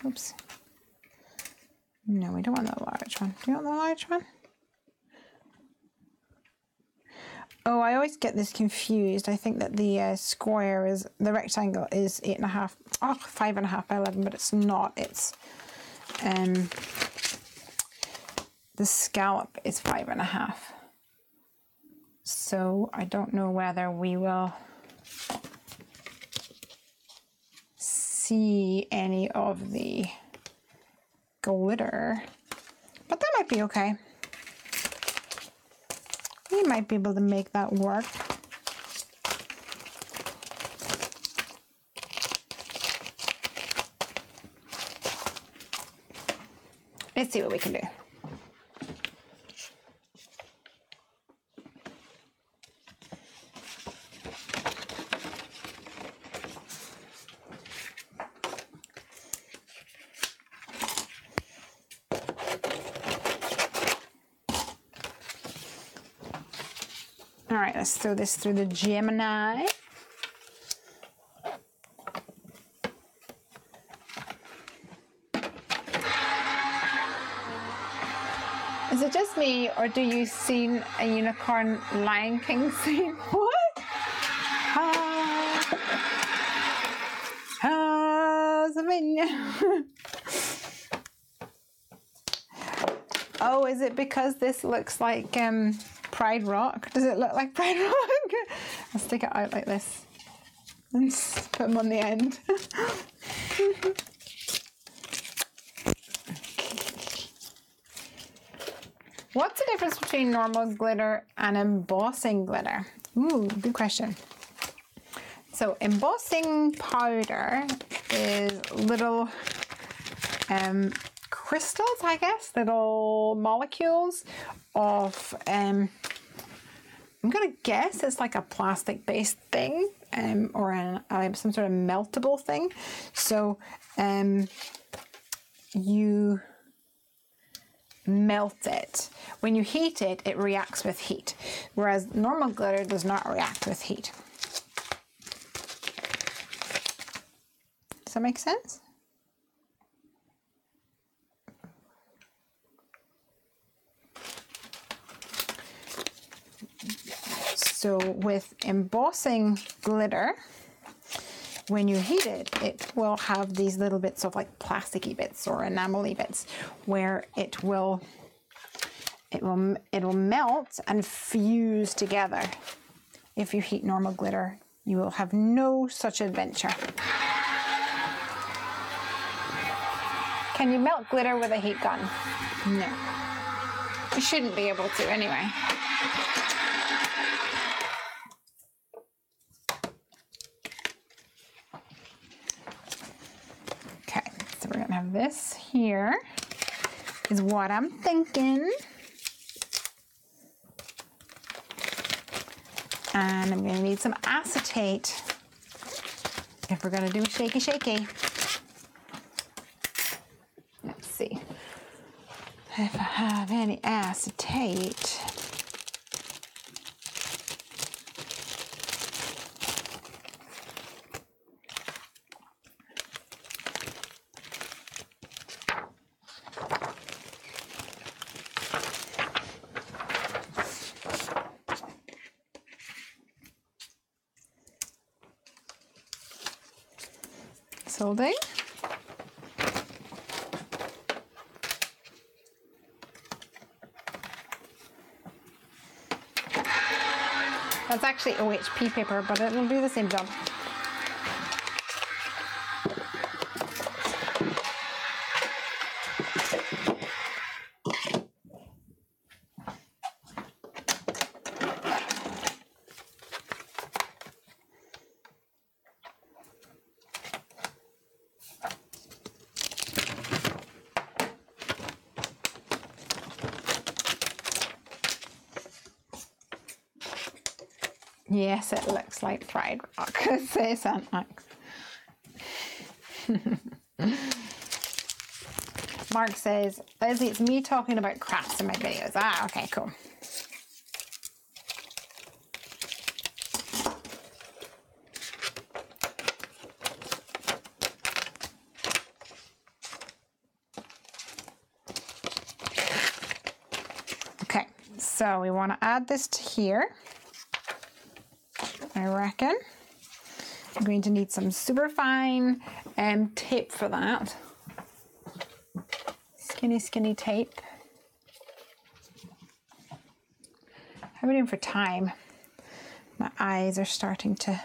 oops. No, we don't want the large one. Do you want the large one? Oh, I always get this confused. I think that the square is, the rectangle is 8.5, 5.5 by 11, but it's not. It's, the scallop is 5.5. So I don't know whether we will see any of the glitter, but that might be okay. We might be able to make that work. Let's see what we can do. All right, let's throw this through the Gemini. Is it just me, or do you see a unicorn Lion King scene? What? Oh, is it because this looks like Pride Rock? Does it look like Pride Rock? I'll stick it out like this and put them on the end. What's the difference between normal glitter and embossing glitter? Ooh, good question. So embossing powder is little crystals, I guess, little molecules of, I'm gonna guess it's like a plastic-based thing, or some sort of meltable thing. So you melt it. When you heat it, it reacts with heat, whereas normal glitter does not react with heat. Does that make sense? So with embossing glitter, when you heat it, it will have these little bits of like plasticky bits or enamel-y bits where it will melt and fuse together. If you heat normal glitter, you will have no such adventure. Can you melt glitter with a heat gun? No. You shouldn't be able to anyway. This here is what I'm thinking. And I'm going to need some acetate if we're going to do shaky shaky. Let's see if I have any acetate. Solding. That's actually OHP paper, but it'll do the same job. Yes, it looks like fried rock, says Aunt Max. Mark says, Lesley, it's me talking about crafts in my videos. Ah, okay, cool. Okay, so we want to add this to here. I reckon. I'm going to need some super fine tape for that. Skinny tape. How are we doing for time? My eyes are starting to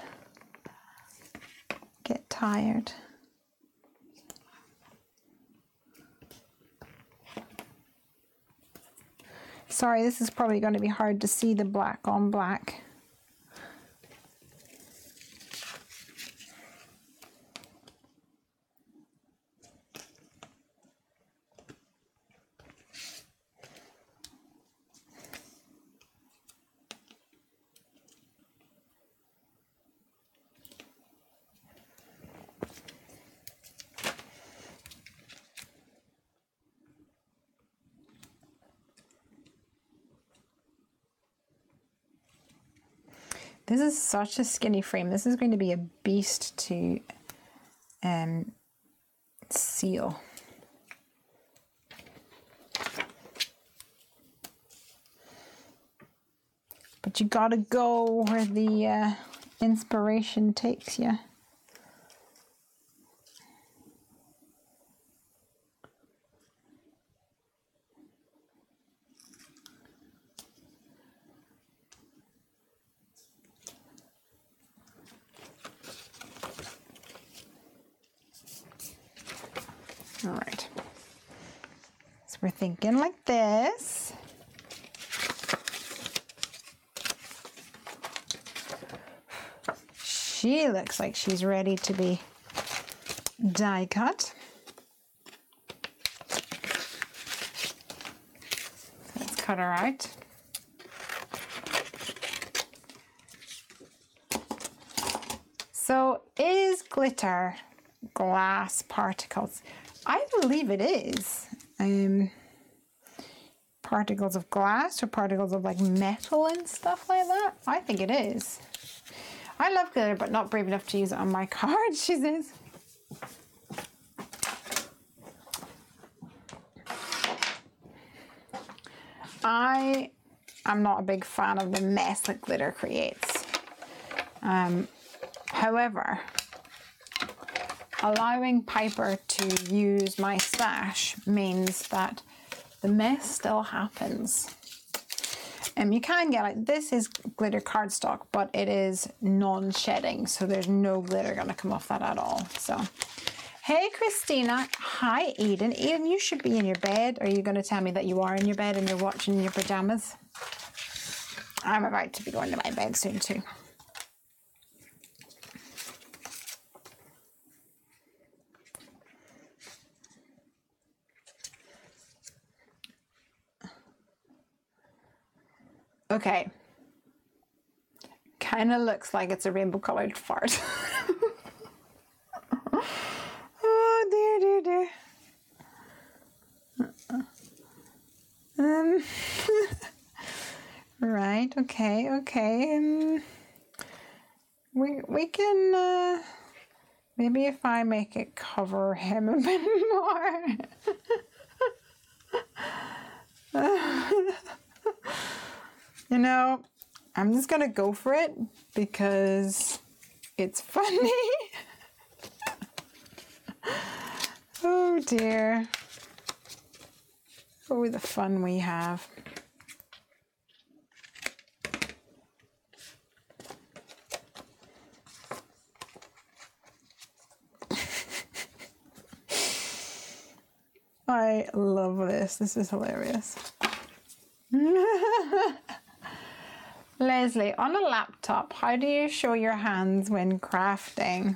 get tired. Sorry, this is probably going to be hard to see the black on black. This is such a skinny frame. This is going to be a beast to seal. But you gotta go where the inspiration takes you. All right, so we're thinking like this. She looks like she's ready to be die cut. Let's cut her out. So is glitter glass particles? I believe it is. particles of glass or particles of like metal and stuff like that. I think it is. I love glitter, but not brave enough to use it on my card, she says. I am not a big fan of the mess that glitter creates. However, allowing Piper to use my stash means that the mess still happens. You can get, like, this is glitter cardstock, but it is non-shedding, so there's no glitter gonna come off that at all. So, hey Christina, hi Eden. Eden, you should be in your bed. Are you gonna tell me that you are in your bed and you're watching in your pajamas? I'm about to be going to my bed soon too. Okay. Kind of looks like it's a rainbow colored fart. Oh dear, dear, dear. Right, okay. We can, maybe if I make it cover him a bit more. You know, I'm just gonna go for it because it's funny. Oh dear. Oh, the fun we have. I love this. This is hilarious. Lesley, on a laptop, how do you show your hands when crafting?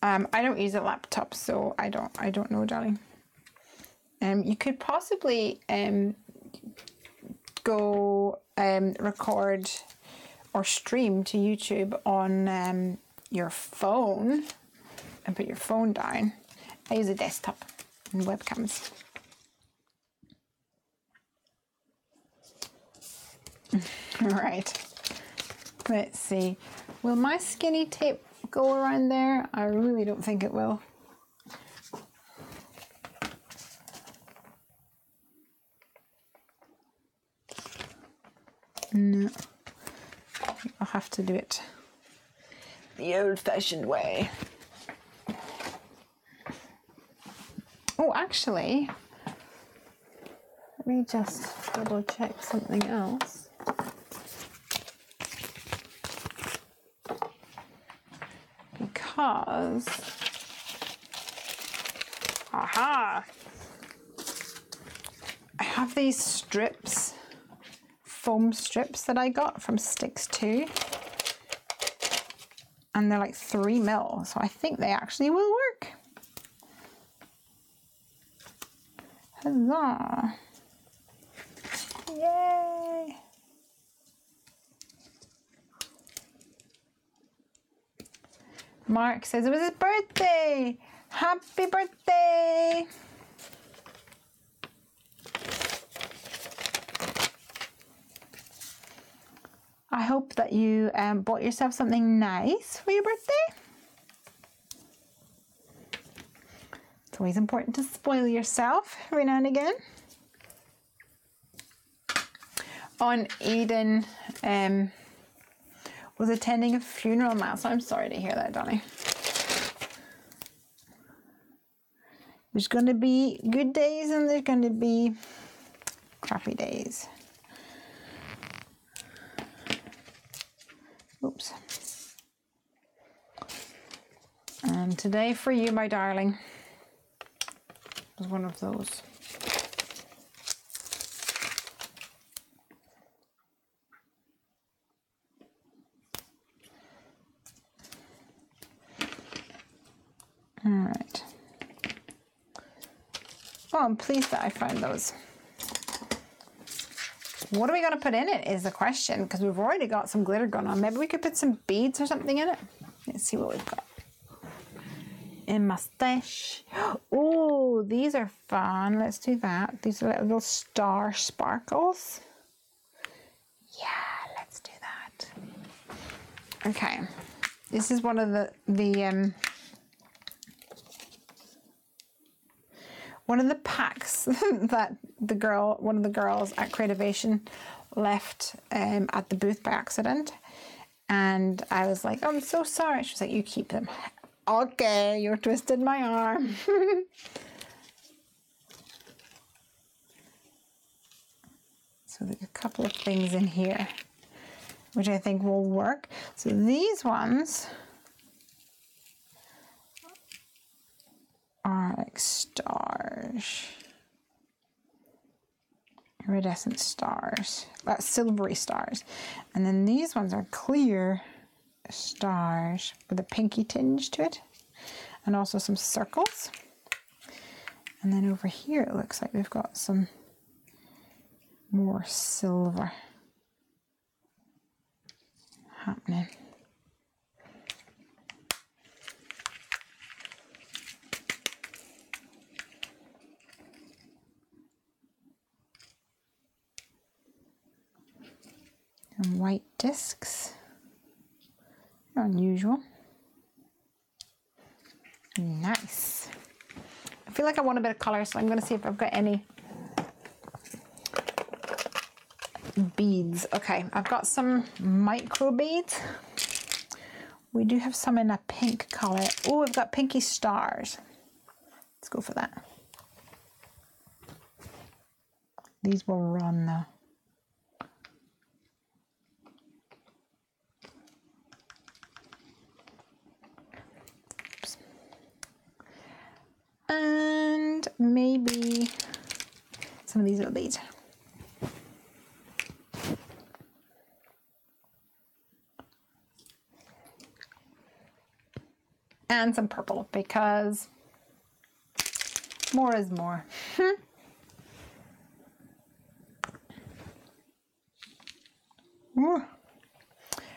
I don't use a laptop, so I don't know, darling. You could possibly go record or stream to YouTube on your phone and put your phone down. I use a desktop and webcams. All right, let's see. Will my skinny tape go around there? I really don't think it will. No, I'll have to do it the old-fashioned way. Oh, actually, let me just double check something else. Because, aha, I have these strips, foam strips that I got from Sticks 2, and they're like 3 mil, so I think they actually will work. Huzzah! Yay! Mark says it was his birthday! Happy birthday! I hope that you bought yourself something nice for your birthday. It's always important to spoil yourself every now and again. On Eden was attending a funeral mass. I'm sorry to hear that, Donnie. There's going to be good days and there's going to be crappy days. Oops. And today for you, my darling, was one of those. All right. Oh, I'm pleased that I found those. What are we going to put in it is the question, because we've already got some glitter going on. Maybe we could put some beads or something in it. Let's see what we've got. a mustache. Oh, these are fun. Let's do that. These are little star sparkles. Yeah, let's do that. Okay, this is one of the one of the packs that one of the girls at Creativation left at the booth by accident. And I was like, oh, I'm so sorry. She was like, you keep them. Okay, you twisted my arm. So there's a couple of things in here which I think will work. So these ones are like stars, iridescent stars, silvery stars. And then these ones are clear stars with a pinky tinge to it, and also some circles. And then over here it looks like we've got some more silver happening. And white discs. Unusual. Nice. I feel like I want a bit of color, so I'm going to see if I've got any beads. Okay, I've got some micro beads. We do have some in a pink color. Oh, we've got pinky stars. Let's go for that. These will run though. And maybe some of these little beads. And some purple, because more is more.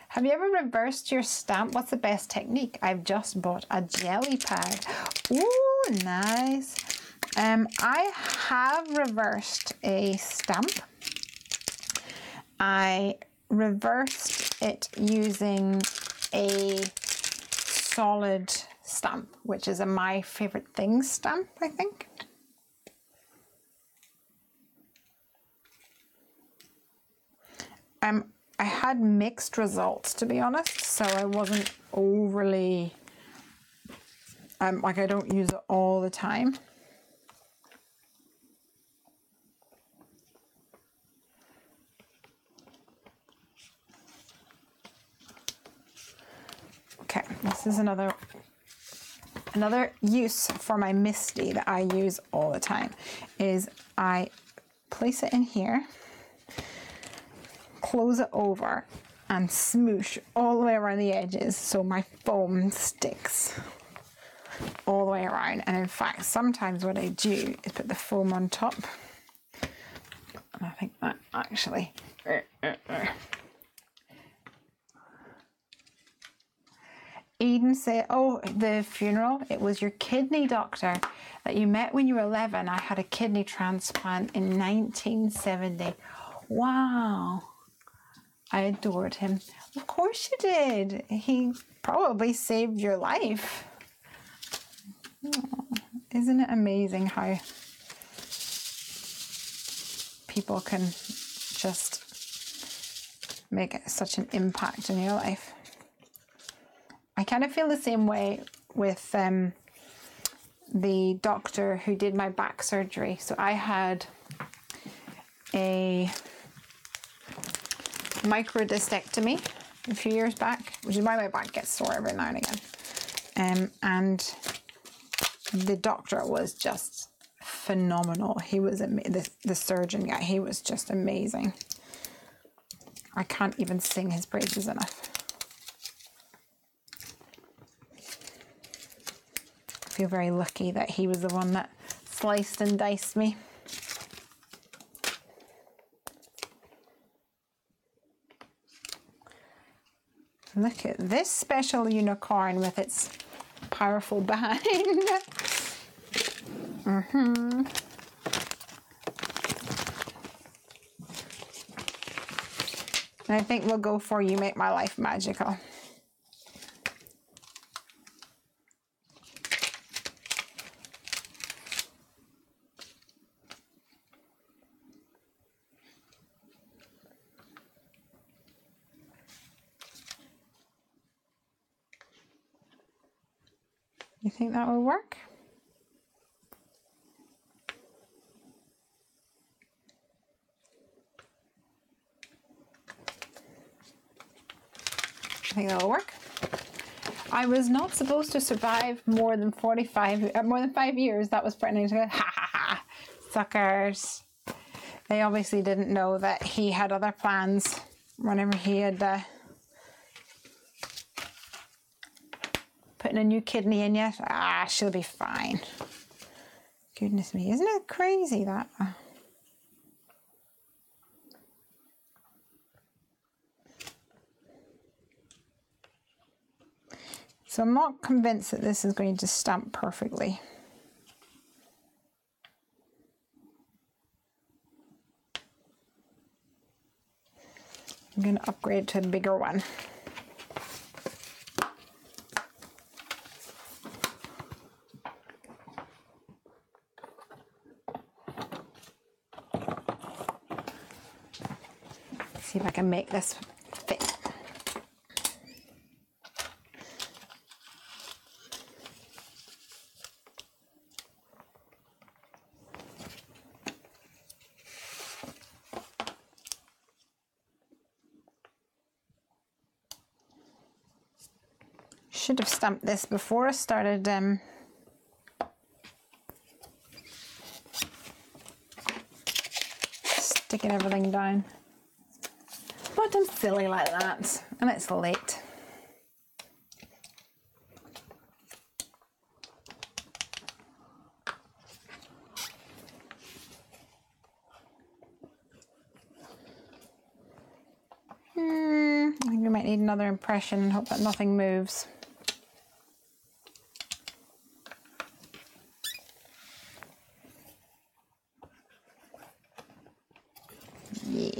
Have you ever reversed your stamp? What's the best technique? I've just bought a jelly pad. Ooh, nice. I have reversed a stamp. I reversed it using a solid stamp, which is a My Favorite Things stamp, I think. I had mixed results, to be honest, so I wasn't overly, like, I don't use it all the time. Okay, this is another use for my Misty that I use all the time, is I place it in here, close it over, and smoosh all the way around the edges so my foam sticks all the way around. And in fact, sometimes what I do is put the foam on top. And I think that actually... Eden said, oh, the funeral, it was your kidney doctor that you met when you were 11. I had a kidney transplant in 1970. Wow. I adored him. Of course you did. He probably saved your life. Oh, isn't it amazing how people can just make such an impact in your life? I kind of feel the same way with the doctor who did my back surgery. So I had a microdiscectomy a few years back, which is why my back gets sore every now and again. And the doctor was just phenomenal. He was the surgeon guy. He was just amazing. I can't even sing his praises enough. I feel very lucky that he was the one that sliced and diced me. Look at this special unicorn with its powerful bind. And I think we'll go for You Make My Life Magical. You think that will work? I think that'll work. I was not supposed to survive more than 5 years. That was pretty nice. Ha ha ha, suckers. They obviously didn't know that he had other plans whenever he had putting a new kidney in yet. Ah, she'll be fine. Goodness me, isn't it crazy that? So I'm not convinced that this is going to stamp perfectly. I'm going to upgrade to a bigger one. See if I can make this fit. Should have stamped this before I started sticking everything down. But I'm silly like that, and it's late. I think we might need another impression and hope that nothing moves. Yeah.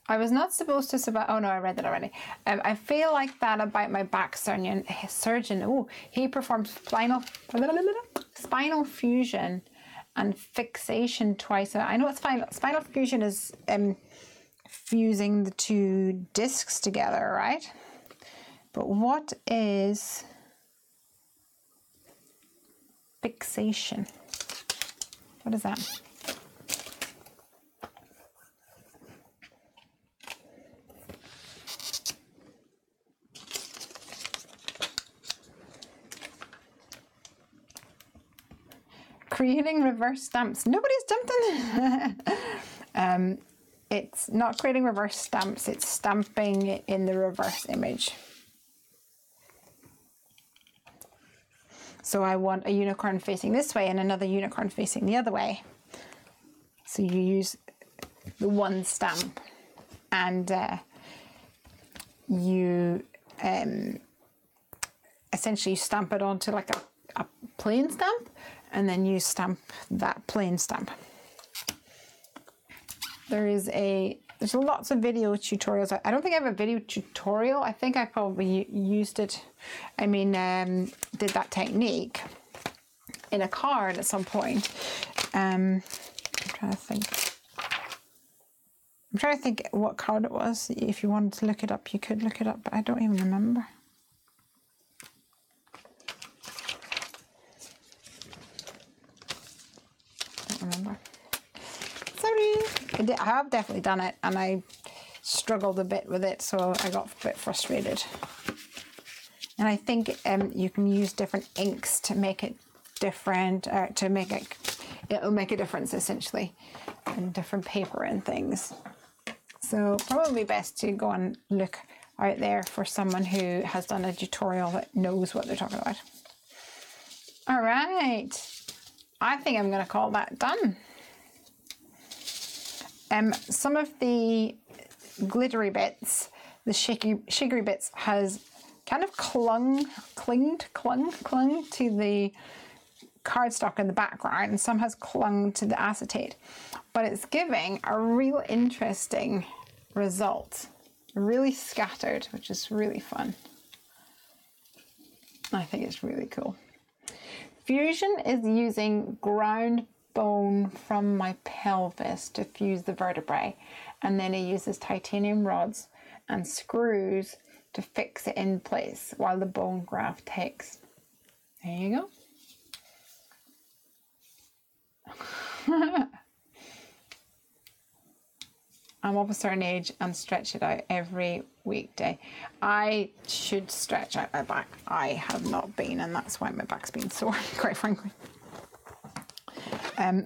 I was not supposed to survive. Oh no, I read that already. I feel like that about my back surgeon. Oh, he performed spinal fusion and fixation twice. I know it's spinal fusion is fusing the two discs together, right? But what is fixation? What is that? Creating reverse stamps. Nobody's jumped in. It's not creating reverse stamps, it's stamping it in the reverse image. So I want a unicorn facing this way and another unicorn facing the other way. So you use the one stamp and you essentially stamp it onto like a plain stamp, and then you stamp that plain stamp. There's lots of video tutorials. I don't think I have a video tutorial. I think I probably used it. I mean, did that technique in a card at some point. I'm trying to think. I'm trying to think what card it was. If you wanted to look it up, you could look it up, but I don't even remember. Remember. Sorry. I have definitely done it, and I struggled a bit with it, so I got a bit frustrated. And I think you can use different inks to make it different, to make it, it'll make a difference essentially, and different paper and things. So probably best to go and look out there for someone who has done a tutorial that knows what they're talking about. All right. I think I'm going to call that done. Some of the glittery bits, the sugary bits, has kind of clung to the cardstock in the background, and some has clung to the acetate, but it's giving a real interesting result. Really scattered, which is really fun. I think it's really cool. Fusion is using ground bone from my pelvis to fuse the vertebrae, and then it uses titanium rods and screws to fix it in place while the bone graft takes. There you go. I'm of a certain age and stretch it out every weekday. I should stretch out my back. I have not been, and that's why my back's been sore, quite frankly.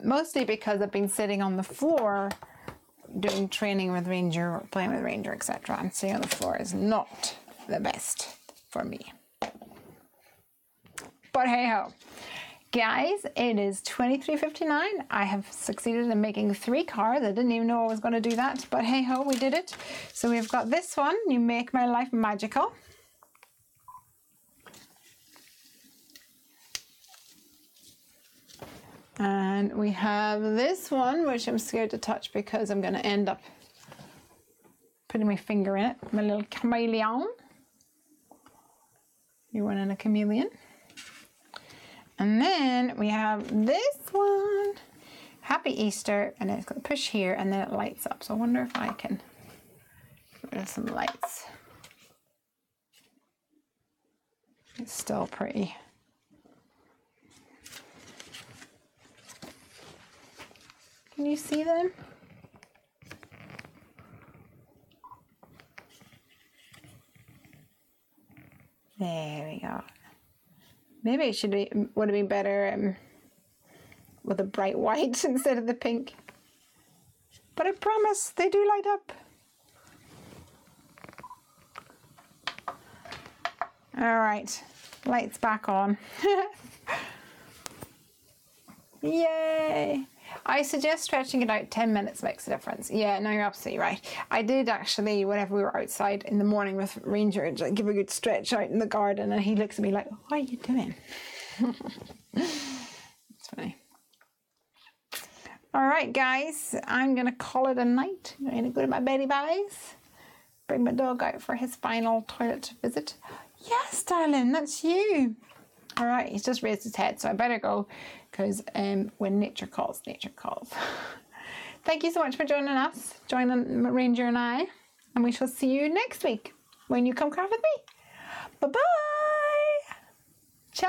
Mostly because I've been sitting on the floor doing training with Ranger, playing with Ranger, etc. And sitting on the floor is not the best for me. But hey ho. Guys, it is 23:59. I have succeeded in making 3 cards. I didn't even know I was going to do that, but hey ho, we did it. So we've got this one, You Make My Life Magical. And we have this one, which I'm scared to touch because I'm going to end up putting my finger in it. My little chameleon. You're one in a chameleon. And then we have this one, Happy Easter, and it's got a push here and then it lights up. So I wonder if I can get rid of some lights. It's still pretty. Can you see them? There we go. Maybe it would have been better with a bright white instead of the pink. But I promise they do light up. All right, lights back on. Yay! I suggest stretching it out 10 minutes makes a difference. Yeah, no, you're absolutely right. I did actually, whenever we were outside in the morning with Ranger, give a good stretch out in the garden, and he looks at me like, what are you doing? It's funny. All right, guys, I'm going to call it a night. I'm going to go to my beddy boys, bring my dog out for his final toilet visit. Yes, darling, that's you. All right, he's just raised his head, so I better go, because when nature calls, nature calls. Thank you so much for joining us, joining Ranger and I, and we shall see you next week when you come craft with me. Bye-bye. Ciao.